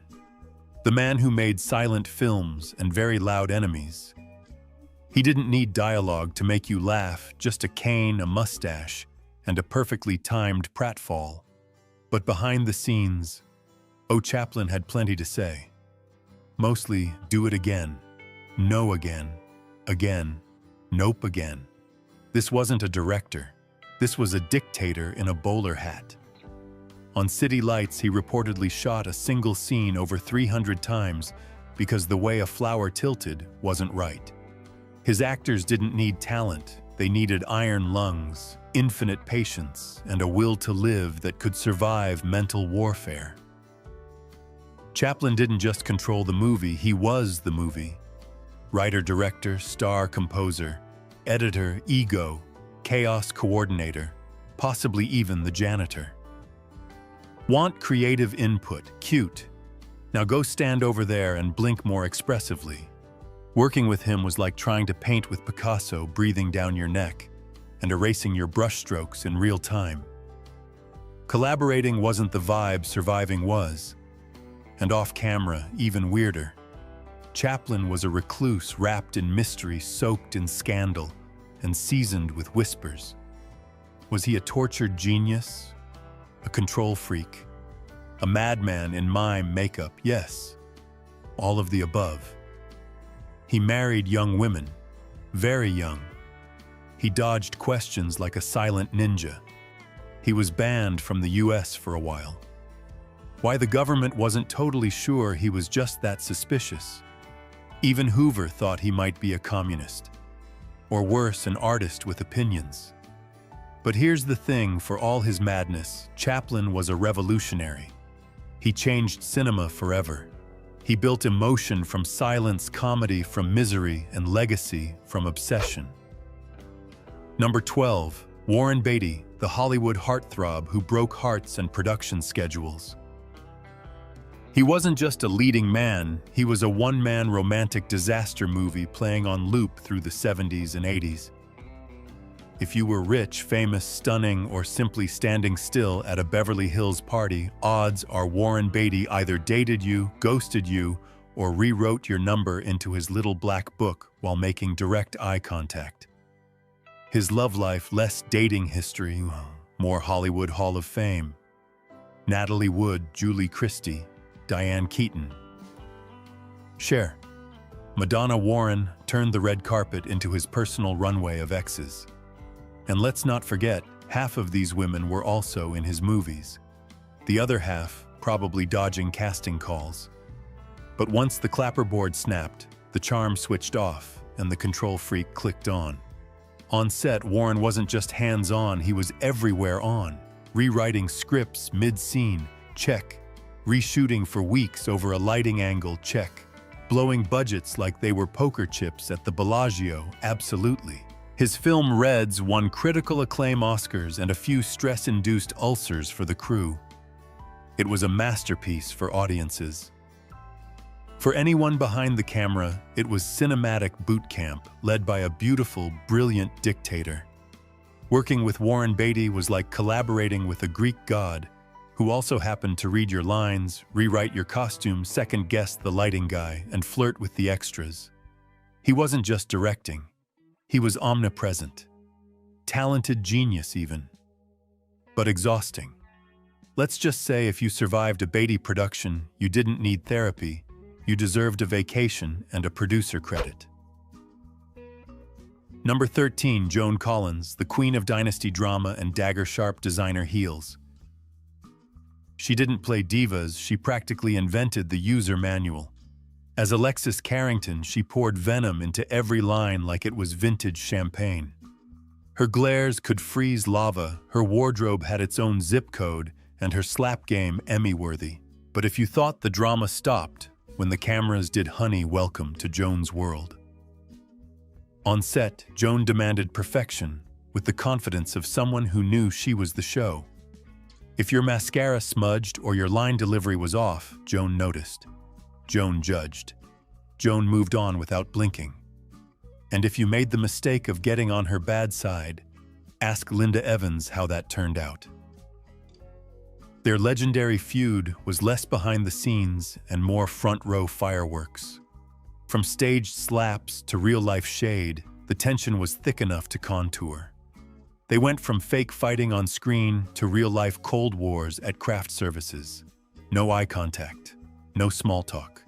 The man who made silent films and very loud enemies. He didn't need dialogue to make you laugh, just a cane, a mustache, and a perfectly timed pratfall. But behind the scenes, Chaplin had plenty to say. Mostly, do it again, no again, nope again. This wasn't a director. This was a dictator in a bowler hat. On City Lights, he reportedly shot a single scene over 300 times because the way a flower tilted wasn't right. His actors didn't need talent. They needed iron lungs, infinite patience, and a will to live that could survive mental warfare. Chaplin didn't just control the movie, he was the movie. Writer, director, star, composer, editor, ego, chaos coordinator, possibly even the janitor. Want creative input? Cute. Now go stand over there and blink more expressively. Working with him was like trying to paint with Picasso breathing down your neck and erasing your brushstrokes in real time. Collaborating wasn't the vibe, surviving was. And off camera, even weirder. Chaplin was a recluse wrapped in mystery, soaked in scandal, and seasoned with whispers. Was he a tortured genius? A control freak? A madman in mime makeup? Yes. All of the above. He married young women, very young. He dodged questions like a silent ninja. He was banned from the US for a while. Why the government wasn't totally sure, he was just that suspicious. Even Hoover thought he might be a communist. Or worse, an artist with opinions. But here's the thing, for all his madness, Chaplin was a revolutionary. He changed cinema forever. He built emotion from silence, comedy from misery, and legacy from obsession. Number 12. Warren Beatty, the Hollywood heartthrob who broke hearts and production schedules. He wasn't just a leading man, he was a one-man romantic disaster movie playing on loop through the 70s and 80s. If you were rich, famous, stunning, or simply standing still at a Beverly Hills party, odds are Warren Beatty either dated you, ghosted you, or rewrote your number into his little black book while making direct eye contact. His love life, less dating history, more Hollywood Hall of Fame. Natalie Wood, Julie Christie, Diane Keaton. Cher. Madonna. Warren turned the red carpet into his personal runway of exes. And let's not forget, half of these women were also in his movies. The other half, probably dodging casting calls. But once the clapperboard snapped, the charm switched off and the control freak clicked on. On set, Warren wasn't just hands-on, he was everywhere on. Rewriting scripts mid-scene, check. Reshooting for weeks over a lighting angle, check. Blowing budgets like they were poker chips at the Bellagio, absolutely. His film Reds won critical acclaim, Oscars, and a few stress-induced ulcers for the crew. It was a masterpiece for audiences. For anyone behind the camera, it was cinematic boot camp, led by a beautiful, brilliant dictator. Working with Warren Beatty was like collaborating with a Greek god who also happened to read your lines, rewrite your costume, second-guess the lighting guy, and flirt with the extras. He wasn't just directing. He was omnipresent. Talented genius, even. But exhausting. Let's just say if you survived a Beatty production, you didn't need therapy, you deserved a vacation and a producer credit. Number 13, Joan Collins, the queen of dynasty drama and dagger-sharp designer heels. She didn't play divas, she practically invented the user manual. As Alexis Carrington, she poured venom into every line like it was vintage champagne. Her glares could freeze lava, her wardrobe had its own zip code, and her slap game Emmy-worthy. But if you thought the drama stopped when the cameras did Honey, Welcome to Joan's World. On set, Joan demanded perfection with the confidence of someone who knew she was the show. If your mascara smudged or your line delivery was off, Joan noticed. Joan judged. Joan moved on without blinking. And if you made the mistake of getting on her bad side, ask Linda Evans how that turned out. Their legendary feud was less behind the scenes and more front-row fireworks. From staged slaps to real-life shade, the tension was thick enough to contour. They went from fake fighting on screen to real-life Cold Wars at craft services. No eye contact, no small talk.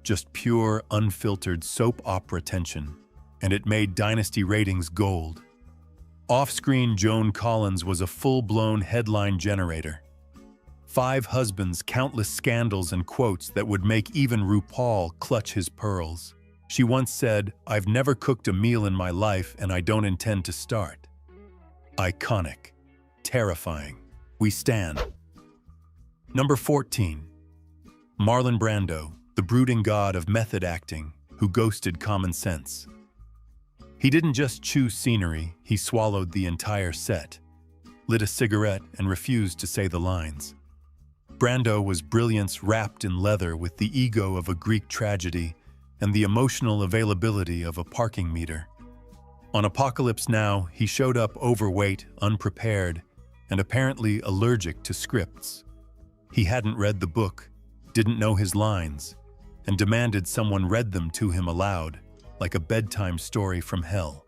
Just pure, unfiltered soap opera tension, and it made Dynasty ratings gold. Off-screen, Joan Collins was a full-blown headline generator. 5 husbands, countless scandals and quotes that would make even RuPaul clutch his pearls. She once said, "I've never cooked a meal in my life and I don't intend to start." Iconic. Terrifying. We stand. Number 14. Marlon Brando, the brooding god of method acting, who ghosted common sense. He didn't just chew scenery, he swallowed the entire set, lit a cigarette and refused to say the lines. Brando was brilliance wrapped in leather with the ego of a Greek tragedy and the emotional availability of a parking meter. On Apocalypse Now, he showed up overweight, unprepared, and apparently allergic to scripts. He hadn't read the book, didn't know his lines, and demanded someone read them to him aloud, like a bedtime story from hell.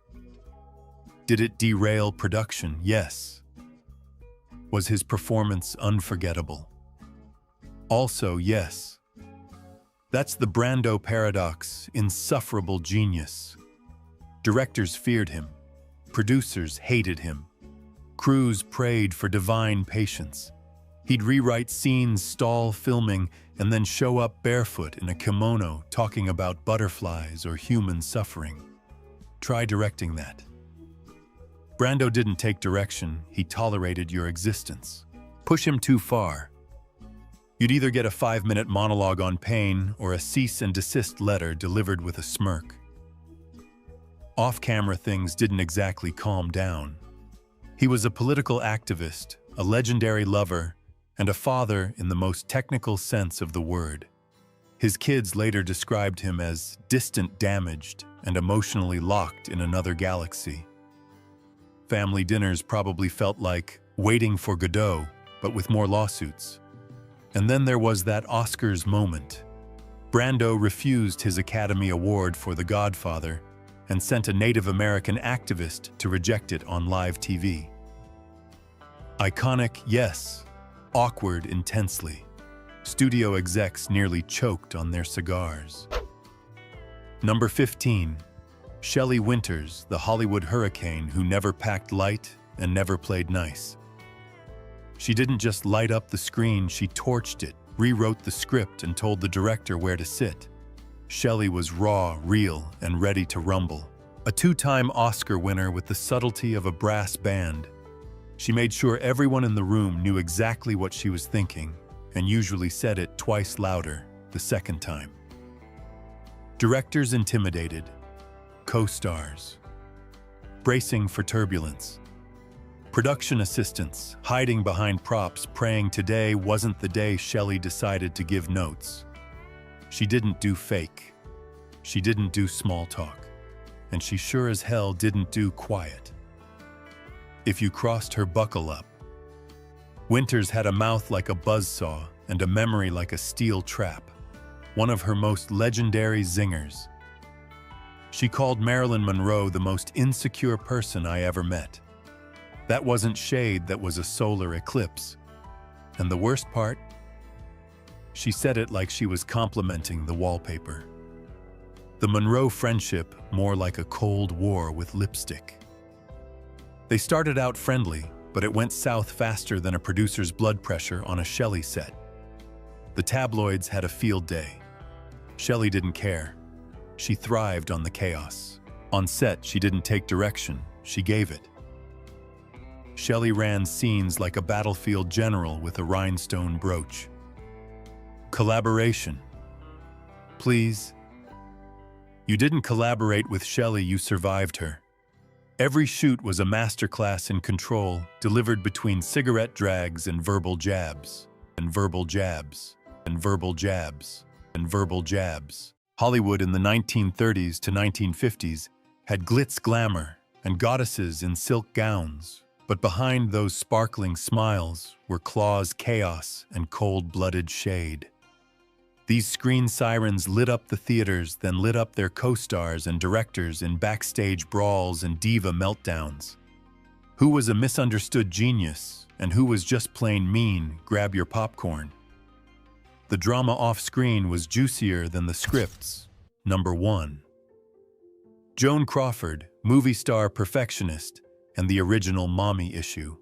Did it derail production? Yes. Was his performance unforgettable? Also, yes. That's the Brando paradox, insufferable genius. Directors feared him. Producers hated him. Crews prayed for divine patience. He'd rewrite scenes, stall filming, and then show up barefoot in a kimono talking about butterflies or human suffering. Try directing that. Brando didn't take direction, he tolerated your existence. Push him too far. You'd either get a 5-minute monologue on pain or a cease and desist letter delivered with a smirk. Off-camera things didn't exactly calm down. He was a political activist, a legendary lover, and a father in the most technical sense of the word. His kids later described him as distant, damaged, and emotionally locked in another galaxy. Family dinners probably felt like Waiting for Godot, but with more lawsuits. And then there was that Oscars moment. Brando refused his Academy Award for The Godfather and sent a Native American activist to reject it on live TV. Iconic, yes. Awkward intensely. Studio execs nearly choked on their cigars. Number 15. Shelley Winters, the Hollywood hurricane who never packed light and never played nice. She didn't just light up the screen, she torched it, rewrote the script, and told the director where to sit. Shelley was raw, real, and ready to rumble. A 2-time Oscar winner with the subtlety of a brass band. She made sure everyone in the room knew exactly what she was thinking, and usually said it twice louder the second time. Directors intimidated. Co-stars. Bracing for turbulence. Production assistants, hiding behind props, praying today wasn't the day Shelley decided to give notes. She didn't do fake. She didn't do small talk. And she sure as hell didn't do quiet. If you crossed her, buckle up. Winters had a mouth like a buzzsaw and a memory like a steel trap, one of her most legendary zingers. She called Marilyn Monroe the most insecure person I ever met. That wasn't shade, that was a solar eclipse. And the worst part? She said it like she was complimenting the wallpaper. The Monroe friendship more like a Cold War with lipstick. They started out friendly, but it went south faster than a producer's blood pressure on a Shelley set. The tabloids had a field day. Shelley didn't care. She thrived on the chaos. On set, she didn't take direction, she gave it. Shelley ran scenes like a battlefield general with a rhinestone brooch. Collaboration. Please. You didn't collaborate with Shelley, you survived her. Every shoot was a masterclass in control, delivered between cigarette drags and verbal jabs, and verbal jabs, and verbal jabs, and verbal jabs. Hollywood in the 1930s to 1950s had glitz glamour and goddesses in silk gowns, but behind those sparkling smiles were claws, chaos, and cold-blooded shade. These screen sirens lit up the theaters, then lit up their co-stars and directors in backstage brawls and diva meltdowns. Who was a misunderstood genius and who was just plain mean? Grab your popcorn. The drama off-screen was juicier than the scripts. Number 1. Joan Crawford, movie star perfectionist, and the original mommy issue.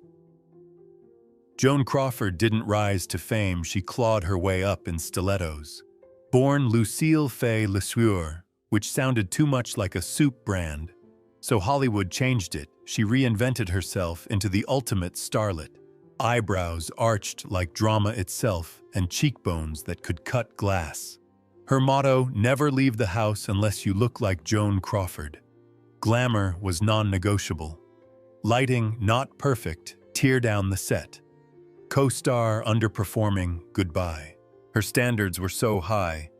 Joan Crawford didn't rise to fame, she clawed her way up in stilettos. Born Lucille Faye Lesueur, which sounded too much like a soup brand, so Hollywood changed it. She reinvented herself into the ultimate starlet. Eyebrows arched like drama itself and cheekbones that could cut glass. Her motto, never leave the house unless you look like Joan Crawford. Glamour was non-negotiable. Lighting, not perfect, tear down the set. Co-star underperforming, goodbye. Her standards were so high,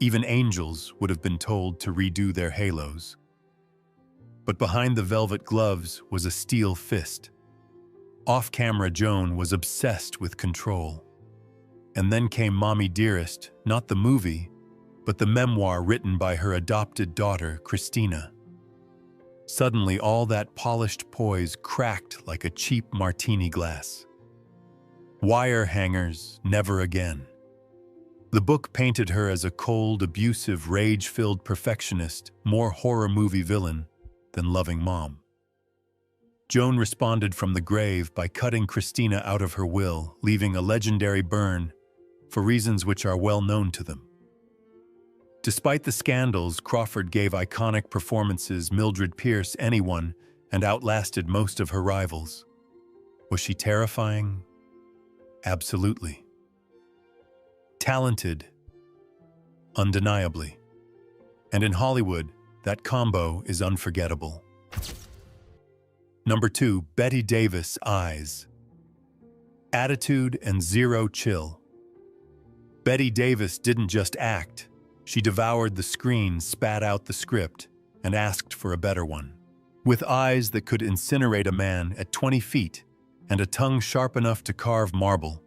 even angels would have been told to redo their halos. But behind the velvet gloves was a steel fist. Off-camera, Joan was obsessed with control. And then came Mommy Dearest, not the movie, but the memoir written by her adopted daughter, Christina. Suddenly, all that polished poise cracked like a cheap martini glass. Wire hangers, never again. The book painted her as a cold, abusive, rage-filled perfectionist, more horror movie villain than loving mom. Joan responded from the grave by cutting Christina out of her will, leaving a legendary burn for reasons which are well known to them. Despite the scandals, Crawford gave iconic performances, Mildred Pierce, anyone, and outlasted most of her rivals. Was she terrifying? Absolutely. Talented? Undeniably. And in Hollywood, that combo is unforgettable. Number 2, Bette Davis, Eyes. Attitude and zero chill. Bette Davis didn't just act. She devoured the screen, spat out the script, and asked for a better one. With eyes that could incinerate a man at 20 feet and a tongue sharp enough to carve marble,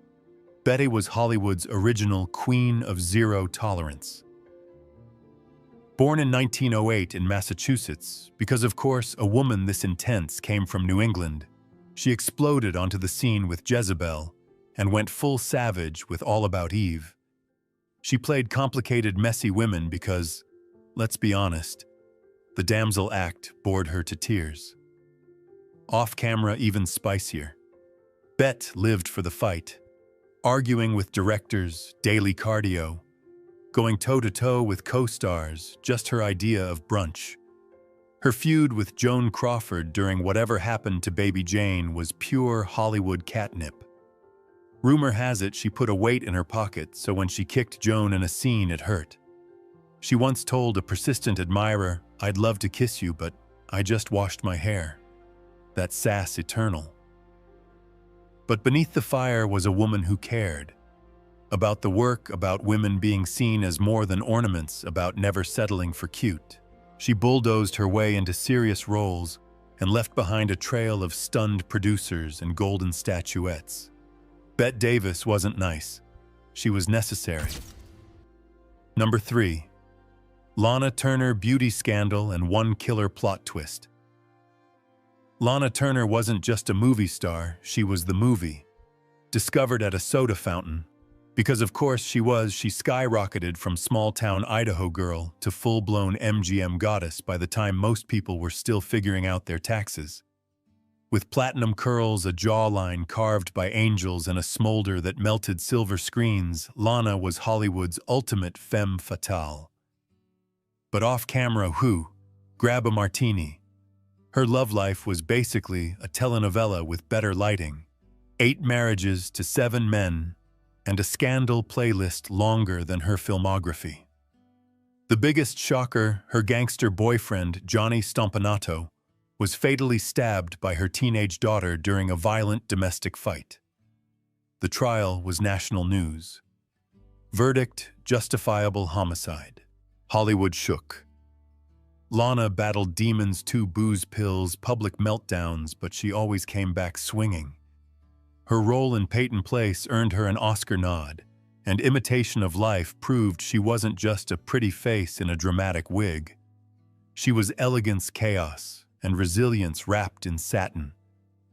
Bette was Hollywood's original queen of zero tolerance. Born in 1908 in Massachusetts, because of course a woman this intense came from New England, she exploded onto the scene with Jezebel and went full savage with All About Eve. She played complicated, messy women because, let's be honest, the damsel act bored her to tears. Off-camera, even spicier. Bette lived for the fight, arguing with directors, daily cardio, going toe-to-toe with co-stars, just her idea of brunch. Her feud with Joan Crawford during Whatever Happened to Baby Jane was pure Hollywood catnip. Rumor has it she put a weight in her pocket so when she kicked Joan in a scene it hurt. She once told a persistent admirer, "I'd love to kiss you, but I just washed my hair." That sass eternal. But beneath the fire was a woman who cared. About the work, about women being seen as more than ornaments, about never settling for cute. She bulldozed her way into serious roles, and left behind a trail of stunned producers and golden statuettes. Bette Davis wasn't nice. She was necessary. Number 3. Lana Turner beauty scandal and one killer plot twist. Lana Turner wasn't just a movie star, she was the movie. Discovered at a soda fountain. Because of course she skyrocketed from small-town Idaho girl to full-blown MGM goddess by the time most people were still figuring out their taxes. With platinum curls, a jawline carved by angels, and a smolder that melted silver screens, Lana was Hollywood's ultimate femme fatale. But off-camera, grab a martini. Her love life was basically a telenovela with better lighting. 8 marriages to 7 men, and a scandal playlist longer than her filmography. The biggest shocker, her gangster boyfriend, Johnny Stompanato, was fatally stabbed by her teenage daughter during a violent domestic fight. The trial was national news. Verdict, justifiable homicide. Hollywood shook. Lana battled demons, 2 booze pills, public meltdowns, but she always came back swinging. Her role in Peyton Place earned her an Oscar nod, and Imitation of Life proved she wasn't just a pretty face in a dramatic wig. She was elegance, chaos, and resilience wrapped in satin.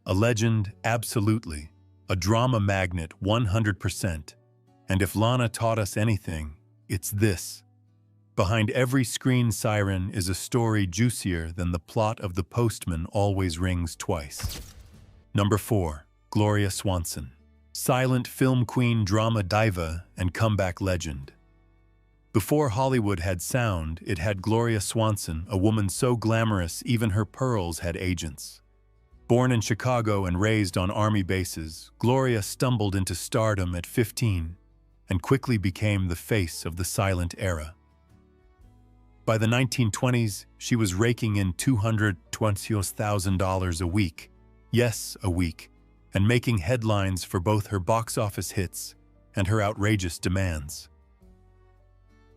A legend, absolutely. A drama magnet, 100%. And if Lana taught us anything, it's this. Behind every screen siren is a story juicier than the plot of The Postman always rings twice. Number 4. Gloria Swanson. Silent film queen, drama diva, and comeback legend. Before Hollywood had sound, it had Gloria Swanson, a woman so glamorous even her pearls had agents. Born in Chicago and raised on army bases, Gloria stumbled into stardom at 15 and quickly became the face of the silent era. By the 1920s, she was raking in $220,000 a week. Yes, a week. And making headlines for both her box office hits and her outrageous demands.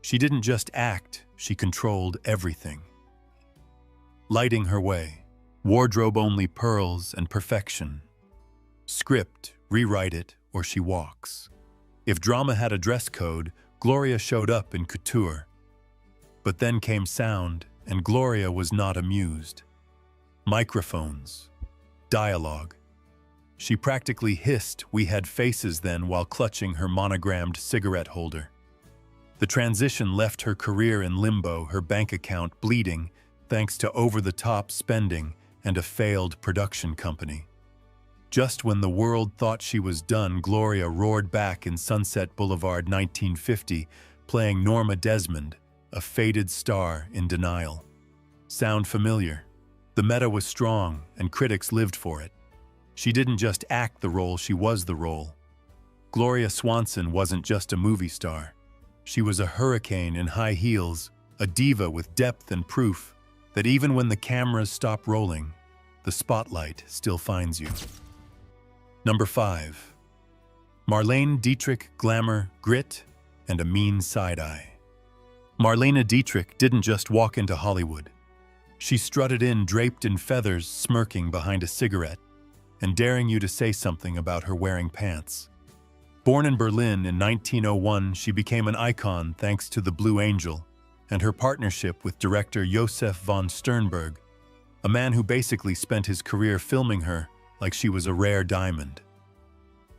She didn't just act, she controlled everything. Lighting her way, wardrobe-only pearls and perfection. Script, rewrite it, or she walks. If drama had a dress code, Gloria showed up in couture. But then came sound, and Gloria was not amused. Microphones, dialogue. She practically hissed "We had faces then" while clutching her monogrammed cigarette holder. The transition left her career in limbo, her bank account bleeding thanks to over-the-top spending and a failed production company. Just when the world thought she was done, Gloria roared back in Sunset Boulevard 1950, playing Norma Desmond, a faded star in denial. Sound familiar? The meta was strong, and critics lived for it. She didn't just act the role, she was the role. Gloria Swanson wasn't just a movie star. She was a hurricane in high heels, a diva with depth and proof that even when the cameras stop rolling, the spotlight still finds you. Number 5. Marlene Dietrich, glamour, grit, and a mean side-eye. Marlene Dietrich didn't just walk into Hollywood. She strutted in draped in feathers, smirking behind a cigarette, and daring you to say something about her wearing pants. Born in Berlin in 1901, she became an icon thanks to The Blue Angel and her partnership with director Josef von Sternberg, a man who basically spent his career filming her like she was a rare diamond.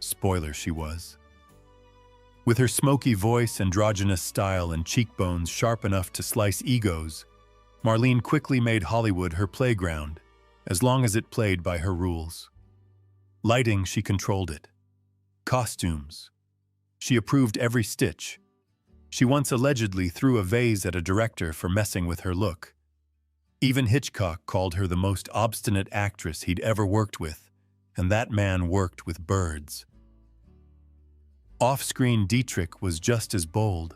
Spoiler, she was. With her smoky voice, androgynous style, and cheekbones sharp enough to slice egos, Marlene quickly made Hollywood her playground, as long as it played by her rules. Lighting, she controlled it. Costumes. She approved every stitch. She once allegedly threw a vase at a director for messing with her look. Even Hitchcock called her the most obstinate actress he'd ever worked with, and that man worked with birds. Off-screen, Dietrich was just as bold.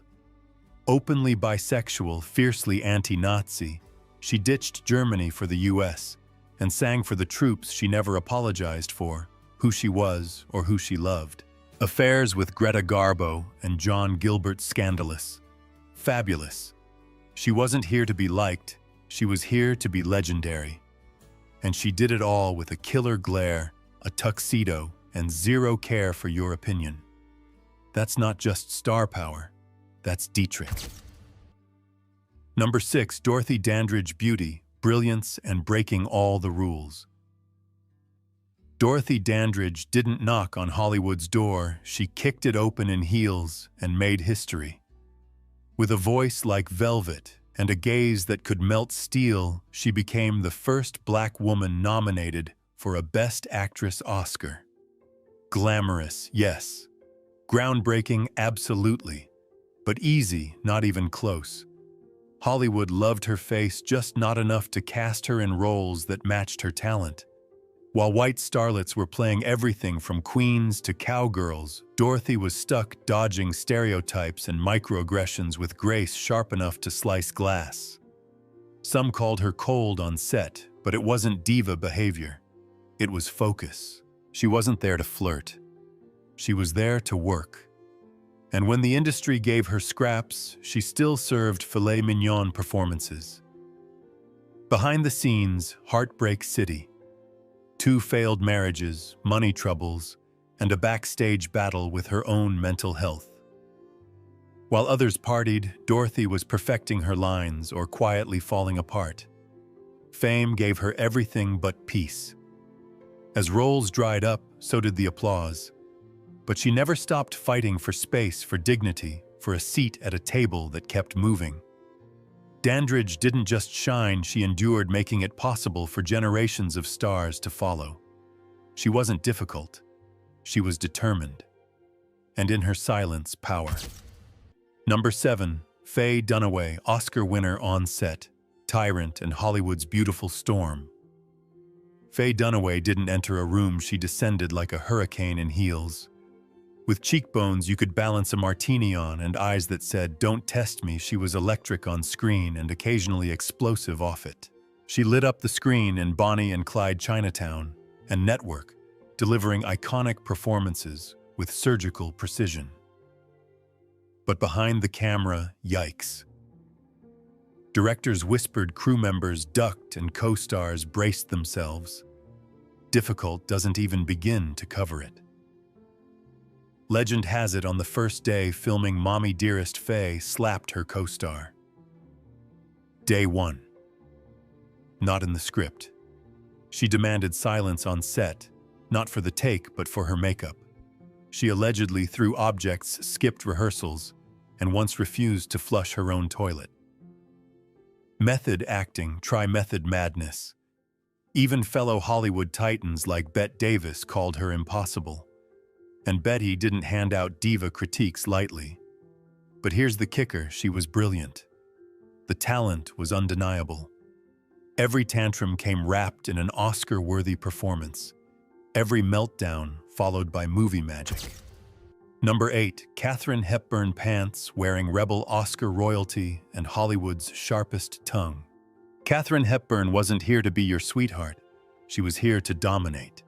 Openly bisexual, fiercely anti-Nazi, she ditched Germany for the US and sang for the troops she never apologized for, who she was or who she loved. Affairs with Greta Garbo and John Gilbert scandalous. Fabulous. She wasn't here to be liked, she was here to be legendary. And she did it all with a killer glare, a tuxedo, and zero care for your opinion. That's not just star power, that's Dietrich. Number 6, Dorothy Dandridge beauty, brilliance, and breaking all the rules. Dorothy Dandridge didn't knock on Hollywood's door, she kicked it open in heels and made history. With a voice like velvet and a gaze that could melt steel, she became the first black woman nominated for a Best Actress Oscar. Glamorous, yes. Groundbreaking, absolutely. But easy, not even close. Hollywood loved her face just not enough to cast her in roles that matched her talent. While white starlets were playing everything from queens to cowgirls, Dorothy was stuck dodging stereotypes and microaggressions with grace sharp enough to slice glass. Some called her cold on set, but it wasn't diva behavior. It was focus. She wasn't there to flirt. She was there to work. And when the industry gave her scraps, she still served filet mignon performances. Behind the scenes, Heartbreak City. 2 failed marriages, money troubles, and a backstage battle with her own mental health. While others partied, Dorothy was perfecting her lines or quietly falling apart. Fame gave her everything but peace. As roles dried up, so did the applause. But she never stopped fighting for space, for dignity, for a seat at a table that kept moving. Dandridge didn't just shine, she endured, making it possible for generations of stars to follow. She wasn't difficult. She was determined. And in her silence, power. Number 7, Faye Dunaway, Oscar winner on set, tyrant and Hollywood's beautiful storm. Faye Dunaway didn't enter a room, she descended like a hurricane in heels. With cheekbones you could balance a martini on and eyes that said, "Don't test me," she was electric on screen and occasionally explosive off it. She lit up the screen in Bonnie and Clyde Chinatown and Network, delivering iconic performances with surgical precision. But behind the camera, yikes. Directors whispered, crew members ducked, and co-stars braced themselves. Difficult doesn't even begin to cover it. Legend has it on the first day filming, Mommy Dearest Faye slapped her co-star. Day 1. Not in the script. She demanded silence on set, not for the take but for her makeup. She allegedly threw objects, skipped rehearsals, and once refused to flush her own toilet. Method acting, try method madness. Even fellow Hollywood titans like Bette Davis called her impossible. And Betty didn't hand out diva critiques lightly. But here's the kicker, she was brilliant. The talent was undeniable. Every tantrum came wrapped in an Oscar-worthy performance. Every meltdown followed by movie magic. Number 8, Katharine Hepburn pants, wearing rebel Oscar royalty and Hollywood's sharpest tongue. Katharine Hepburn wasn't here to be your sweetheart. She was here to dominate.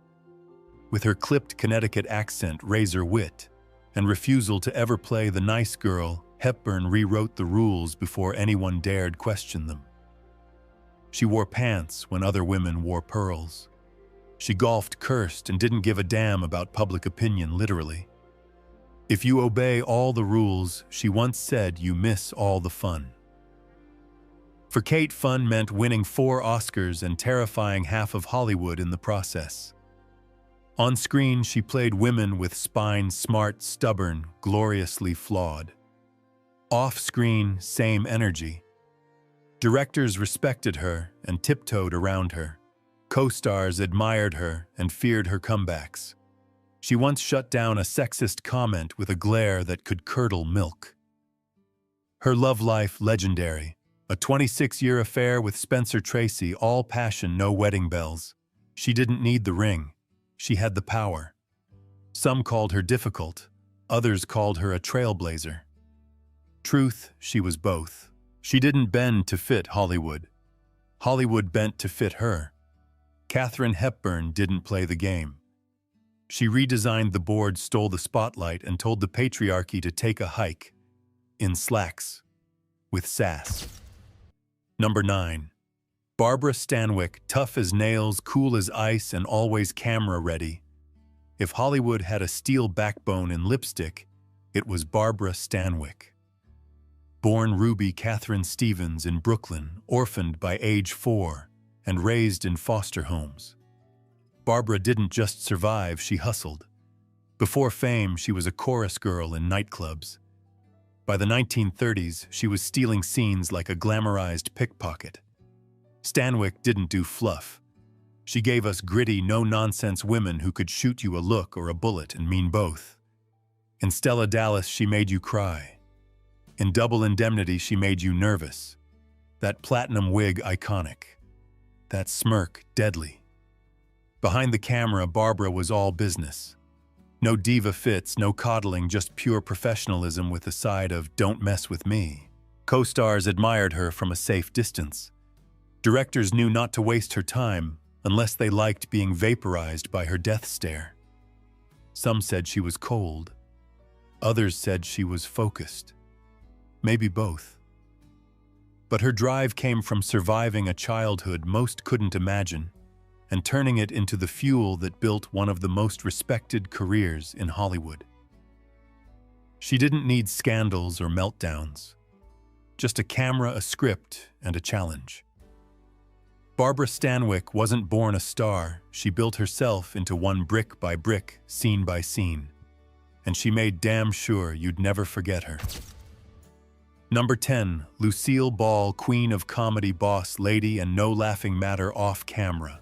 With her clipped Connecticut accent, razor wit, and refusal to ever play the nice girl, Hepburn rewrote the rules before anyone dared question them. She wore pants when other women wore pearls. She golfed cursed and didn't give a damn about public opinion, literally. If you obey all the rules, she once said, you miss all the fun. For Kate, fun meant winning 4 Oscars and terrifying half of Hollywood in the process. On screen, she played women with spine, smart, stubborn, gloriously flawed. Off screen, same energy. Directors respected her and tiptoed around her. Co-stars admired her and feared her comebacks. She once shut down a sexist comment with a glare that could curdle milk. Her love life, legendary. A 26-year affair with Spencer Tracy, all passion, no wedding bells. She didn't need the ring. She had the power. Some called her difficult. Others called her a trailblazer. Truth, she was both. She didn't bend to fit Hollywood. Hollywood bent to fit her. Katharine Hepburn didn't play the game. She redesigned the board, stole the spotlight, and told the patriarchy to take a hike. In slacks. With sass. Number 9. Barbara Stanwyck, tough as nails, cool as ice, and always camera ready. If Hollywood had a steel backbone and lipstick, it was Barbara Stanwyck. Born Ruby Catherine Stevens in Brooklyn, orphaned by age 4, and raised in foster homes. Barbara didn't just survive, she hustled. Before fame, she was a chorus girl in nightclubs. By the 1930s, she was stealing scenes like a glamorized pickpocket. Stanwyck didn't do fluff. She gave us gritty, no-nonsense women who could shoot you a look or a bullet and mean both. In Stella Dallas, she made you cry. In Double Indemnity, she made you nervous. That platinum wig, iconic. That smirk, deadly. Behind the camera, Barbara was all business. No diva fits, no coddling, just pure professionalism with a side of "don't mess with me." Co-stars admired her from a safe distance. Directors knew not to waste her time unless they liked being vaporized by her death stare. Some said she was cold. Others said she was focused. Maybe both. But her drive came from surviving a childhood most couldn't imagine and turning it into the fuel that built one of the most respected careers in Hollywood. She didn't need scandals or meltdowns, just a camera, a script, and a challenge. Barbara Stanwyck wasn't born a star, she built herself into one brick by brick, scene by scene, and she made damn sure you'd never forget her. Number 10, Lucille Ball, queen of comedy, boss lady, and no laughing matter off camera.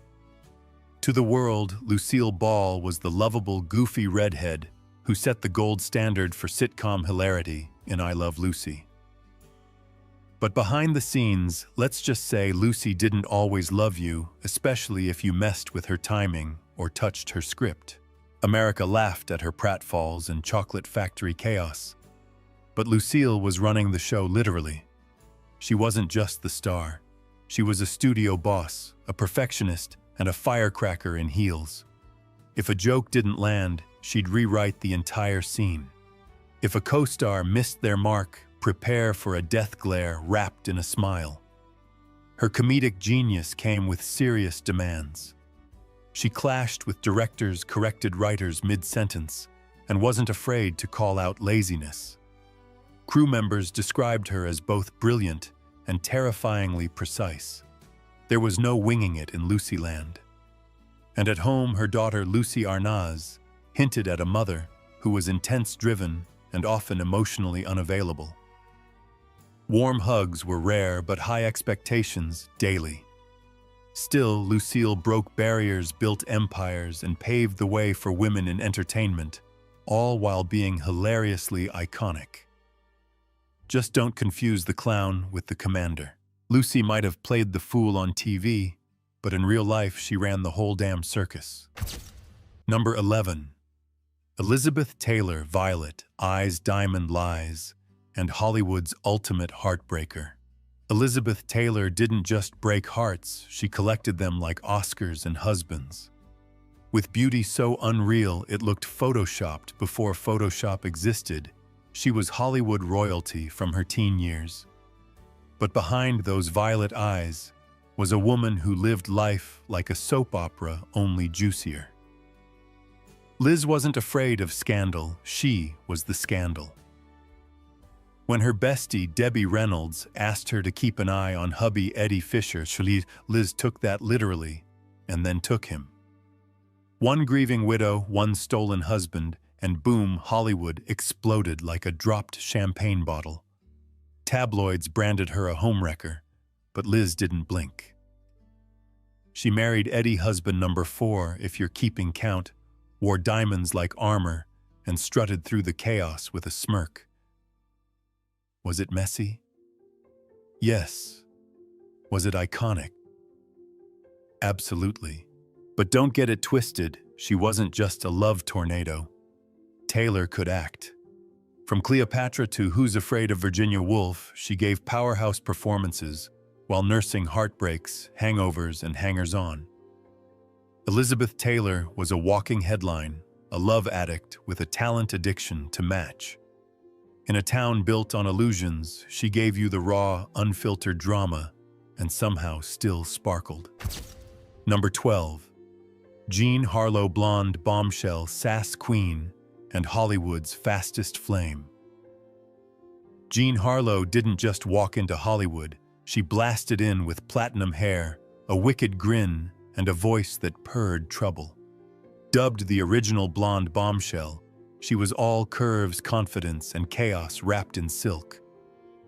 To the world, Lucille Ball was the lovable, goofy redhead who set the gold standard for sitcom hilarity in I Love Lucy. But behind the scenes, let's just say Lucy didn't always love you, especially if you messed with her timing or touched her script. America laughed at her pratfalls and chocolate factory chaos. But Lucille was running the show literally. She wasn't just the star. She was a studio boss, a perfectionist, and a firecracker in heels. If a joke didn't land, she'd rewrite the entire scene. If a co-star missed their mark, prepare for a death glare wrapped in a smile. Her comedic genius came with serious demands. She clashed with directors, corrected writers mid-sentence, and wasn't afraid to call out laziness. Crew members described her as both brilliant and terrifyingly precise. There was no winging it in Lucyland. And at home, her daughter Lucy Arnaz hinted at a mother who was intense-driven and often emotionally unavailable. Warm hugs were rare, but high expectations daily. Still, Lucille broke barriers, built empires, and paved the way for women in entertainment, all while being hilariously iconic. Just don't confuse the clown with the commander. Lucy might have played the fool on TV, but in real life she ran the whole damn circus. Number 11. Elizabeth Taylor, Violet, Eyes, Diamond, Lies, and Hollywood's ultimate heartbreaker. Elizabeth Taylor didn't just break hearts, she collected them like Oscars and husbands. With beauty so unreal it looked photoshopped before Photoshop existed, she was Hollywood royalty from her teen years. But behind those violet eyes was a woman who lived life like a soap opera, only juicier. Liz wasn't afraid of scandal, she was the scandal. When her bestie, Debbie Reynolds, asked her to keep an eye on hubby Eddie Fisher, Liz took that literally and then took him. One grieving widow, one stolen husband, and boom, Hollywood exploded like a dropped champagne bottle. Tabloids branded her a homewrecker, but Liz didn't blink. She married Eddie husband number 4, if you're keeping count, wore diamonds like armor, and strutted through the chaos with a smirk. Was it messy? Yes. Was it iconic? Absolutely. But don't get it twisted, she wasn't just a love tornado. Taylor could act. From Cleopatra to Who's Afraid of Virginia Woolf, she gave powerhouse performances while nursing heartbreaks, hangovers, and hangers-on. Elizabeth Taylor was a walking headline, a love addict with a talent addiction to match. In a town built on illusions, she gave you the raw, unfiltered drama and somehow still sparkled. Number 12. Jean Harlow, blonde bombshell, sass queen, and Hollywood's fastest flame. Jean Harlow didn't just walk into Hollywood, she blasted in with platinum hair, a wicked grin, and a voice that purred trouble. Dubbed the original blonde bombshell, she was all curves, confidence, and chaos wrapped in silk.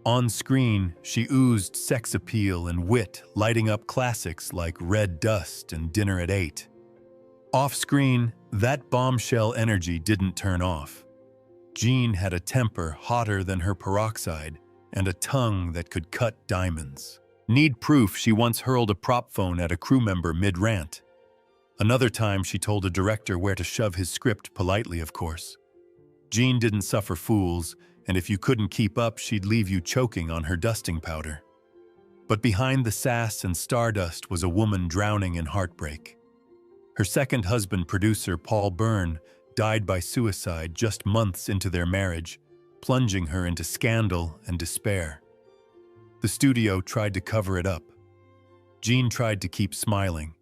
On screen, she oozed sex appeal and wit, lighting up classics like Red Dust and Dinner at 8. Off-screen, that bombshell energy didn't turn off. Jean had a temper hotter than her peroxide and a tongue that could cut diamonds. Need proof, she once hurled a prop phone at a crew member mid-rant. Another time, she told a director where to shove his script, politely, of course. Jean didn't suffer fools, and if you couldn't keep up, she'd leave you choking on her dusting powder. But behind the sass and stardust was a woman drowning in heartbreak. Her second husband, producer Paul Byrne, died by suicide just months into their marriage, plunging her into scandal and despair. The studio tried to cover it up. Jean tried to keep smiling.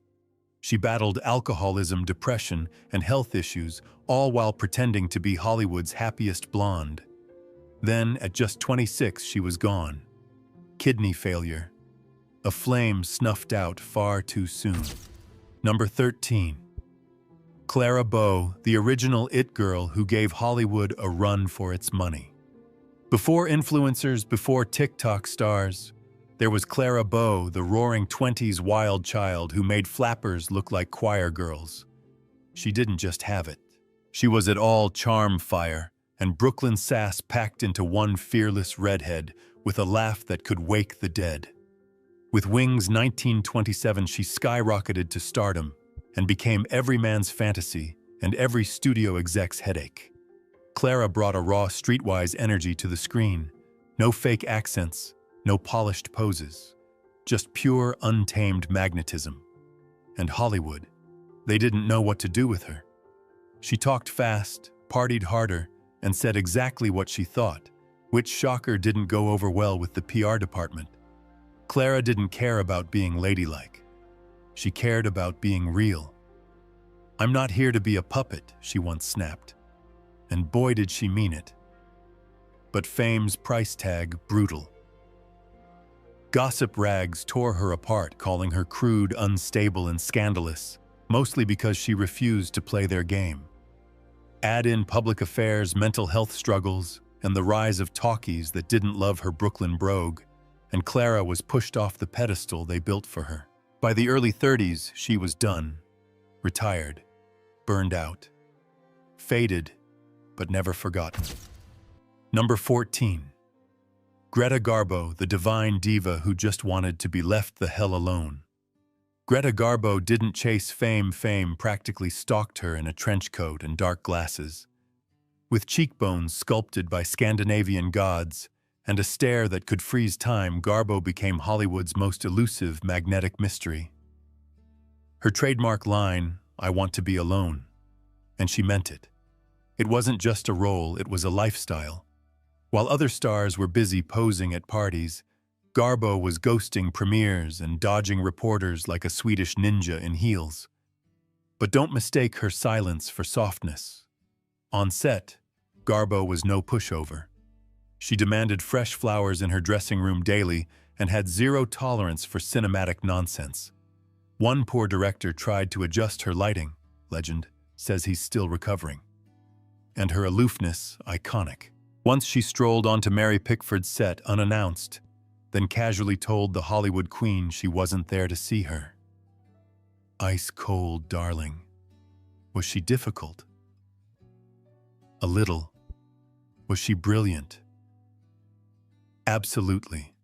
She battled alcoholism, depression, and health issues, all while pretending to be Hollywood's happiest blonde. Then, at just 26, she was gone. Kidney failure. A flame snuffed out far too soon. Number 13. Clara Bow, the original it girl who gave Hollywood a run for its money. Before influencers, before TikTok stars, there was Clara Bow, the roaring 20s wild child who made flappers look like choir girls. She didn't just have it. She was it all: charm, fire, and Brooklyn sass packed into one fearless redhead with a laugh that could wake the dead. With Wings 1927, she skyrocketed to stardom and became every man's fantasy and every studio exec's headache. Clara brought a raw, streetwise energy to the screen. No fake accents, no polished poses, just pure, untamed magnetism. And Hollywood, they didn't know what to do with her. She talked fast, partied harder, and said exactly what she thought, which, shocker, didn't go over well with the PR department. Clara didn't care about being ladylike. She cared about being real. "I'm not here to be a puppet," she once snapped. And boy did she mean it. But fame's price tag, brutal. Gossip rags tore her apart, calling her crude, unstable, and scandalous, mostly because she refused to play their game. Add in public affairs, mental health struggles, and the rise of talkies that didn't love her Brooklyn brogue, and Clara was pushed off the pedestal they built for her. By the early 30s, she was done, retired, burned out, faded, but never forgotten. Number 14. Greta Garbo, the divine diva who just wanted to be left the hell alone. Greta Garbo didn't chase fame, fame practically stalked her in a trench coat and dark glasses. With cheekbones sculpted by Scandinavian gods, and a stare that could freeze time, Garbo became Hollywood's most elusive, magnetic mystery. Her trademark line, "I want to be alone," and she meant it. It wasn't just a role, it was a lifestyle. While other stars were busy posing at parties, Garbo was ghosting premieres and dodging reporters like a Swedish ninja in heels. But don't mistake her silence for softness. On set, Garbo was no pushover. She demanded fresh flowers in her dressing room daily and had zero tolerance for cinematic nonsense. One poor director tried to adjust her lighting, legend says he's still recovering. And her aloofness, iconic. Once she strolled onto Mary Pickford's set unannounced, then casually told the Hollywood queen she wasn't there to see her. Ice cold, darling. Was she difficult? A little. Was she brilliant? Absolutely.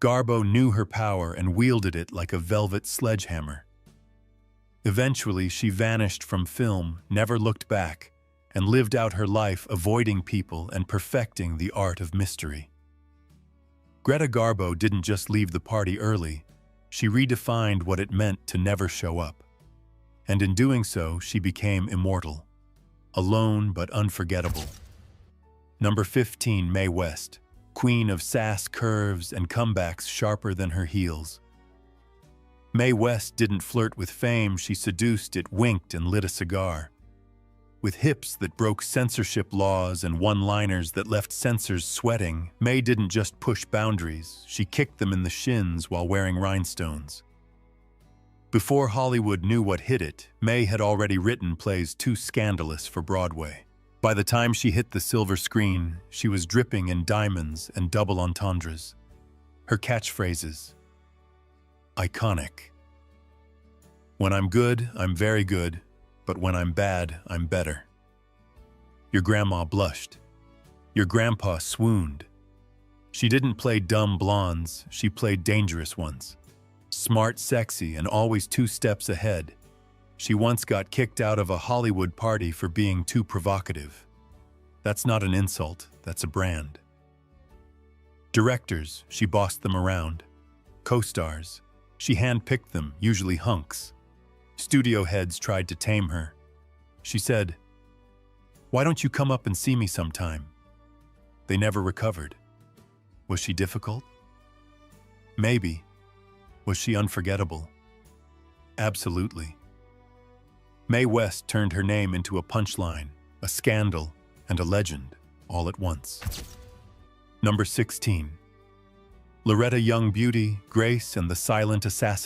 Garbo knew her power and wielded it like a velvet sledgehammer. Eventually, she vanished from film, never looked back, and lived out her life avoiding people and perfecting the art of mystery. Greta Garbo didn't just leave the party early, she redefined what it meant to never show up. And in doing so, she became immortal. Alone but unforgettable. Number 15, Mae West. queen of sass, curves, and comebacks sharper than her heels. Mae West didn't flirt with fame, she seduced it, winked, and lit a cigar. With hips that broke censorship laws and one-liners that left censors sweating, Mae didn't just push boundaries, she kicked them in the shins while wearing rhinestones. Before Hollywood knew what hit it, Mae had already written plays too scandalous for Broadway. By the time she hit the silver screen, she was dripping in diamonds and double entendres. Her catchphrases: iconic. When I'm good, I'm very good, but when I'm bad, I'm better. Your grandma blushed. Your grandpa swooned. She didn't play dumb blondes, she played dangerous ones. Smart, sexy, and always 2 steps ahead. She once got kicked out of a Hollywood party for being too provocative. That's not an insult, that's a brand. Directors, she bossed them around. Co-stars, she handpicked them, usually hunks. Studio heads tried to tame her. She said, "Why don't you come up and see me sometime?" They never recovered. Was she difficult? Maybe. Was she unforgettable? Absolutely. Mae West turned her name into a punchline, a scandal, and a legend, all at once. Number 16. Loretta Young Beauty, Grace, and the Silent Assassin.